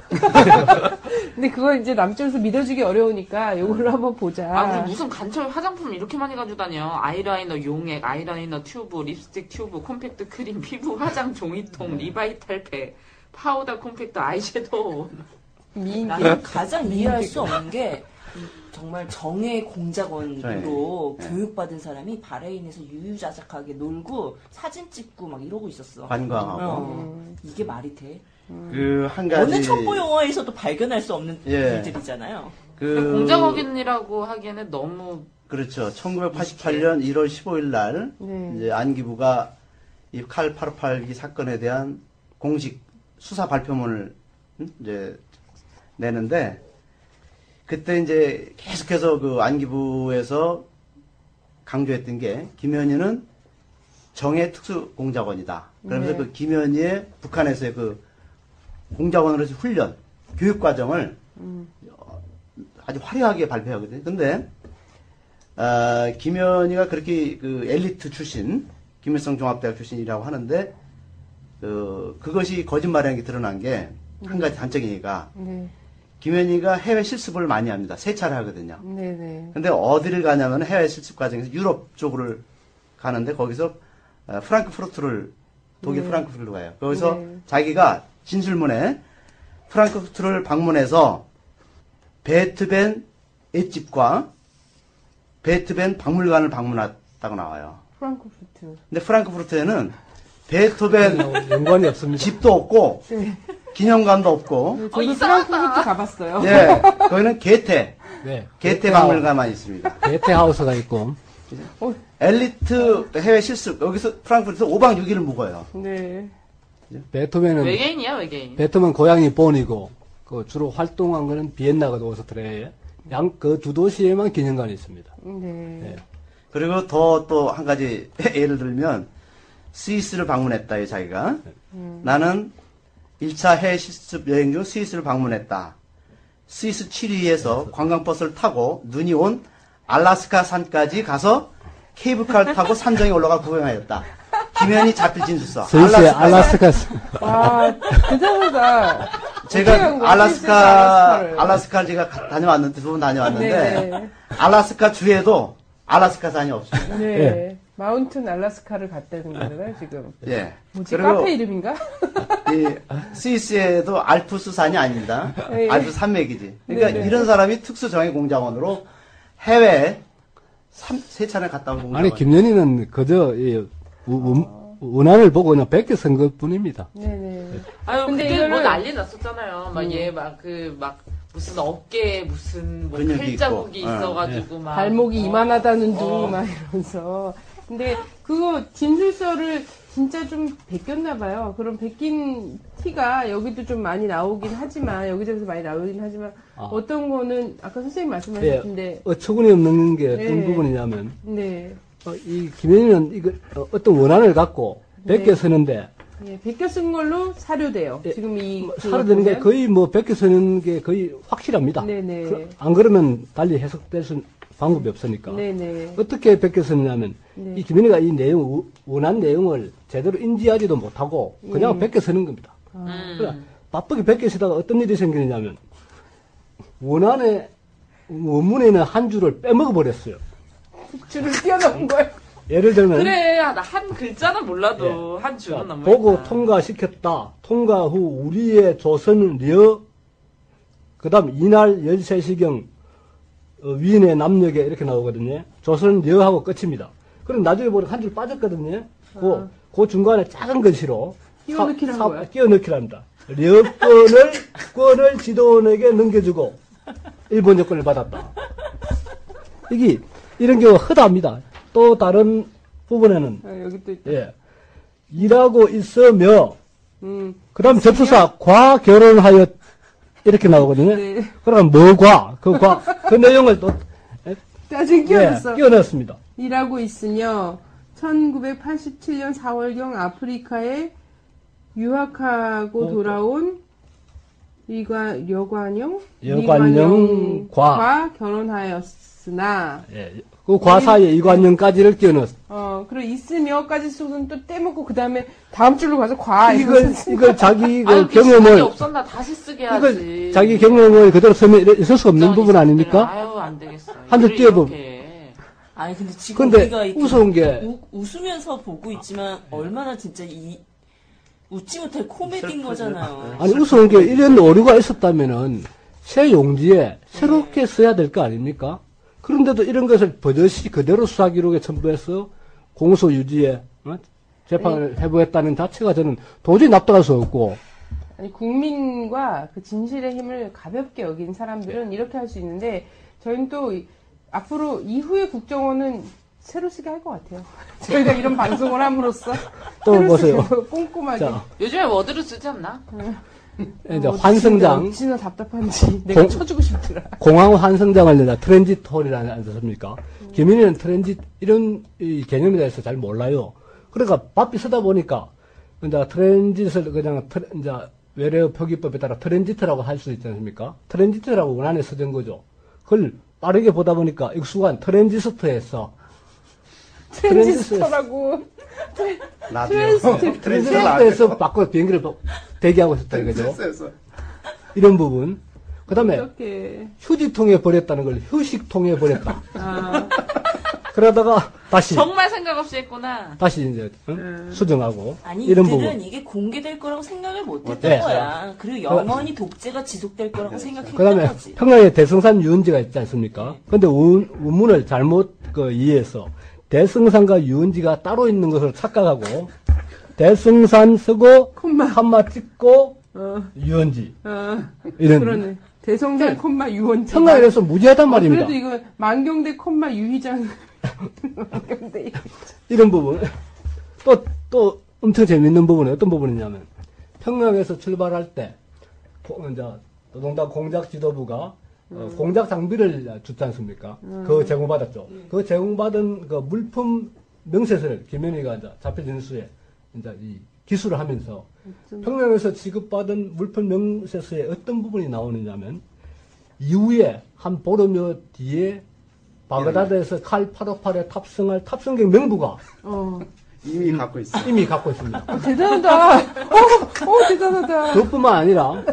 근데 그걸 이제 남쪽에서 믿어주기 어려우니까 요걸로 한번 보자. 그리고 무슨 간첩 화장품 이렇게 많이 가지고 다녀. 아이라이너 용액, 아이라이너 튜브, 립스틱 튜브, 콤팩트 크림, 피부 화장 종이통, 리바이탈 팩, 파우더 콤팩트 아이섀도우. 나는 가장 이해할 수 없는 게 정말 정의 공작원으로 교육받은 사람이 바레인에서 유유자적하게 놀고 사진 찍고 막 이러고 있었어. 관광하고. 이게 말이 돼? 그 한 가지 어느 첩보 영화에서도 발견할 수 없는 일들이잖아요. 공작원이라고 하기에는 너무 그렇죠. 1988년 1월 15일 날 이제 안기부가 이 칼 858기 사건에 대한 공식 수사 발표문을 이제 내는데 그때 이제 계속해서 그 안기부에서 강조했던 게 김현희는 정예 특수공작원이다. 그러면서 그 김현희의 북한에서의 그 공작원으로서 훈련, 교육 과정을 아주 화려하게 발표하거든요. 근데 김현희가 그렇게 그 엘리트 출신, 김일성 종합대학 출신이라고 하는데 그것이 거짓말이라는 게 드러난 게 한 가지 단적인 얘기가 김현희가 해외 실습을 많이 합니다. 3차례 하거든요. 네네. 근데 어디를 가냐면 해외 실습 과정에서 유럽 쪽을 가는데 거기서 프랑크푸르트를 독일 프랑크푸르트로 가요. 거기서 자기가 진술문에 프랑크푸르트를 방문해서 베트벤 횟집과 베트벤 박물관을 방문했다고 나와요. 프랑크푸르트. 근데 프랑크푸르트에는 베토벤 연관이 없습니다. 집도 없고 기념관도 없고. 저도 프랑크푸르트 가봤어요. 네, 거기는 게테. 네. 게테 박물관만 있습니다. 게테 하우스가 있고. 엘리트 해외 실습 여기서 프랑크푸르트에서 5박 6일을 묵어요. 네. 베토벤은 외계인이야 외계인. 베토벤 고향이 본이고 그 주로 활동한 거는 비엔나가 오스트리아에 그 두 도시에만 기념관이 있습니다. 네. 그리고 더 또 한 가지 예를 들면 스위스를 방문했다 자기가. 나는 1차 해외 실습 여행 중 스위스를 방문했다. 스위스 7위에서 관광버스를 타고 눈이 온 알라스카 산까지 가서 케이블카를 타고 산정에 올라가 구경하였다. 김현희 자필 진술서. 스위스의 알라스카. 와, 대단하다. 제가 알라스카를 제가 다녀왔는데, 2번 다녀왔는데, 네. 알라스카 주에도 알라스카 산이 없습니다. 네. 예. 마운튼 알라스카를 갔다는 거잖아요, 지금. 예. 뭐지, 카페 이름인가? 이 스위스에도 알프스 산이 아닙니다. 네. 알프스 산맥이지. 그러니까 네, 네. 이런 사람이 특수정예 공작원으로 해외에 3차례 갔다 온 공작원. 아니, 김연희는 그저 원한을 보고 그냥 뺏겨 쓴 것 뿐입니다. 네네. 아유, 근데 근데 뭐 이거를- 난리 났었잖아요. 막 얘 막 무슨 어깨에 무슨 뭐 근육이 칼자국이 있고. 있어가지고 막 발목이 이만하다는 둥, 막 이러면서. 근데 그거 진술서를 진짜 좀 베꼈나 봐요. 그럼 베낀 티가 여기도 좀 많이 나오긴 하지만, 여기저기서 많이 나오긴 하지만, 어떤 거는 아까 선생님 말씀하셨는데. 어처구니 없는 게 어떤 네. 부분이냐면, 네. 이 김연희는 이거 어떤 원한을 갖고 뺏겨 쓰는데, 예, 베껴 쓴 걸로 사료돼요. 지금 이. 사료되는 게 거의 뺏겨 쓰는 게 거의 확실합니다. 네네. 안 그러면 달리 해석될 수 방법이 없으니까. 네네. 어떻게 뺏겨 쓰느냐면, 네. 이 김연희가 이 내용, 원한 내용을 제대로 인지하지도 못하고, 그냥 예. 뺏겨 쓰는 겁니다. 그러니까 바쁘게 뺏겨 쓰다가 어떤 일이 생기느냐면, 원문에 있는 한 줄을 빼먹어 버렸어요. 줄을 뛰어넘은 거예요. 예를 들면, 그래 나 한 글자는 몰라도 한 줄은 넘어. 보고 통과시켰다. 통과 후 우리의 조선려, 그 다음 이날 13시경 위인의 남녘에 이렇게 나오거든요. 조선려하고 끝입니다. 그럼 나중에 보니까 한 줄 빠졌거든요. 그 중간에 작은 글씨로 끼워넣기란 거야. 끼워넣기랍니다. 여권을 지도원에게 넘겨주고 일본 여권을 받았다. 이게 이런 경우가 허다합니다. 또 다른 부분에는 여기 또 있다. 예, 일하고 있으며 그다음 접수사 과 결혼하여 이렇게 나오거든요. 네. 그럼 뭐과 그 내용을 또 나중에 끼워넣었어. 끼워넣었습니다. 일하고 있으며 1987년 4월경 아프리카에 유학하고 돌아온 여관영과 결혼하였으나 그 과 사이에 이관영까지를 끼워넣었어. 그리고 있으며까지 쓰고는 또 떼먹고 그 다음에 다음 줄로 가서 과 이걸 자기 아유, 경험을 없었나 다시 쓰게 하지. 이걸 자기 경험을 그대로 쓰면 있을 수 없는 부분 아닙니까? 아유 안 되겠어. 한 줄 띄워보. 아니 근데 지금 근데 우리가 이렇게 우스운 게 웃으면서 보고 있지만 얼마나 진짜 웃지 못할 코미디인 거잖아요. 아니 우스운 게 이런 오류가 있었다면은 새 용지에 새롭게 써야 될 거 아닙니까? 그런데도 이런 것을 버젓이 그대로 수사 기록에 첨부해서 공소 유지에 재판을 해부했다는 자체가 저는 도저히 납득할 수 없고. 아니, 국민과 그 진실의 힘을 가볍게 여긴 사람들은 이렇게 할 수 있는데 저희는 또 앞으로 이후의 국정원은 새로 쓰게 할 것 같아요. 저희가 이런 방송을 함으로써 또 보세요. 꼼꼼하게. 자, 요즘에 워드로 쓰지 않나? 이제 환승장. 어찌나 답답한지 내가 쳐주고 싶더라. 공항 환승장을 내다 트랜짓 홀이라는 안 썼습니까? 김인희는 트랜짓 이런 이 개념에 대해서 잘 몰라요. 그러니까 바삐 쓰다 보니까 이제 트랜짓을 그냥 이제 외래어 표기법에 따라 트랜지트라고 할 수 있지 않습니까? 트랜지트라고 원안에 써진 거죠. 그걸 빠르게 보다 보니까 익숙한 트랜지스터에서 트랜지스터라고 트랜지스터에서 바꿔 비행기를 대기하고 있었다 이거죠. 이런 부분. 그 다음에 휴지통에 버렸다는 걸 휴식통에 버렸다. 그러다가 다시 정말 생각 없이 했구나. 다시 이제 수정하고 아니 이런 이들은 부분. 이게 공개될 거라고 생각을 못했던 거야. 그리고 영원히 독재가 지속될 거라고 생각했던 그다음에 거지. 평양에 대승산 유원지가 있지 않습니까? 근데 원문을 잘못 이해해서 대승산과 유원지가 따로 있는 것을 착각하고 대승산 쓰고 콤마 찍고 유원지 이런. 그러네. 대성산 콤마 유원지. 평양에서 무지하단 말입니다. 그래도 이거 만경대 콤마 유희장. 만경대. 이런 부분. 또 엄청 재밌는 부분이 어떤 부분이냐면 평양에서 출발할 때 이제 노동당 공작 지도부가 공작 장비를 줬지 않습니까? 그거 제공받았죠. 그 제공받은 그 물품 명세서를 김현희가 이제 잡혀 진수에 이제 이 기술을 하면서 평양에서 지급받은 물품 명세서에 어떤 부분이 나오느냐면 이후에 한 보름여 뒤에 바그다드에서 칼 858에 탑승할 탑승객 명부가 이미 갖고 있어. 이미 갖고 있습니다. 대단하다. 대단하다. 그것뿐만 아니라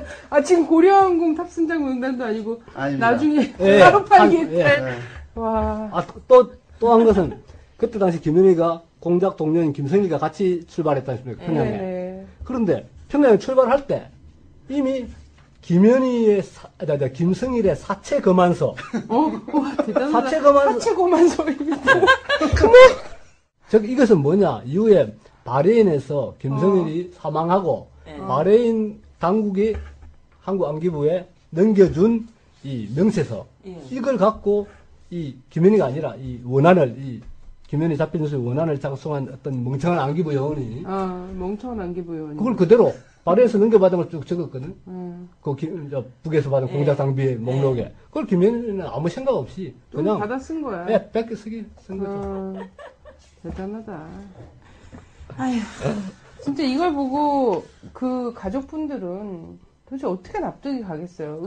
지금 고려항공 탑승장 명단도 아니고 아닙니다. 나중에 따로 팔겠대. 와. 또 한 것은 그때 당시 김현희가 공작 동료인 김성희가 같이 출발했지 않습니까? 평양에. 네. 그런데 평양에 출발할 때 이미 김현희의 김성일의 사체 거만서. 대단하다. 사체 거만서. 사체 거만서. 이것은 뭐냐? 이후에 바레인에서 김성일이 사망하고 바레인 당국이 한국 안기부에 넘겨준 이 명세서. 이걸 갖고 이 김현희가 아니라 이 원안을 김현희 잡힌 원안을 작성한 어떤 멍청한 안기부 요원이 멍청한 안기부 요원이 그걸 그대로 바레에서 넘겨받은 걸 쭉 적었거든. 그 북에서 받은 공작 장비의 목록에. 그걸 김현희는 아무 생각 없이 그냥 받아 쓴 거야. 뺏겨 쓴 거죠. 대단하다. 아휴, 진짜 이걸 보고 그 가족분들은 도대체 어떻게 납득이 가겠어요?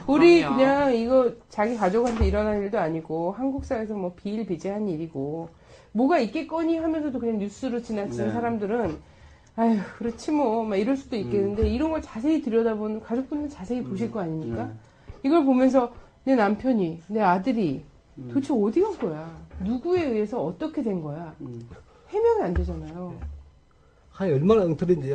우리 그냥 이거 자기 가족한테 일어난 일도 아니고 한국사에서 뭐 비일비재한 일이고 뭐가 있겠거니 하면서도 그냥 뉴스로 지나치는 사람들은 아휴 그렇지 뭐 막 이럴 수도 있겠는데 이런 걸 자세히 들여다보는 가족분들 자세히 보실 거 아닙니까? 이걸 보면서 내 남편이 내 아들이 도대체 어디 간 거야? 누구에 의해서 어떻게 된 거야? 해명이 안 되잖아요. 얼마나 엉터리인지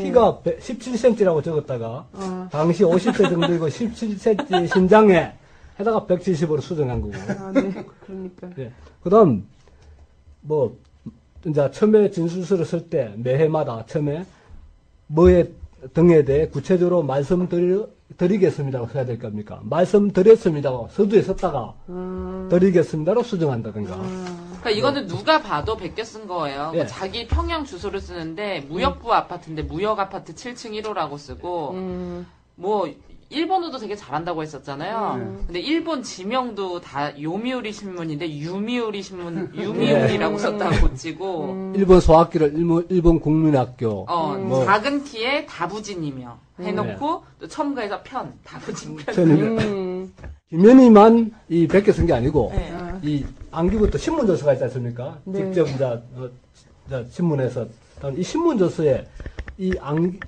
키가 17cm라고 적었다가 당시 50대 정도이고 17cm 신장에 해다가 170으로 수정한 거고. 네, 그러니까. 그다음 뭐 이제 처음에 진술서를 쓸 때 매해마다 처음에 뭐의 등에 대해 구체적으로 말씀드리겠습니다고 써야 될 겁니까? 말씀드렸습니다고 서두에 썼다가 드리겠습니다로 수정한다든가. 그러니까 이거는 누가 봐도 베껴 쓴 거예요. 예. 자기 평양 주소를 쓰는데 무역부 아파트인데 무역 아파트 7층 1호라고 쓰고 뭐 일본어도 되게 잘한다고 했었잖아요. 근데 일본 지명도 다 요미우리 신문인데 유미우리 신문 유미우리라고 썼다고 고치고 일본 소학기를 일본 국민학교. 뭐 작은 키에 다부진이며 해놓고 또 첨가해서 편 다부진 편. 김현희만 이 베껴 쓴 게 아니고 이 안기부터 신문 조서가 있지 않습니까? 직접 이제 신문에서 이 신문 조서에 이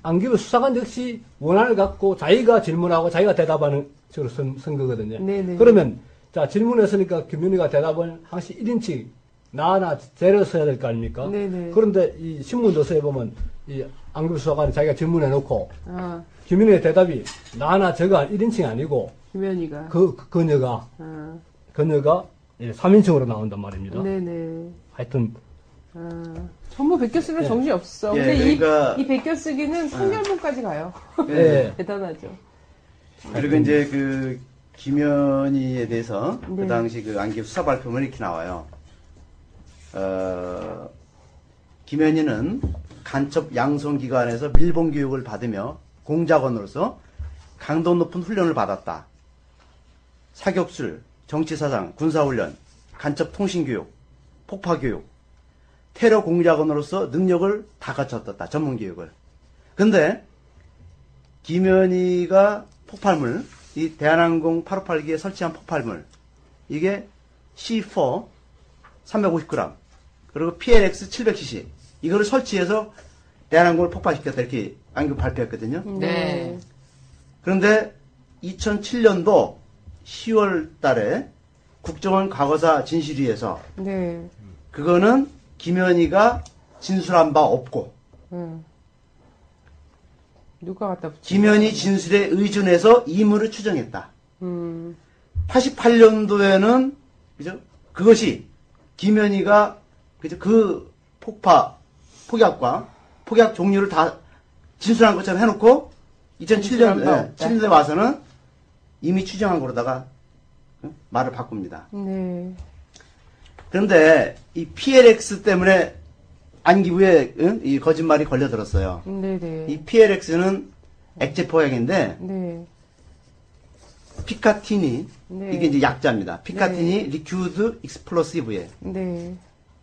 안기부 수사관 역시 원한을 갖고 자기가 질문하고 자기가 대답하는 식으로 쓴 거거든요. 네네. 그러면 자 질문했으니까 김윤희가 대답을 항시 1인칭 나나 제를 써야 될 거 아닙니까? 네네. 그런데 이 신문 조서에 보면 이 안기부 수사관이 자기가 질문해 놓고 김윤희의 대답이 나나 저가 1인칭이 아니고 김현희가 그녀가 3인칭으로 나온단 말입니다. 네네. 하여튼 전부 베껴 쓰면 정신이 없어. 근데 그러니까 이 베껴 쓰기는 판결문까지 가요. 대단하죠. 그리고 이제 그 김현희에 대해서 네. 그 당시 그 안기부 수사 발표문 이렇게 나와요. 김현희는 간첩 양성기관에서 밀봉 교육을 받으며 공작원으로서 강도 높은 훈련을 받았다. 사격술, 정치사상, 군사훈련, 간첩 통신교육, 폭파교육, 테러 공작원으로서 능력을 다 갖췄다. 전문교육을. 근데 김현희가 폭발물, 이 대한항공 858기에 설치한 폭발물, 이게 C4 350g, 그리고 PLX 700cc, 이거를 설치해서 대한항공을 폭파시켰다. 이렇게 안기부 발표했거든요. 네. 그런데 2007년도 10월 달에 국정원 과거사 진실위에서 네. 그거는 김현희가 진술한 바 없고 누가 갖다 붙인 김현희 진술에 의존해서 이물을 추정했다. 88년도에는 그죠? 그것이 김현희가 그죠? 그 폭약 종류를 다 진술한 것처럼 해놓고 2007년도에 와서는 이미 추정한 거로다가 말을 바꿉니다. 네. 그런데 이 PLX 때문에 안기부에 이 거짓말이 걸려들었어요. 네네. 이 PLX는 액체 포약인데 네. 피카티니 네. 이게 이제 약자입니다. 피카티니 네. 리큐드 익스플로시브에 네.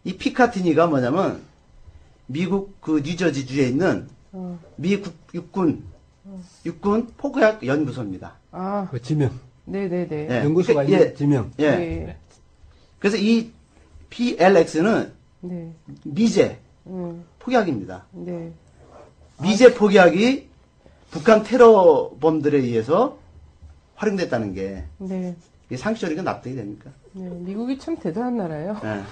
이 피카티니가 뭐냐면 미국 그 뉴저지주에 있는 미국 육군 폭약 연구소입니다. 아. 그 지명. 네네네. 예. 연구소가 예. 있는 지명. 예. 네. 그래서 이 PLX는 네. 미제 폭약입니다. 네. 미제 폭약이 북한 테러범들에 의해서 활용됐다는 게 네. 이게 상식적으로 납득이 됩니까? 네. 미국이 참 대단한 나라예요. 네.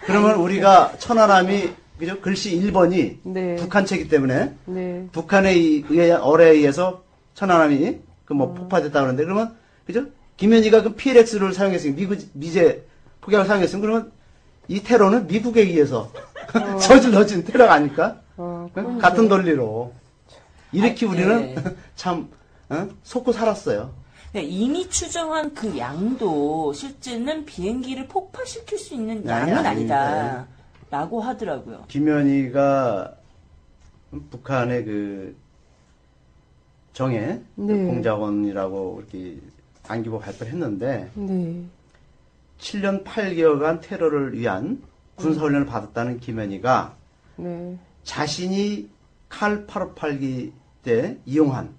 그러면 우리가 천안함이 그죠? 글씨 1번이 네. 북한 체기 때문에 네. 북한의 어뢰에 의해서 천안함이 그 뭐 폭파됐다 그러는데 그러면 그죠? 김현희가 그 PLX를 사용했으면 미제 폭약을 사용했으면 그러면 이 테러는 미국에 의해서 저질러진 테러가 아닐까? 같은 논리로 이렇게 우리는 참 속고 살았어요. 네, 이미 추정한 그 양도 실제는 비행기를 폭파시킬 수 있는 양은 아니다. 라고 하더라고요. 김현희가 북한의 그 정예 네. 공작원이라고 이렇게 안기부 발표를 했는데 네. 7년 8개월간 테러를 위한 군사훈련을 받았다는 김현희가 네. 자신이 칼 858기 때 이용한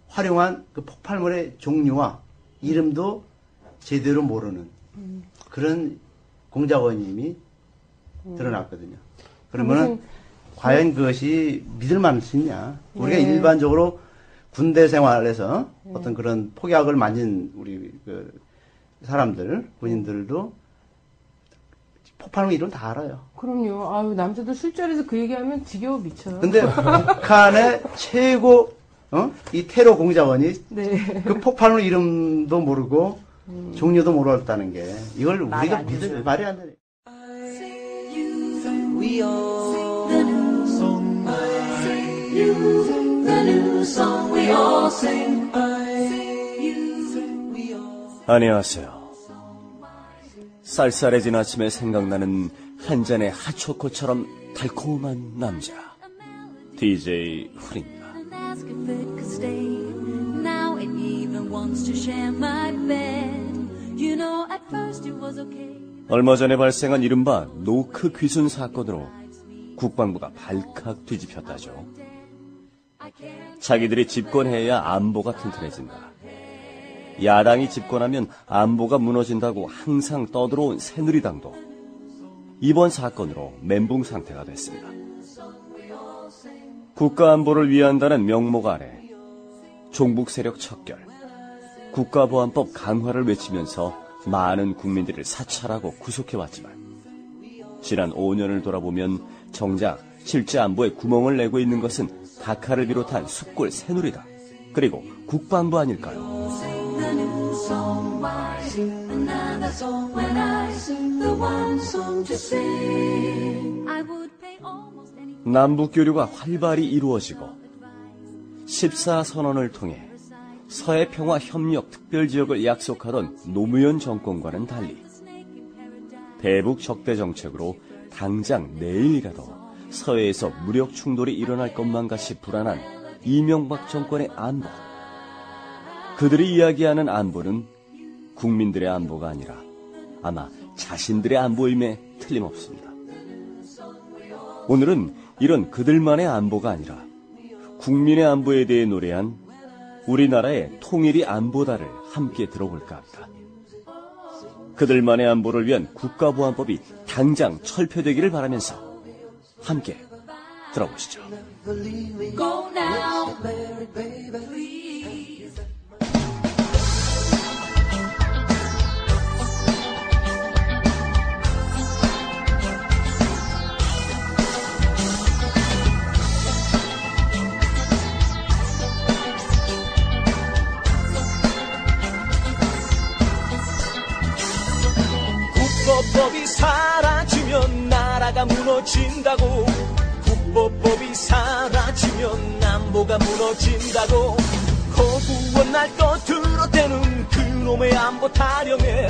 활용한 그 폭발물의 종류와 이름도 제대로 모르는 그런 공작원임이 드러났거든요. 그러면은 과연 그것이 믿을 만할 수 있냐? 우리가 네. 일반적으로 군대 생활에서 어떤 그런 폭약을 만진 우리 그 사람들, 군인들도 폭발물 이름 다 알아요. 그럼요. 아유, 남자들 술자리에서 그 얘기하면 지겨워 미쳐요. 근데 북한의 최고 이 테러 공작원이 네. 그 폭발물 이름도 모르고 종류도 모르겠다는 게 이걸 말이 우리가 안 되죠. 믿을 말이 안 되네. we all sing the new song. I sing you sing the new song. We all sing. I sing you sing. We all. 안녕하세요. 쌀쌀해진 아침에 생각나는 한 잔의 핫초코처럼 달콤한 남자 DJ 훈입니다. Now it even wants to share my bed. You know at first it was okay. 얼마 전에 발생한 이른바 노크 귀순 사건으로 국방부가 발칵 뒤집혔다죠. 자기들이 집권해야 안보가 튼튼해진다. 야당이 집권하면 안보가 무너진다고 항상 떠들어온 새누리당도 이번 사건으로 멘붕 상태가 됐습니다. 국가안보를 위한다는 명목 아래 종북 세력 척결, 국가보안법 강화를 외치면서 많은 국민들을 사찰하고 구속해왔지만 지난 5년을 돌아보면 정작 실제 안보에 구멍을 내고 있는 것은 각하를 비롯한 숫골 새누리당 그리고 국방부 아닐까요? 남북교류가 활발히 이루어지고 14선언을 통해 서해평화협력특별지역을 약속하던 노무현 정권과는 달리 대북 적대 정책으로 당장 내일이라도 서해에서 무력 충돌이 일어날 것만 같이 불안한 이명박 정권의 안보. 그들이 이야기하는 안보는 국민들의 안보가 아니라 아마 자신들의 안보임에 틀림없습니다. 오늘은 이런 그들만의 안보가 아니라 국민의 안보에 대해 노래한 우리나라의 통일이 안보다를 함께 들어볼까 합니다. 그들만의 안보를 위한 국가보안법이 당장 철폐되기를 바라면서 함께 들어보시죠. Go now, please. 국법법이 사라지면 나라가 무너진다고 국법법이 사라지면 안보가 무너진다고 거부원 날 떠들어대는 그놈의 안보 타령에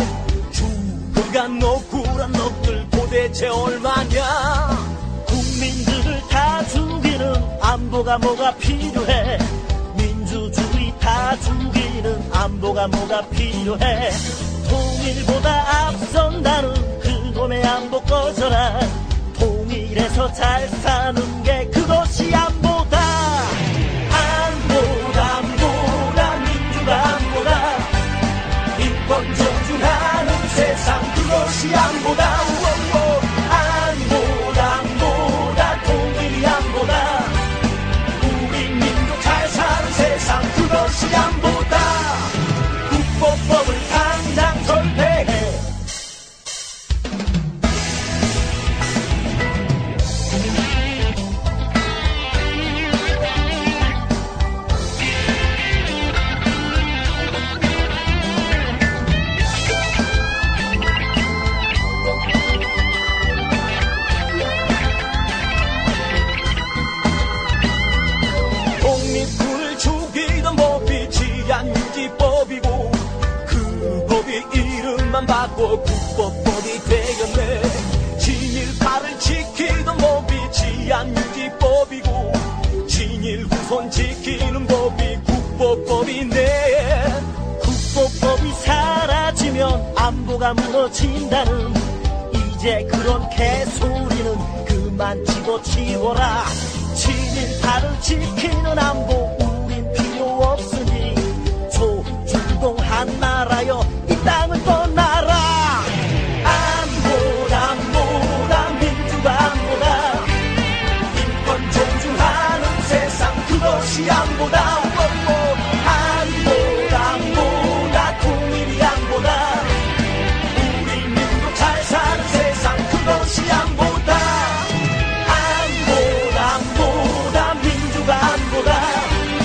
죽어간 억울한 놈들 도대체 얼마냐 국민들을 다 죽이는 안보가 뭐가 필요해 민주주의 다 죽이는 안보가 뭐가 필요해 통일보다 앞선다는 그놈의 안보 꺼져라 통일해서 잘 사는 게 그것이 안보다 안보다 민주가 안보다 인권 존중하는 세상 그것이 안보다 안보다 통일이 안보다 우리 민족 잘 사는 세상 그것이 안보다 국법법을 당장 철폐해 독립군을 죽이던 법이 치안유지법이고 그 법이 이름만 바꿔 국법법이 되었네 진일파를 지키던 법이 치안유지법이고 진일 후손 지키는 법이 국법법이네 국법법이 사라지면 안보가 무너진다는 이제 그런 개소리는 그만 집어치워라 친일파를 지키는 안보 우린 필요 없으니 조중동한 나라여 이 땅을 떠나라 안보다 민주가 안보다 인권 존중하는 세상 그것이 안보다 안보다 통일이 안보다 우리 민족 잘 사는 세상 그것이 안보다 안보다 민주가 안보다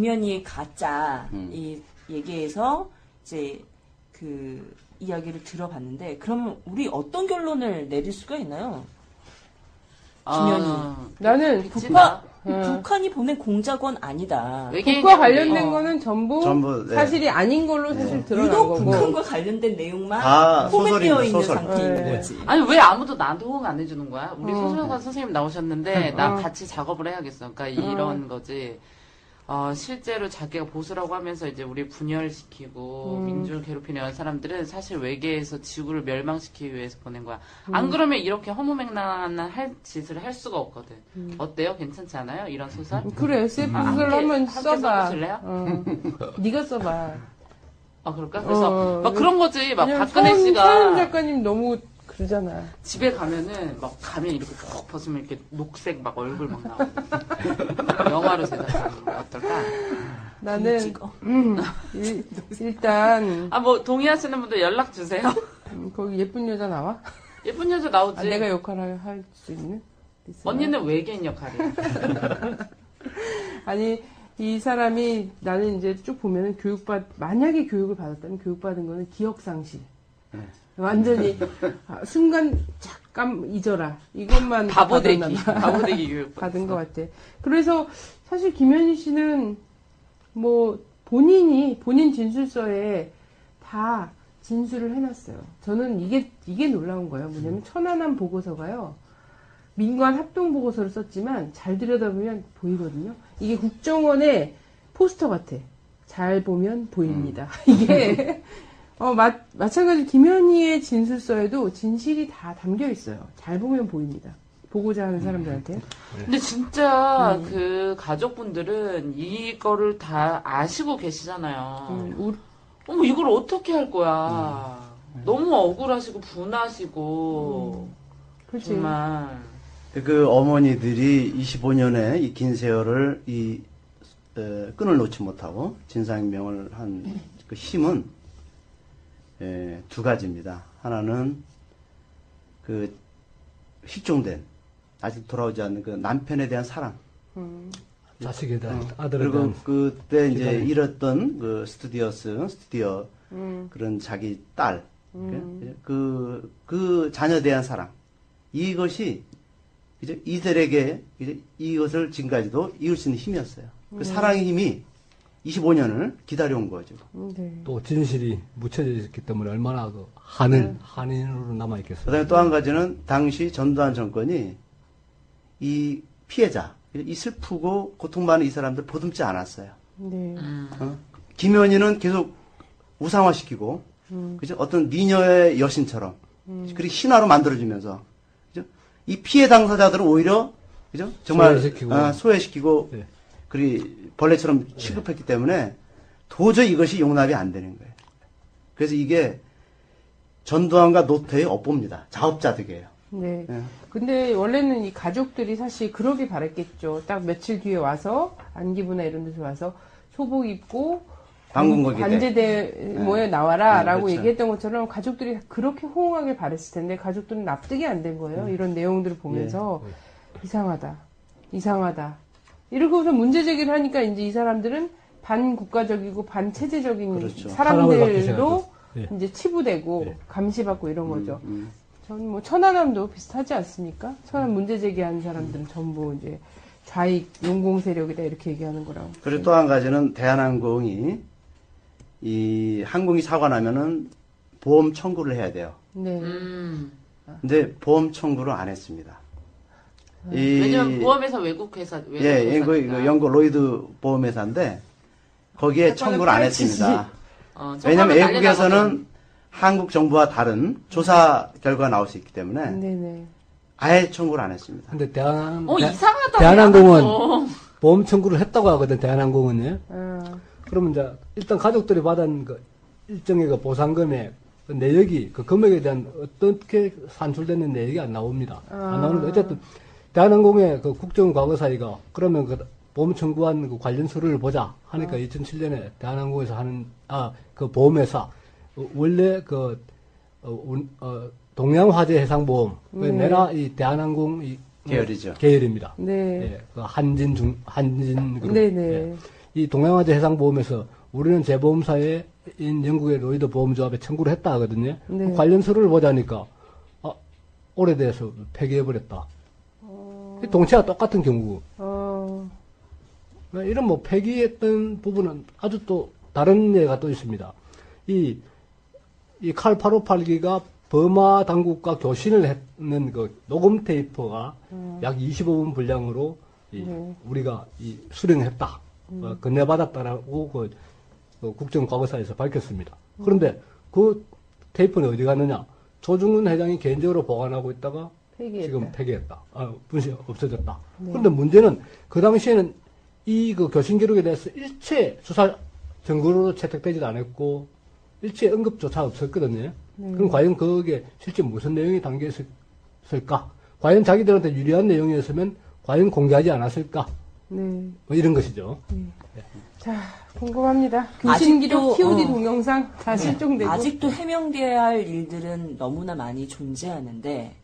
김현희의 가짜 이 얘기에서 이제 그 이야기를 들어봤는데 그러면 우리 어떤 결론을 내릴 수가 있나요? 김현희. 나는 북한이 보낸 공작원 아니다. 북과 관련된 거는 전부 네. 사실이 아닌 걸로 사실 드러난 유독 거고. 북한과 관련된 내용만 다 포맷되어 있는 소설. 상태인 거지. 아니 왜 아무도 나한테 호응 안 해주는 거야? 우리 소설가 네. 선생님 나오셨는데 나 같이 작업을 해야겠어. 그러니까 이런 거지. 실제로 자기가 보수라고 하면서 이제 우리 분열시키고 민주를 괴롭히는 이런 사람들은 사실 외계에서 지구를 멸망시키기 위해서 보낸 거야. 안 그러면 이렇게 허무맹랑한 짓을 할 수가 없거든. 어때요? 괜찮지 않아요? 이런 소설? 그래, SF 소설 한번 써봐. 써보실래요? 네가 써봐. 그럴까? 그래서 막 그런 거지. 막 왜냐면 박근혜 씨가 서현 작가님 너무 그러잖아. 집에 가면은 막 가면 이렇게 푹 벗으면 이렇게 녹색 막 얼굴 막 나오고 영화로 제작하는 거 어떨까? 나는 일단 뭐 동의하시는 분들 연락 주세요. 거기 예쁜 여자 나와? 예쁜 여자 나오지. 내가 역할을 할 수 있는? 언니는 외계인 역할이야. 아니 이 사람이 나는 이제 쭉 보면은 만약에 교육을 받았다면 교육받은 거는 기억상실. 완전히 순간 잠깐 잊어라 이것만 바보되기 교육 받은 것 같아. 그래서 사실 김현희 씨는 뭐 본인 진술서에 다 진술을 해놨어요. 저는 이게 놀라운 거예요. 뭐냐면 천안함 보고서가요. 민관 합동 보고서를 썼지만 잘 들여다보면 보이거든요. 이게 국정원의 포스터 같아. 잘 보면 보입니다. 이게 마찬가지로 김현희의 진술서에도 진실이 다 담겨 있어요. 잘 보면 보입니다. 보고자 하는 사람들한테. 근데 진짜 그 가족분들은 이거를 다 아시고 계시잖아요. 어머 이걸 어떻게 할 거야. 너무 억울하시고 분하시고 정말. 그 어머니들이 25년의 이 긴 세월을 끈을 놓지 못하고 진상규명을 한 그 힘은 두 가지입니다. 하나는 그 실종된 아직 돌아오지 않는 그 남편에 대한 사랑, 자식에 대한 아들에 그리고 대한 그때 이제 기다림. 잃었던 그 스튜디오 그런 자기 딸, 그 자녀에 대한 사랑, 이것이 이제 이들에게 이제 이것을 지금까지도 이을 수 있는 힘이었어요. 그 사랑의 힘이 25년을 기다려온 거죠. 또 진실이 묻혀져 있기 때문에 얼마나 그 한인으로 남아있겠어요. 그 다음에 또 한 가지는 당시 전두환 정권이 이 피해자, 이 슬프고 고통받는 이 사람들 보듬지 않았어요. 네. 김현희는 계속 우상화시키고, 그죠? 어떤 미녀의 여신처럼, 그리고 신화로 만들어주면서, 그죠? 이 피해 당사자들은 오히려, 그죠? 정말 소외시키고 네. 그리 벌레처럼 취급했기 때문에 도저히 이것이 용납이 안 되는 거예요. 그래서 이게 전두환과 노태의 업보입니다. 자업자득이에요. 네. 근데 원래는 이 가족들이 사실 그러길 바랬겠죠. 딱 며칠 뒤에 와서 안기부나 이런 데서 와서 소복 입고 반제대모에 나와라라고 그렇죠. 얘기했던 것처럼 가족들이 그렇게 호응하길 바랬을 텐데 가족들은 납득이 안 된 거예요. 이런 내용들을 보면서 이상하다. 이러고서 문제 제기를 하니까 이제 이 사람들은 반국가적이고 반체제적인 그렇죠. 사람들로 이제 치부되고 감시받고 이런 거죠. 전 뭐 천안함도 비슷하지 않습니까? 천안 문제 제기한 사람들은 전부 이제 좌익 용공 세력이다 이렇게 얘기하는 거라고. 그리고 또 한 가지는 대한항공이 이 항공이 사고 나면은 보험 청구를 해야 돼요. 네. 근데 보험 청구를 안 했습니다. 왜냐면 보험회사 외국 회사. 그 영국 로이드 보험회사인데 거기에 청구를 안 했습니다. 왜냐면 외국에서는 한국 정부와 다른 조사 결과가 나올 수 있기 때문에 아예 청구를 안 했습니다. 근데 이상하다. 대한항공은 보험 청구를 했다고 하거든. 대한항공은요. 그러면 이제 일단 가족들이 받은 그 일정의 그 보상금의 그 내역이 그 금액에 대한 어떻게 산출되는 내역이 안 나옵니다. 안 나오는데 어쨌든 대한항공의 그 국정 과거사위가 그러면 그 보험 청구한 그 관련 서류를 보자 하니까 2007년에 대한항공에서 하는 그 보험회사 원래 그 동양화재 해상보험 내나 이 대한항공 계열이죠. 계열입니다. 네. 예, 그 한진 그룹. 네네. 예. 이 동양화재 해상보험에서 우리는 재보험사인 영국의 로이드 보험조합에 청구를 했다 하거든요. 네. 관련 서류를 보자니까 오래돼서 폐기해버렸다. 동체가 똑같은 경우. 이런 뭐 폐기했던 부분은 아주 또 다른 예가 또 있습니다. 이 칼 858기가 버마 당국과 교신을 했는 그 녹음 테이프가 약 25분 분량으로 우리가 수령했다. 건네받았다라고 그 국정과거사에서 밝혔습니다. 그런데 그 테이프는 어디 갔느냐? 조중근 회장이 개인적으로 보관하고 있다가 지금 폐기했다. 분실 없어졌다. 그런데 문제는 그 당시에는 이 그 교신 기록에 대해서 일체 수사 증거로 채택되지도 않았고 일체 언급조차 없었거든요. 그럼 과연 거기에 실제 무슨 내용이 담겨 있을까? 과연 자기들한테 유리한 내용이었으면 과연 공개하지 않았을까? 뭐 이런 것이죠. 자, 궁금합니다. 교신 기록 TOD 동영상 다 실종되고. 아직도 해명돼야 할 일들은 너무나 많이 존재하는데,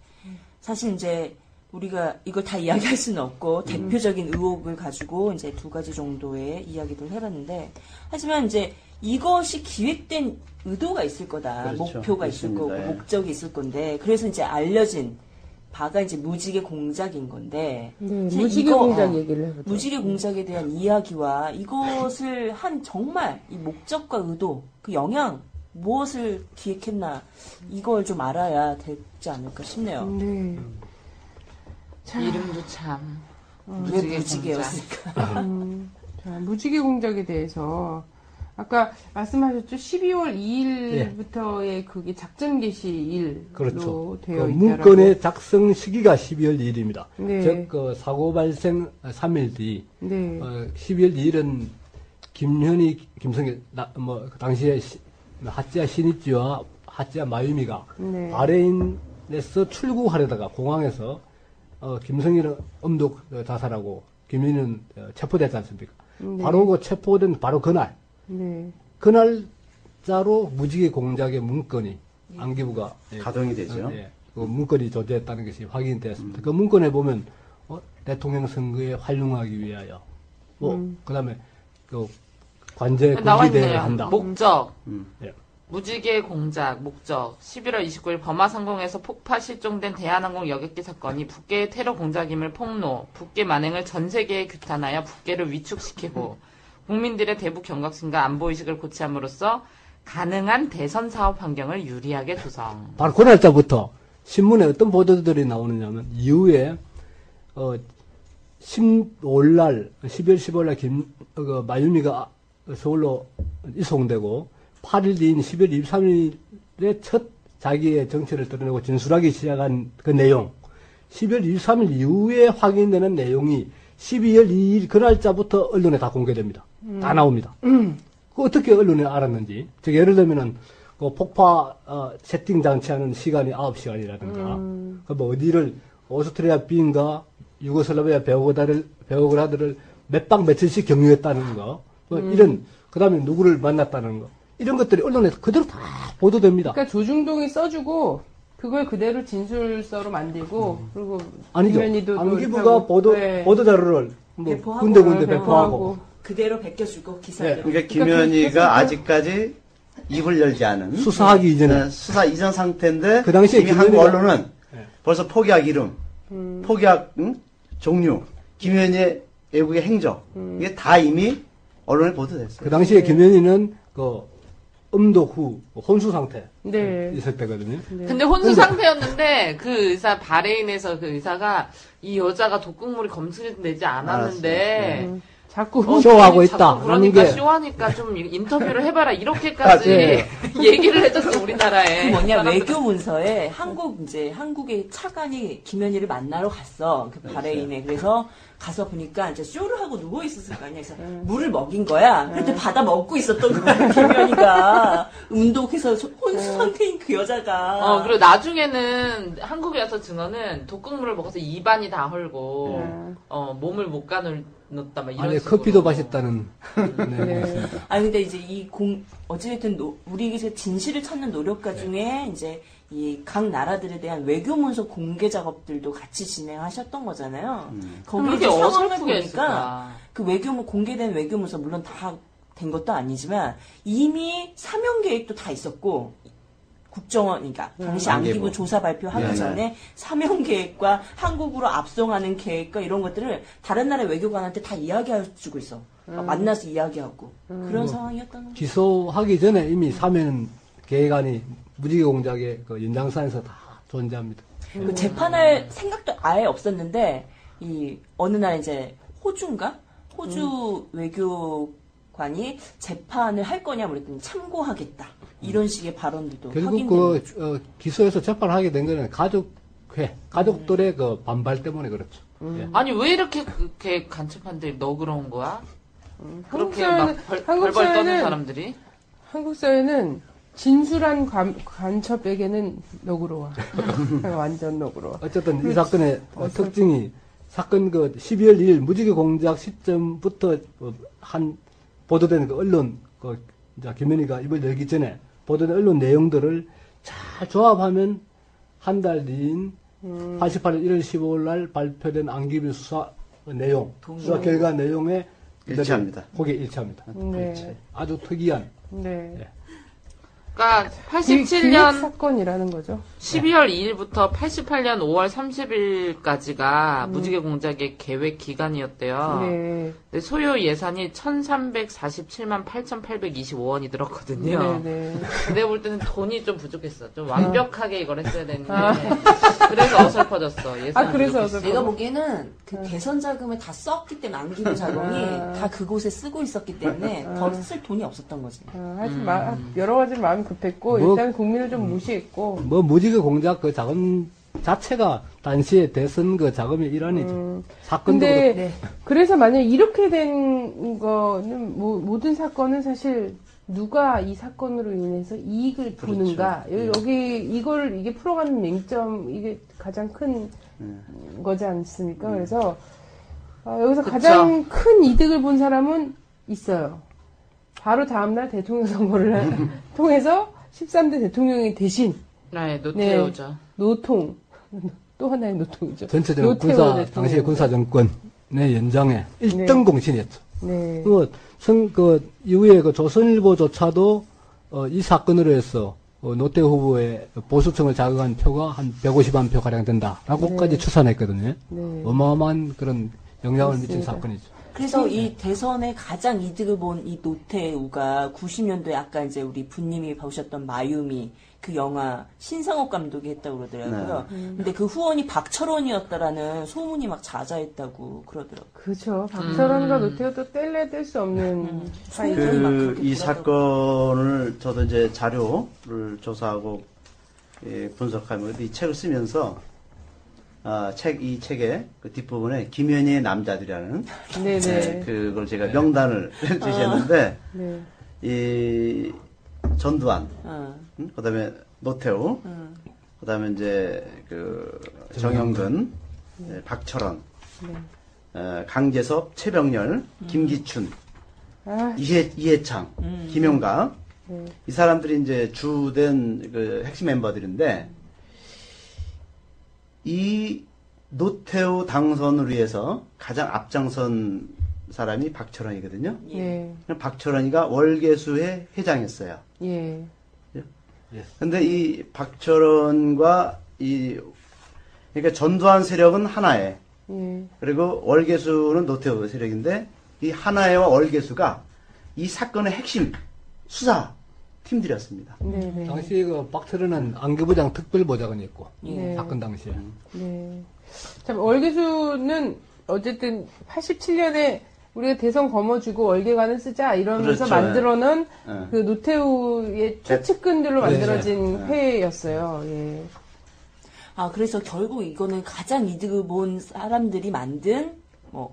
사실 이제 우리가 이걸 다 이야기할 수는 없고, 대표적인 의혹을 가지고 이제 2가지 정도의 이야기를 해봤는데, 하지만 이제 이것이 기획된 의도가 있을 거다. 그렇죠. 목표가 있을 그렇습니다. 거고, 목적이 있을 건데, 그래서 이제 알려진 바가 이제 무지개 공작인 건데, 무지개 공작 얘기를 해보죠. 무지개 공작에 대한 이야기와 이것을 한 정말 이 목적과 의도, 그 영향, 무엇을 기획했나, 이걸 좀 알아야 되지 않을까 싶네요. 네. 이름도 참. 왜 무지개였을까? 자, 무지개 공작에 대해서 아까 말씀하셨죠? 12월 2일부터의 그게 작전 개시일로 그렇죠. 되어 그 있다라고. 문건의 작성 시기가 12월 2일입니다. 네. 즉, 그 사고 발생 3일 뒤, 네. 12월 2일은 김현희, 김성애, 그 당시에 하찌야 신입지와 하찌야 마유미가 네. 바레인에서 출국하려다가 공항에서 김성희는 엄독 자살하고 김현희는 체포됐지 않습니까? 네. 바로 그 체포된 바로 그날, 그날자로 무지개 공작의 문건이 안기부가 가동이 되죠. 그 문건이 존재했다는 것이 확인되었습니다. 그 문건에 보면 대통령 선거에 활용하기 위하여 그다음에 그 관제 금지대회를 한다. 목적. 무지개 공작, 목적. 11월 29일 범하 상공에서 폭파 실종된 대한항공 여객기 사건이 북계의 테러 공작임을 폭로, 북계 만행을 전 세계에 규탄하여 북계를 위축시키고 국민들의 대북 경각심과 안보의식을 고취함으로써 가능한 대선 사업 환경을 유리하게 조성. 바로 그 날짜부터 신문에 어떤 보도들이 나오느냐면 이후에 15일날 12월 15일날 마유미가 서울로 이송되고 8일 뒤인 12월 23일에 첫 자기의 정체를 드러내고 진술하기 시작한 그 내용, 12월 23일 이후에 확인되는 내용이 12월 2일 그 날짜부터 언론에 다 공개됩니다. 다 나옵니다. 그 어떻게 언론에 알았는지. 즉 예를 들면은 그 폭파 세팅 장치하는 시간이 9시간이라든가 뭐 어디를 오스트리아 비인가 유고슬라비아 베오그라드를 몇 박 며칠씩 경유했다는 거, 뭐 이런, 그 다음에 누구를 만났다는 거, 이런 것들이 언론에 그대로 다 보도됩니다. 그러니까 조중동이 써주고 그걸 그대로 진술서로 만들고 그리고 아니죠. 김현희도 안기부가 보도 자료를 뭐 군데군데 배포하고 그대로 베껴주고 기사를. 그러니까 김현희가 아직까지 입을 열지 않은 수사하기 이전에 수사 이전 상태인데 그 당시에 이미 한국 언론은 벌써 포기학 이름, 포기학 종류, 김현희의 외국의 행적 이게 다 이미 언론에 보도됐어요. 그 당시에 김현희는 그 음독 후 혼수 상태 네. 있을 때거든요. 근데 혼수 상태였는데 그 의사 바레인에서 그 의사가 이 여자가 독극물이 검출되지 않았는데 자꾸 쇼하고 있다. 그러니까 쇼하니까 좀 인터뷰를 해봐라 이렇게까지 얘기를 해줬어 우리나라에. 그 뭐냐 외교 문서에 한국의 차관이 김현희를 만나러 갔어 그 바레인에. 그래서 가서 보니까 이제 쇼를 하고 누워 있었을 거 아니야. 그래서 물을 먹인 거야. 그때 받아 먹고 있었던 거야 김현희가. 운동해서 혼수 상태인 그 여자가. 그리고 나중에는 한국에 와서 증언은 독극물을 먹어서 입안이 다 헐고 몸을 못 가눌 넣었다 막 이런 아니 식으로. 커피도 마셨다는. 네, 네. 그렇습니다. 아니 근데 이제 어찌됐든 우리에게 진실을 찾는 노력가 중에 이제 이 각 나라들에 대한 외교 문서 공개 작업들도 같이 진행하셨던 거잖아요. 거기에 그게 상황을 어설프게 보니까 했을까? 그 공개된 외교 문서 물론 다 된 것도 아니지만 이미 사면 계획도 다 있었고 국정원, 그러니까 당시 안기부 조사 발표하기 네. 전에 사면 계획과 한국으로 압송하는 계획과 이런 것들을 다른 나라 외교관한테 다 이야기해주고 있어. 만나서 이야기하고 그런 상황이었던 거죠. 기소하기 전에 이미 사면 계획안이 무지개 공작의 그 연장선에서 다 존재합니다. 그 재판할 생각도 아예 없었는데 이 어느 날 이제 호주인가? 호주 외교관이 재판을 할 거냐 그랬더니 참고하겠다. 이런 식의 발언들도 결국 확인됩니다. 기소해서 재판하게 된 거는 가족들의 그 반발 때문에 그렇죠. 예. 아니 왜 이렇게 간첩한데 너그러운 거야? 그렇게 사회는- 막 한국 벌벌 떠는 사회는- 사람들이? 한국 사회는 진술한 간첩에게는 너그러워. 완전 너그러워. 어쨌든 이 사건의 특징이 사건 12월 2일 무지개 공작 시점부터 보도된 그 언론 이제 김현희가 입을 열기 전에 보도된 언론 내용들을 잘 조합하면 한 달 뒤인 88년 1월 15일 날 발표된 안기부 수사 내용, 수사 결과 내용에 일치합니다. 거기에 일치합니다. 네. 아주 특이한. 네. 예. 그러니까 기획 87년 사건이라는 거죠. 12월 2일부터 88년 5월 30일까지가 음. 무지개 공작의 계획 기간이었대요. 네. 근데 소요 예산이 1,347만 8,825원이 들었거든요. 네. 내가 볼 때는 돈이 좀 부족했어. 좀 완벽하게 이걸 했어야 되는데. 그래서 어설퍼졌어. 예산이 그래서 부족했어. 어설퍼. 내가 보기에는 그 대선 자금을 다 썼기 때문에 안기부 자금이 다 그곳에 쓰고 있었기 때문에 더 쓸 돈이 없었던 거지. 하여튼 여러 가지 마음이 급했고 뭐- 일단 국민을 좀 무시했고 뭐 무지개 공작 그 자금 자체가 당시에 대선 그 자금의 일환이죠. 사건도 근데 그렇고. 그래서 만약 이렇게 된 거는 모든 사건은 사실 누가 이 사건으로 인해서 이익을 보는가 여기 이게 풀어가는 맹점 이게 가장 큰 거지 않습니까? 그래서 여기서 그쵸. 가장 큰 이득을 본 사람은 있어요. 바로 다음날 대통령 선거를 통해서 13대 대통령이 대신 네, 노태우죠. 노통 또 하나의 노통이죠. 전체적으로 노태우 대통령. 당시의 군사 정권의 연장에 1등 공신이었죠. 네. 이후에 그 조선일보조차도 이 사건으로 해서 노태우 후보의 보수층을 자극한 표가 한 150만 표 가량 된다라고까지 네. 추산했거든요. 네. 어마어마한 그런 영향을 미친 그렇습니다. 사건이죠. 그래서 이 대선에 가장 이득을 본 이 노태우가 90년도에 아까 이제 우리 부님이 보셨던 마유미 그 영화 신상옥 감독이 했다고 그러더라고요. 근데 그 후원이 박철원이었다라는 소문이 막 자자했다고 그러더라고요. 그렇죠. 박철원과 노태우도 뗄래야 뗄 수 없는 사이죠. 이 사건을 저도 이제 자료를 조사하고 분석하면서 이 책을 쓰면서 이 책의 그 뒷부분에 김현희의 남자들이라는 네네. 그걸 제가 명단을 주셨는데 네. 이 전두환, 그다음에 노태우, 그다음에 이제 그 정영근, 박철원, 강재섭, 최병렬, 김기춘, 이해창, 김용각 이 사람들이 이제 주된 그 핵심 멤버들인데 이 노태우 당선을 위해서 가장 앞장선 사람이 박철원이거든요. 예. 박철원이가 월계수회 회장이었어요. 예. 근데 이 박철원과 그러니까 전두환 세력은 하나에, 예. 그리고 월계수는 노태우 세력인데, 이 하나회와 월계수가 이 사건의 핵심 수사 팀들이었습니다. 네네. 당시 그 박철원은 안기부장 특별보좌관이었고, 네. 사건 당시에. 네. 참, 월계수는 어쨌든 87년에 우리가 대선 거머쥐고 월계관을 쓰자 이러면서 그렇죠. 만들어놓은 예. 그 노태우의 최측근들로 네. 만들어진 회였어요. 예. 그래서 결국 이거는 가장 이득을 본 사람들이 만든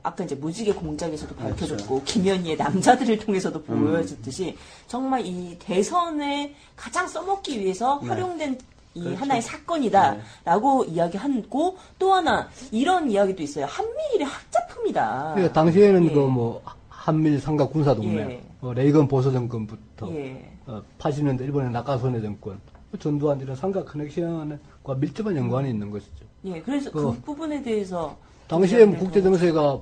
아까 이제 무지개 공작에서도 밝혀졌고 김현희의 남자들을 통해서도 보여줬듯이 정말 이 대선에 가장 써먹기 위해서 활용된 이 그렇죠. 하나의 사건이다라고 이야기하고 또 하나 이런 이야기도 있어요. 한미일의 학자품이다. 그러니까 당시에는 예. 그 뭐 한미일 삼각 군사 동맹, 예. 레이건 보수 정권부터 예. 80년대 일본의 나카소네 정권, 전두환 이런 삼각 커넥션과 밀접한 연관이 있는 것이죠. 예, 그래서 그 부분에 대해서 당시에 국제 정세가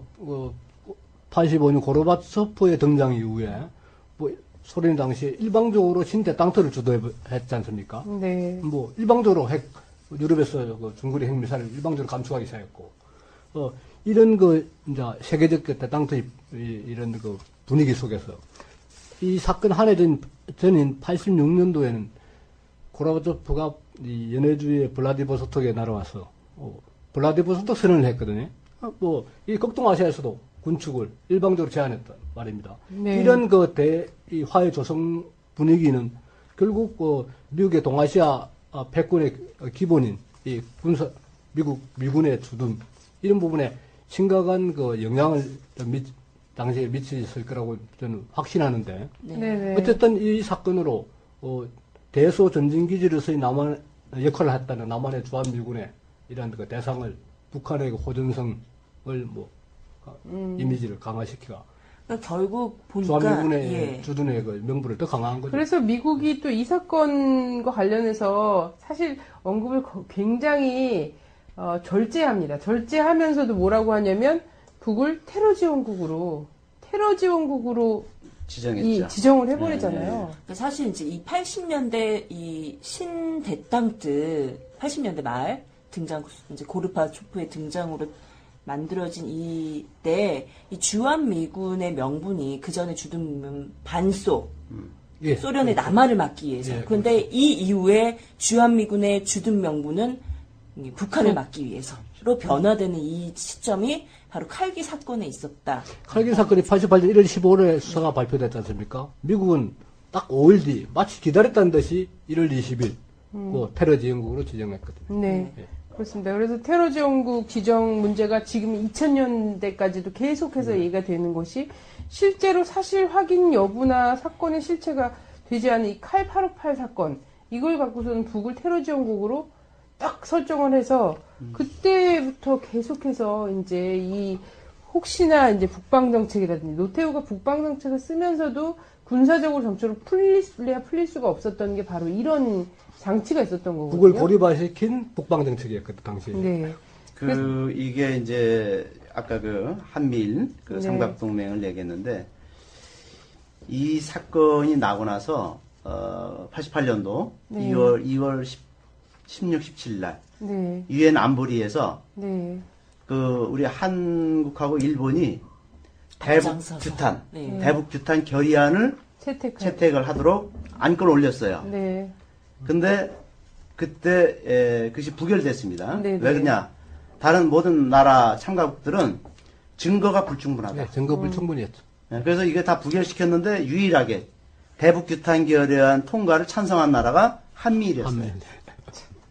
85년 고르바초프의 등장 이후에 뭐 소련이 당시에 일방적으로 신대 땅터를 주도했지 않습니까? 네. 뭐 일방적으로 유럽에서 그 중거리 핵미사일을 일방적으로 감축하기 시작했고, 이런 이제 세계적 대땅터 이런 그 분위기 속에서 이 사건 한 해 전인 86년도에는 고르바초프가 이 연해주의 블라디보스톡에 날아와서 블라디보스톡 선언을 했거든요. 이 극동아시아에서도 군축을 일방적으로 제한했단 말입니다. 네. 이런 이 화해 조성 분위기는 결국 미국의 동아시아 패권의 기본인 이 미군의 주둔 이런 부분에 심각한 영향을 당시에 미쳤을 거라고 저는 확신하는데 네. 어쨌든 이 사건으로 대소 전진기지로서의 남한 역할을 했다는 남한의 주한미군의 이런 대상을 북한의 호전성을 이미지를 강화시키가 그러니까 결국 보니까 주한미군의 주둔의 명분을 더 강화한 거죠. 그래서 미국이 또 이 사건과 관련해서 사실 언급을 굉장히 절제합니다. 절제하면서도 뭐라고 하냐면 북을 테러 지원국으로 지정했죠. 지정을 해버리잖아요. 그러니까 사실 이제 이 80년대 이 신대땅 때 80년대 말 등장 이제 고르바초프의 등장으로 만들어진 이때 이 주한미군의 명분이 그 전에 주둔 반소 소련의 남하를 막기 위해서. 그런데 이 이후에 주한미군의 주둔 명분은 북한을 막기 위해서로 변화되는 이 시점이 바로 칼기 사건에 있었다. 칼기 사건이 88년 1월 15일에 수사가 발표됐지 않습니까? 미국은 딱 5일 뒤 마치 기다렸다는 듯이 1월 20일 테러 지원국으로 지정했거든요. 네. 그렇습니다. 그래서 테러 지원국 지정 문제가 지금 2000년대까지도 계속해서 얘기가 되는 것이 실제로 사실 확인 여부나 사건의 실체가 되지 않은 이 칼 858 사건 이걸 갖고서는 북을 테러 지원국으로 딱 설정을 해서 그때부터 계속해서 이제 혹시나 이제 북방 정책이라든지 노태우가 북방 정책을 쓰면서도 군사적으로 정책으로 풀릴 수가 없었던 게 바로 이런 장치가 있었던 거거든요. 북을 고립화시킨 북방 정책이었거든 당시에. 네. 이게 이제 아까 한미일 네. 삼각 동맹을 얘기했는데 이 사건이 나고 나서 88년도 네. 2월 16, 17일 날 네. 유엔 안보리에서 네. 우리 한국하고 일본이 대북 규탄 결의안을 채택을 하도록 안건을 올렸어요. 네. 근데 그때 그것이 부결됐습니다. 네네. 왜 그러냐? 다른 모든 나라 참가국들은 증거가 불충분하다. 네, 증거 불충분이었죠. 그래서 이게 다 부결시켰는데 유일하게 대북 규탄 결의안 통과를 찬성한 나라가 한미일이었어요.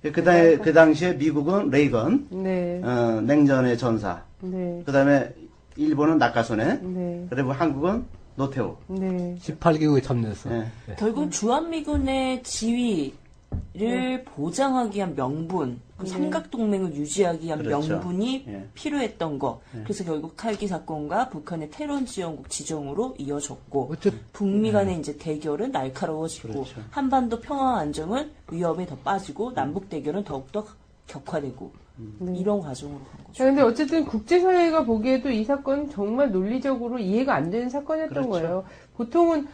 그 당시에 미국은 레이건, 네. 냉전의 전사, 네. 그 다음에 일본은 나카소네, 네. 그리고 한국은 노태우. 네. 18개국에 참여했어. 네. 결국 주한미군의 지위를 보장하기 위한 명분, 그 삼각동맹을 유지하기 위한 그렇죠. 명분이 필요했던 거. 그래서 결국 칼기 사건과 북한의 테러 지원국 지정으로 이어졌고, 북미 간의 이제 대결은 날카로워지고, 그렇죠. 한반도 평화 안정은 위협에 더 빠지고, 남북 대결은 더욱더 격화되고, 이런 과정으로 간 거죠. 그런데 어쨌든 국제사회가 보기에도 이 사건 정말 논리적으로 이해가 안 되는 사건이었던 그렇죠. 거예요. 보통은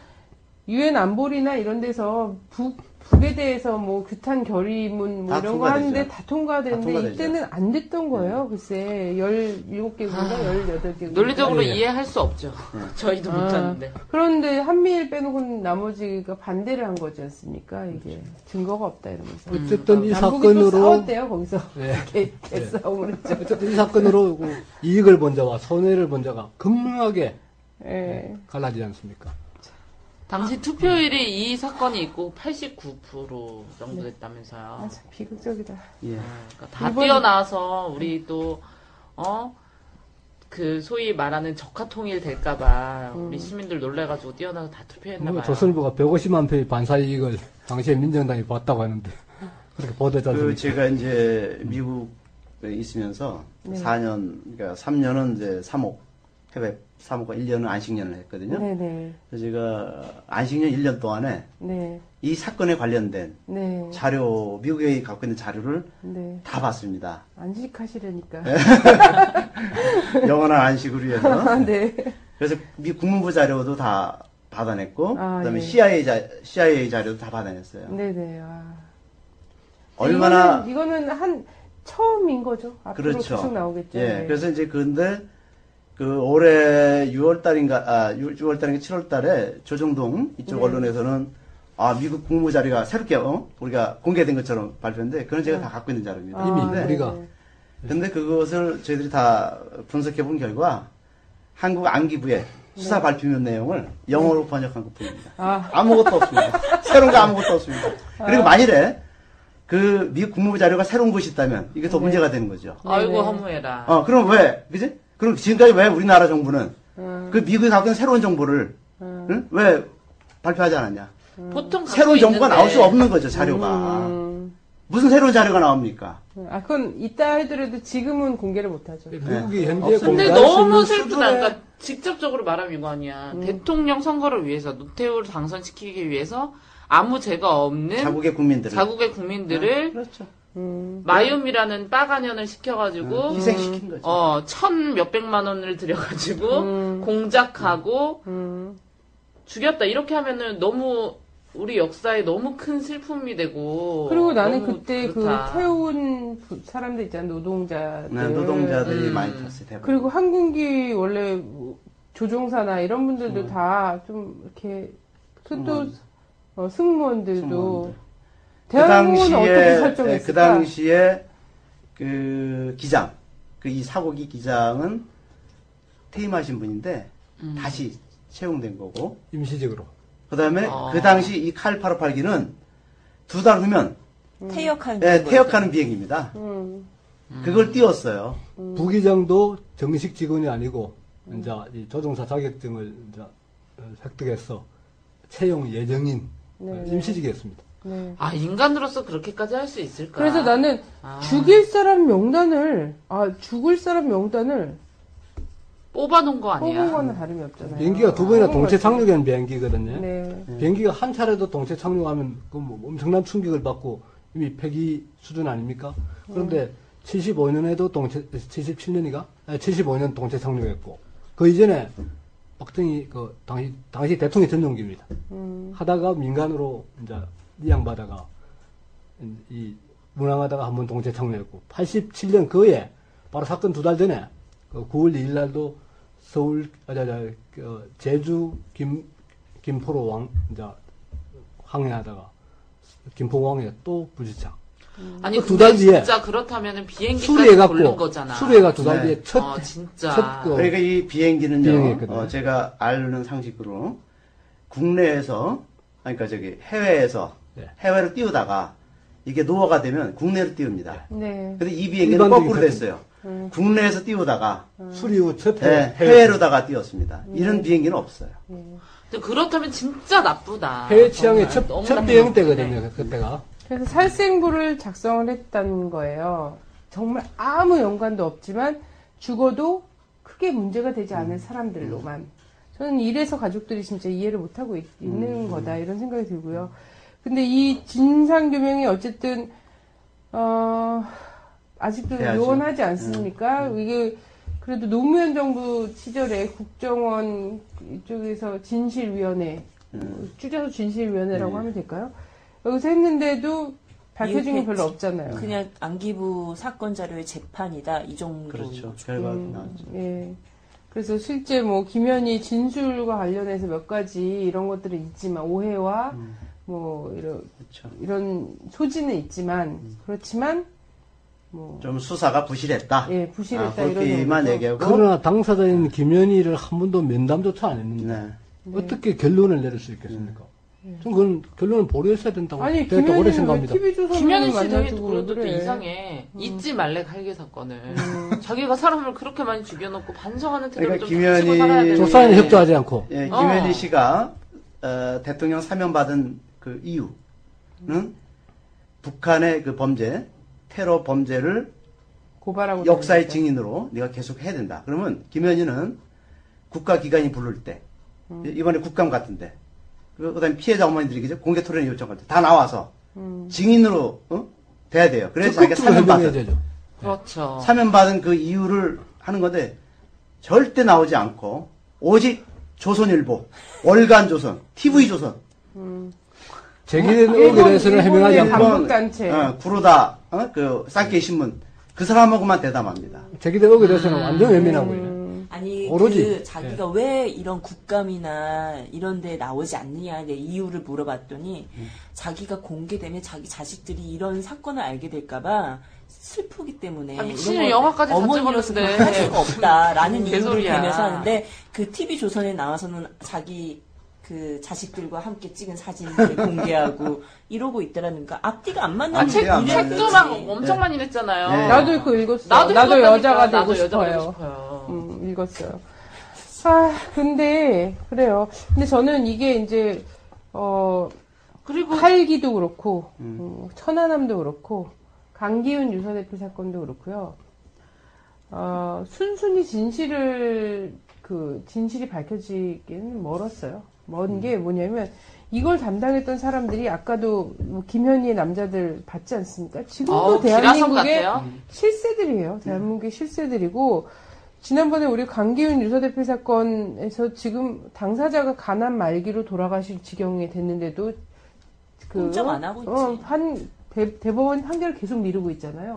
유엔 안보리나 이런 데서 북에 대해서 뭐 규탄 결의문 뭐 이런 거 하는데 다 통과되는데 이때는 안 됐던 거예요. 글쎄 17개국인가 18개국. 논리적으로 이해할 수 없죠. 저희도 못하는데. 그런데 한미일 빼놓고는 나머지가 반대를 한 거지 않습니까? 이게 증거가 없다 이러면서. 어쨌든 이 남북이 사건으로 또 싸웠대요 거기서. 네. 개싸움을 했죠. 어쨌든 이 사건으로 이익을 본 자와 손해를 본 자가 극명하게 갈라지지 않습니까? 당시 투표율이 이 사건이 있고 89% 정도 됐다면서요. 아, 참 비극적이다. 예. 그러니까 다 뛰어나와서 우리 또 그 소위 말하는 적화 통일 될까봐 우리 시민들 놀래가지고 뛰어나서 다 투표했나봐요. 조선일보가 150만 표의 반사 이익을 당시에 민정당이 봤다고 하는데 그렇게 보도되지 않습니까? 제가 이제 미국에 있으면서 네. 4년, 그러니까 3년은 이제 3억, 해외 3억과 1년은 안식년을 했거든요. 네네. 그래서 제가 안식년 1년 동안에 네. 이 사건에 관련된 네. 자료, 미국에 갖고 있는 자료를 네. 다 봤습니다. 안식하시려니까. 영원한 안식을 위해서. 네. 그래서 미 국무부 자료도 다 받아냈고, 그다음에 예. CIA 자료도 다 받아냈어요. 네네. 얼마나 이거는 한 처음인 거죠. 앞으로 그렇죠. 계속 나오겠죠. 예. 네. 그래서 이제 근데 그 올해 6월달인가 7월달에 조정동 이쪽 네. 언론에서는 미국 국무 자료가 새롭게 우리가 공개된 것처럼 발표했는데 그건 제가 다 갖고 있는 자료입니다. 이미 우리가. 근데 그것을 저희들이 다 분석해 본 결과 한국 안기부의 수사 발표문 내용을 영어로 번역한 것뿐입니다. 아무것도 없습니다. 새로운 거 아무것도 없습니다. 그리고 만일에 그 미국 국무부 자료가 새로운 것이 있다면 이게 더 문제가 되는 거죠. 아이고 허무해라. 그럼 왜, 그지? 그럼 지금까지 왜 우리나라 정부는 그 미국이 갖고 있는 새로운 정보를 응? 왜 발표하지 않았냐? 보통 새로운 정보가 있는데. 나올 수 없는 거죠, 자료가. 무슨 새로운 자료가 나옵니까? 그건 있다 하더라도 지금은 공개를 못하죠. 미국이 현재 근데 너무 슬프다. 그러니까 직접적으로 말하면 이거 아니야. 대통령 선거를 위해서 노태우를 당선시키기 위해서 아무 죄가 없는 자국의 국민들을 그렇죠. 마이움이라는 빠가년을 시켜가지고 희생시킨 거죠. 1,몇백만 원을 들여가지고 공작하고 죽였다. 이렇게 하면은 너무 우리 역사에 너무 큰 슬픔이 되고. 그리고 나는 너무 그때 그렇다. 그 태운 사람들 있잖아, 노동자들. 네, 노동자들이 많이 탔어요, 대부분. 그리고 항공기 원래 조종사나 이런 분들도 다 좀 이렇게 승무원들도 대한항공은 어떻게 설정했을까? 그 당시에 그 기장, 이 사고기 기장은 퇴임하신 분인데 다시 채용된 거고 임시직으로. 그다음에 그 당시 이 칼 858기는 2달 후면 퇴역하는 비행기입니다. 그걸 띄웠어요. 부기장도 정식 직원이 아니고 이제 이 조종사 자격증을 이제 획득해서 채용 예정인 임시직이었습니다. 네. 인간으로서 그렇게까지 할 수 있을까? 그래서 나는 죽을 사람 명단을 뽑아놓은 거 아니야? 뽑은 거는 다름이 없잖아요. 비행기가 2번이나 동체 착륙한 비행기거든요. 네. 비행기가 한 차례도 동체 착륙하면 그 뭐 엄청난 충격을 받고 이미 폐기 수준 아닙니까? 그런데 75년에도 77년인가? 75년 동체 착륙했고 그 이전에 박정희 당시 대통령 전용기입니다. 하다가 민간으로 이제 이양받다가 운항하다가 한번 동체 착륙했고 87년 그해 바로 사건 2달 전에 9월 2일 날도 서울 제주 김포로 이제 항해하다가 김포공항에 또 불시착. 아니 두 달 뒤에 진짜 그렇다면은 비행기까지 돌린 거잖아. 수리해가 2달 뒤에 진짜. 그러니까 이 비행기는요. 제가 아는 상식으로 국내에서 그러니까 해외에서 해외로 띄우다가 이게 노화가 되면 국내로 띄웁니다. 네. 근데 이 비행기는 거꾸로 됐어요. 국내에서 띄우다가 수리 후 첫 해외로다가 띄웠습니다. 이런 비행기는 없어요. 근데 그렇다면 진짜 나쁘다. 해외 취항의 첫 비행 때거든요. 그때가. 그래서 살생부를 작성을 했다는 거예요. 정말 아무 연관도 없지만 죽어도 크게 문제가 되지 않을 사람들로만. 저는 이래서 가족들이 진짜 이해를 못하고 있는 거다 이런 생각이 들고요. 근데 이 진상규명이 어쨌든 아직도 요원하지 않습니까? 이게 그래도 노무현 정부 시절에 국정원 이쪽에서 진실위원회, 줄여서 진실위원회라고 하면 될까요? 여기서 했는데도 밝혀진 게 별로 없잖아요. 그냥 안기부 사건 자료의 재판이다 이 정도. 그렇죠. 결과가 나왔죠. 예. 그래서 실제 뭐 김현희 진술과 관련해서 몇 가지 이런 것들은 있지만 오해와 뭐 이런 소지는 있지만 그렇지만 뭐 좀 수사가 부실했다. 예, 부실했다 그렇게만 얘기하고. 그러나 당사자인 김현희를 한 번도 면담조차 안 했는데 어떻게 결론을 내릴 수 있겠습니까? 전 그건 결론을 보류했어야 된다고 아니 오래 생각합니다. 김현희 씨도 그래도 또 이상해. 잊지 말래 칼기 사건을. 자기가 사람을 그렇게 많이 죽여놓고 반성하는 태도를 좀 갖추고 살아야 되는데. 조사에 협조하지 않고. 예, 김현희 씨가 대통령 사면받은 그 이유는 북한의 그 범죄, 테러 범죄를 고발하고 역사의 증인으로 네가 계속 해야 된다. 그러면 김현희는 국가기관이 부를 때, 이번에 국감 같은데, 그다음에 피해자 어머니들이 공개 토론회 요청할 때 다 나와서 증인으로 돼야 돼요. 그래서 자기가 사면받은 그렇죠. 사면받은 그 이유를 하는 건데 절대 나오지 않고 오직 조선일보, 월간조선, TV조선 제기된 의혹에 대해서는 해명하지 않고 반국단체 구로다 그 쌍케이 신문 그 사람하고만 대담합니다. 제기된 의혹에 대해서는 완전 외면하고요. 아니 오로지 그 자기가 왜 이런 국감이나 이런 데 나오지 않느냐에 대해 이유를 물어봤더니 자기가 공개되면 자기 자식들이 이런 사건을 알게 될까봐 슬프기 때문에 미친년 영화까지 다 어머니로서 찍었는데 할 수가 없다라는 이유를 개소리야. 대면서 하는데 그 TV조선에 나와서는 자기 그 자식들과 함께 찍은 사진을 공개하고 이러고 있더라니까 앞뒤가 안 맞는 책도 막 엄청 많이 냈잖아요. 네. 나도 그거 읽었어. 나도 여자가 되고 나도 싶어요. 여자가 되고 싶어요. 읽었어요. 근데 그래요. 근데 저는 이게 이제 그리고 칼기도 그렇고 천안함도 그렇고 강기훈 유서대표 사건도 그렇고요. 순순히 진실이 밝혀지기는 멀었어요. 먼 게 뭐냐면 이걸 담당했던 사람들이 아까도 뭐 김현희의 남자들 봤지 않습니까? 지금도 대한민국의 실세들이에요. 대한민국의 실세들이고 지난번에 우리 강기훈 유서대표 사건에서 지금 당사자가 가난 말기로 돌아가실 지경이 됐는데도 인정 안 하고 있지. 대법원 판결을 계속 미루고 있잖아요.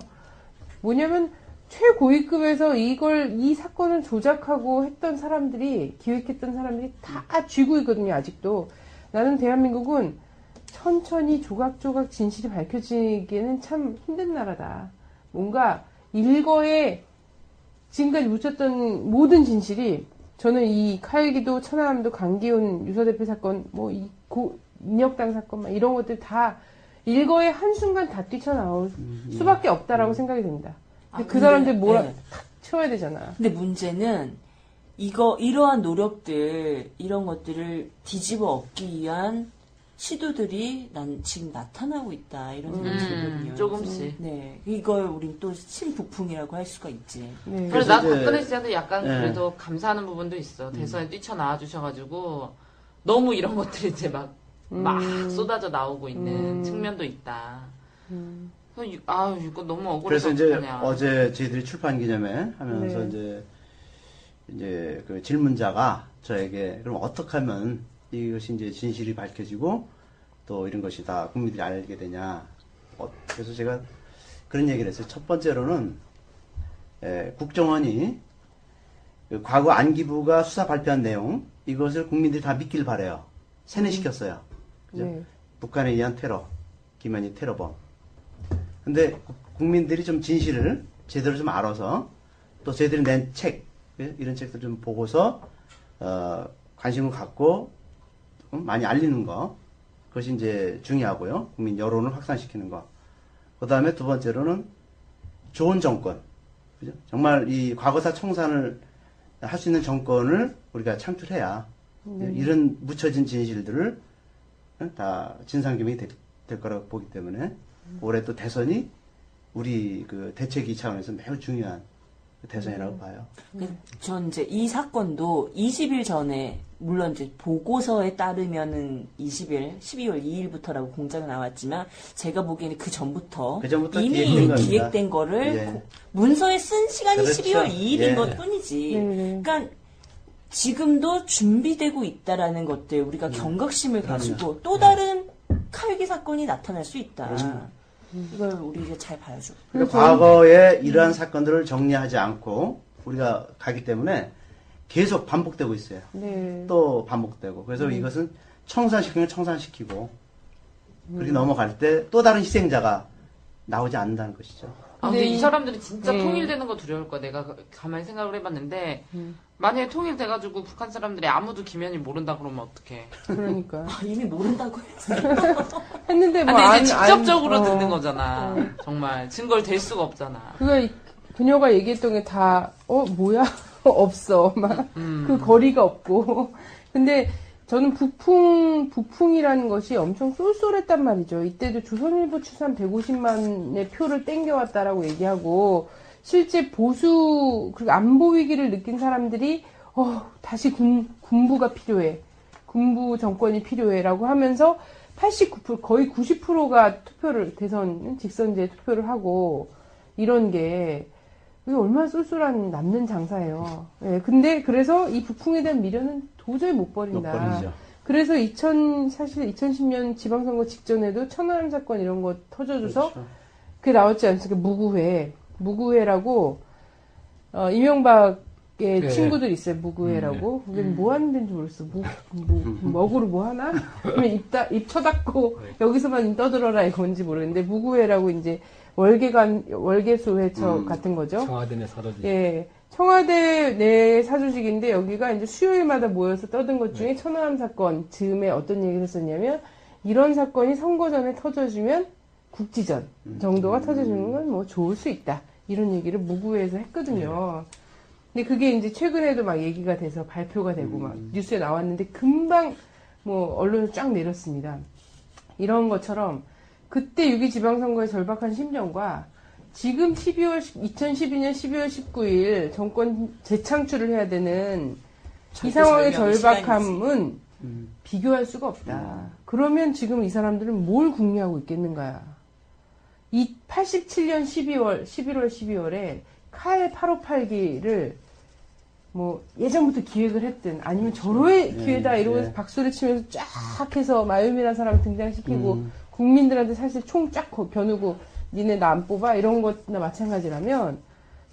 뭐냐면 최고위급에서 이 사건을 조작하고 했던 사람들이, 기획했던 사람들이 다 쥐고 있거든요, 아직도. 나는 대한민국은 천천히 조각조각 진실이 밝혀지기에는 참 힘든 나라다. 뭔가 일거에 지금까지 묻혔던 모든 진실이, 저는 이 칼기도, 천안함도, 강기훈 유서대표 사건, 인혁당 사건, 막 이런 것들 다 일거에 한순간 다 뛰쳐나올 수밖에 없다라고 생각이 됩니다. 그 사람들 탁 채워야 되잖아. 근데 문제는 이러한 노력들, 이런 것들을 뒤집어 엎기 위한 시도들이 지금 나타나고 있다. 이런 생각이 들거든요. 조금씩. 네. 이걸 우린 또 신북풍이라고 할 수가 있지. 네. 그래서 나 박근혜 씨한테 약간 그래도 감사하는 부분도 있어. 대선에 뛰쳐나와 주셔가지고 너무 이런 것들이 이제 막 쏟아져 나오고 있는 측면도 있다. 이거 너무 억울해서. 그래서 이제 어떡하냐. 어제 저희들이 출판 기념회 하면서 이제 그 질문자가 저에게 그럼 어떻게 하면 이것이 이제 진실이 밝혀지고 또 이런 것이 다 국민들이 알게 되냐. 그래서 제가 그런 얘기를 했어요. 첫 번째로는 국정원이 그 과거 안기부가 수사 발표한 내용 이것을 국민들이 다 믿길 바래요. 세뇌시켰어요. 그죠? 네. 북한에 의한 테러, 김현희 테러범. 근데 국민들이 좀 진실을 제대로 좀 알아서 또 저희들이 낸 책, 이런 책들 좀 보고서 관심을 갖고 많이 알리는 거, 그것이 이제 중요하고요. 국민 여론을 확산시키는 거. 그 다음에 두 번째로는 좋은 정권, 그죠? 정말 이 과거사 청산을 할 수 있는 정권을 우리가 창출해야 이런 묻혀진 진실들을 다 진상규명이 될 거라고 보기 때문에 올해 또 대선이 우리 그 대책위 차원에서 매우 중요한 대선이라고 봐요. 전 이제 이 사건도 20일 전에, 물론 이제 보고서에 따르면은 12월 2일부터라고 공장이 나왔지만, 제가 보기에는 그 전부터 이미 기획된 거를 문서에 쓴 시간이 그렇죠. 12월 2일인 것 뿐이지. 그러니까 지금도 준비되고 있다라는 것들, 우리가 경각심을 가지고 또 다른 칼기 사건이 나타날 수 있다. 이걸 우리 이제 잘 봐야죠. 그러니까 과거에 이러한 사건들을 정리하지 않고 우리가 가기 때문에 계속 반복되고 있어요. 네. 또 반복되고. 그래서 이것은 청산시키면 청산시키고 그렇게 넘어갈 때 또 다른 희생자가 나오지 않는다는 것이죠. 근데 이 사람들이 진짜 통일되는 거 두려울 거야. 내가 가만히 생각을 해봤는데 만약에 통일돼가지고 북한 사람들이 아무도 김현희 모른다 그러면 어떡해. 그러니까. 이미 모른다고 했는데 뭐 근데 이제 직접적으로 듣는 거잖아. 정말 증거를 댈 수가 없잖아. 그녀가 얘기했던 게 다 뭐야? 없어. 막 그 거리가 없고. 근데 저는 북풍이라는 것이 엄청 쏠쏠했단 말이죠. 이때도 조선일보 추산 150만의 표를 땡겨왔다라고 얘기하고, 실제 보수, 그리고 안보 위기를 느낀 사람들이, 다시 군부가 필요해. 군부 정권이 필요해라고 하면서 89%, 거의 90%가 대선 직선제 투표를 하고, 이런 게, 이게 얼마나 쏠쏠한 남는 장사예요. 예, 근데 그래서 이 북풍에 대한 미련은 도저히 못 버린다. 못 버리죠. 그래서 사실 2010년 지방선거 직전에도 천안함 사건 이런 거 터져줘서 그렇죠. 그게 나왔지 않습니까? 무구회라고 이명박의 네. 친구들 있어요. 무구회라고. 그게 뭐 하는 데인지 모르겠어. 먹으로 뭐 하나? 그러면 입 쳐닫고 여기서만 떠들어라 이건지 모르겠는데 무구회라고 이제 월계수회처 같은 거죠. 청와대 내 사조직. 예. 청와대 내 사조직인데 여기가 이제 수요일마다 모여서 떠든 것 중에 천안함 사건 즈음에 어떤 얘기를 했었냐면 이런 사건이 선거 전에 터져주면 국지전 정도가 터져주는 건 뭐 좋을 수 있다. 이런 얘기를 무구회에서 했거든요. 근데 그게 이제 최근에도 막 얘기가 돼서 발표가 되고 막 뉴스에 나왔는데 금방 뭐 언론에 쫙 내렸습니다. 이런 것처럼 그때 6.2 지방선거의 절박한 심정과 지금 2012년 12월 19일 정권 재창출을 해야 되는 이 상황의 절박함은 비교할 수가 없다. 그러면 지금 이 사람들은 뭘 궁리하고 있겠는가요? 이 87년 11월 12월에 칼 858기를 뭐 예전부터 기획을 했든 아니면 절호의 기회다 이러고 박수를 치면서 쫙 해서 마유미라는 사람 등장시키고 국민들한테 사실 총 쫙 겨누고 니네 나 안 뽑아 이런 것나 마찬가지라면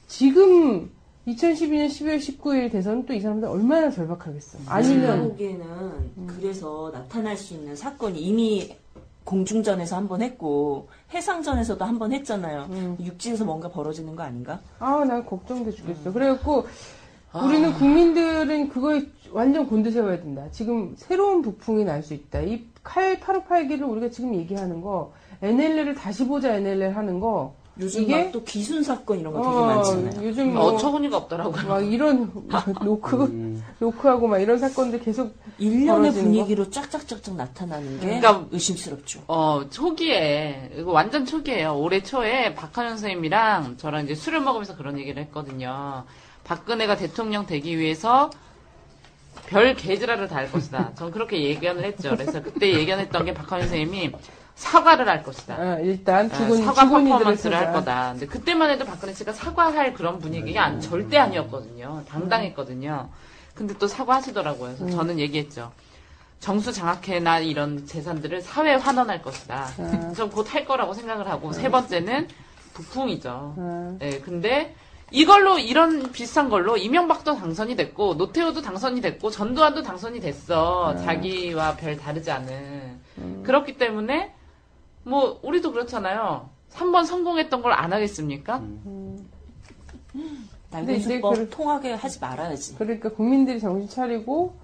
지금 2012년 12월 19일 대선 또 이 사람들 얼마나 절박하겠어. 아니면 제가 보기에는 그래서 나타날 수 있는 사건이 이미 공중전에서 한 번 했고 해상전에서도 한 번 했잖아요. 육지에서 뭔가 벌어지는 거 아닌가? 난 걱정돼 죽겠어. 그래갖고 우리는 국민들은 그거에 완전 곤두세워야 된다. 지금 새로운 북풍이 날 수 있다. 이 칼 858기를 우리가 지금 얘기하는 거 NLL을 다시 보자 NLL 하는 거 요즘 이게 막 또 기순 사건 이런 거 되게 많잖아요. 요즘 뭐 어처구니가 없더라고요. 막 이런 노크하고 막 이런 사건들 계속 1년의 분위기로 쫙쫙쫙쫙 나타나는 게 그러니까 의심스럽죠. 초기에 이거 완전 초기예요. 올해 초에 박한현 선생님이랑 저랑 이제 술을 먹으면서 그런 얘기를 했거든요. 박근혜가 대통령 되기 위해서 별 개지랄을 다 할 것이다. 전 그렇게 예견을 했죠. 그래서 그때 예견했던 게 박한현 선생님이 사과를 할 것이다. 일단 사과 퍼포먼스를 할 거다. 근데 그때만 해도 박근혜 씨가 사과할 그런 분위기가 절대 아니었거든요. 당당했거든요. 근데 또 사과하시더라고요. 그래서 저는 얘기했죠. 정수 장학회나 이런 재산들을 사회에 환원할 것이다. 전 곧 할 거라고 생각을 하고 세 번째는 북풍이죠. 네, 근데 이걸로 이런 비슷한 걸로 이명박도 당선이 됐고 노태우도 당선이 됐고 전두환도 당선이 됐어. 자기와 별 다르지 않은. 그렇기 때문에 뭐 우리도 그렇잖아요. 3번 성공했던 걸 안 하겠습니까? 낡은 수법 통하게 하지 말아야지. 그러니까 국민들이 정신 차리고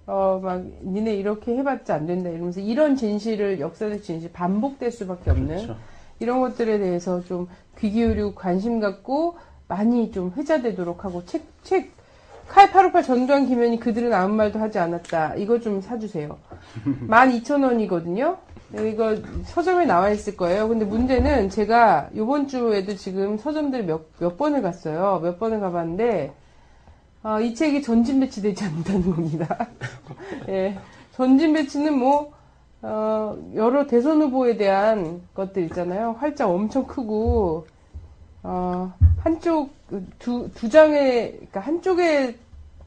막 니네 이렇게 해봤자 안 된다 이러면서 이런 진실을 역사적 진실 반복될 수밖에 없는 그렇죠. 이런 것들에 대해서 좀 귀 기울이고 관심 갖고 많이 좀 회자되도록 하고 칼 858 전두환 김현희 그들은 아무 말도 하지 않았다. 이거 좀 사주세요. 12,000원이거든요. 이거 서점에 나와 있을 거예요. 근데 문제는 제가 요번 주에도 지금 서점들 몇 번을 갔어요. 몇 번을 가봤는데 이 책이 전진 배치되지 않는다는 겁니다. 예. 전진 배치는 뭐 여러 대선 후보에 대한 것들 있잖아요. 활짝 엄청 크고 한쪽 두 장에 그러니까 한쪽에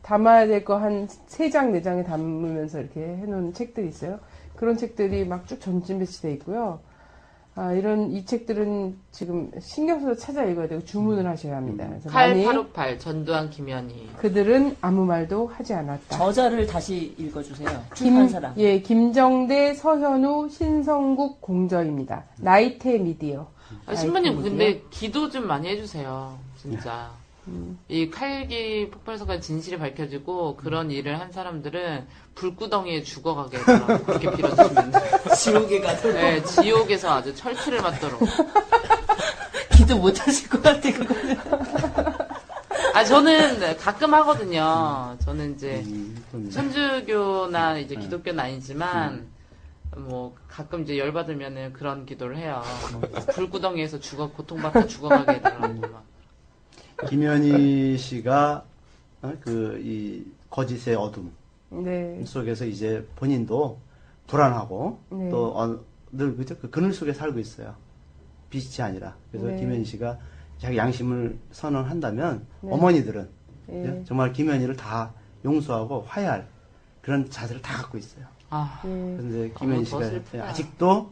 담아야 될 거 한 3장 4장에 담으면서 이렇게 해놓은 책들이 있어요. 그런 책들이 막 쭉 전진 배치돼 있고요. 이 책들은 지금 신경 써서 찾아 읽어야 되고 주문을 하셔야 합니다. 그래서 칼 많이 858 전두환 김현희 그들은 아무 말도 하지 않았다. 저자를 다시 읽어주세요. 출판 사람. 김정대, 서현우, 신성국 공저입니다. 나이테 미디어. 신부님 근데 기도 좀 많이 해주세요. 진짜. 이 칼기 폭발사건 진실이 밝혀지고 그런 일을 한 사람들은 불구덩이에 죽어가게 해달라고 그렇게 빌어주시면 지옥에 가도록. 네, 지옥에서 아주 철치를 맞도록. 기도 못하실 것 같아 그거는. 저는 가끔 하거든요. 저는 이제 천주교나 이제 기독교는 아니지만 뭐 가끔 이제 열받으면은 그런 기도를 해요. 불구덩이에서 고통받다 죽어가게 해달라고 막. 김현희 씨가 이 거짓의 어둠 네. 속에서 이제 본인도 불안하고 네. 또 늘 그죠? 그 그늘 속에 살고 있어요. 빛이 아니라. 그래서 네. 김현희 씨가 자기 양심을 선언한다면 네. 어머니들은 네. 그죠? 정말 김현희를 다 용서하고 화해할 그런 자세를 다 갖고 있어요. 그런데 김현희 씨가 아직도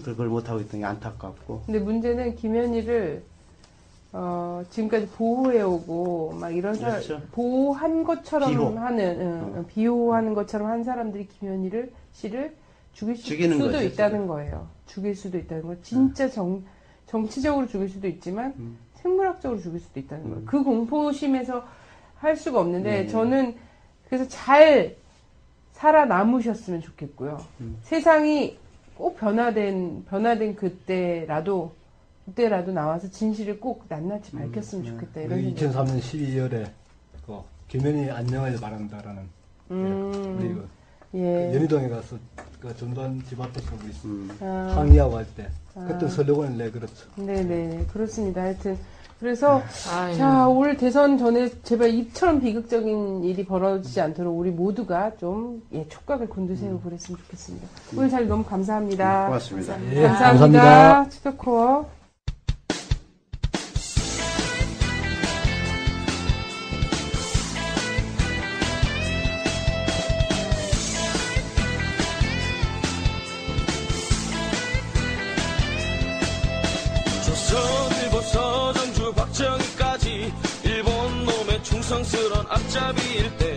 그걸 못하고 있던 게 안타깝고. 근데 문제는 김현희를 지금까지 보호해오고 막 이런 그렇죠. 보호한 것처럼 비호. 하는 비호하는 것처럼 한 사람들이 김현희 씨를 죽일 수도 거죠, 있다는 거예요. 죽일 수도 있다는 거. 진짜 정치적으로 죽일 수도 있지만 생물학적으로 죽일 수도 있다는 거예요. 그 공포심에서 할 수가 없는데 저는 그래서 잘 살아남으셨으면 좋겠고요. 세상이 꼭 변화된 그때라도 나와서 진실을 꼭 낱낱이 밝혔으면 좋겠다. 이런 2003년 12월에 김현희 안녕을 바란다라는 우리 연희동에 가서 전두환 집 앞에서 우리 항의하고 할 때 그때 슬로건을 내걸었죠. 네네 그렇습니다. 하여튼 그래서 자 올 대선 전에 제발 이처럼 비극적인 일이 벌어지지 않도록 우리 모두가 좀 촉각을 곤두세우고 그랬으면 좋겠습니다. 오늘 잘 너무 감사합니다. 고맙습니다. 감사합니다. 치토코어. 조선일보 서정주 박정희까지 일본 놈의 충성스런 앞잡이일 때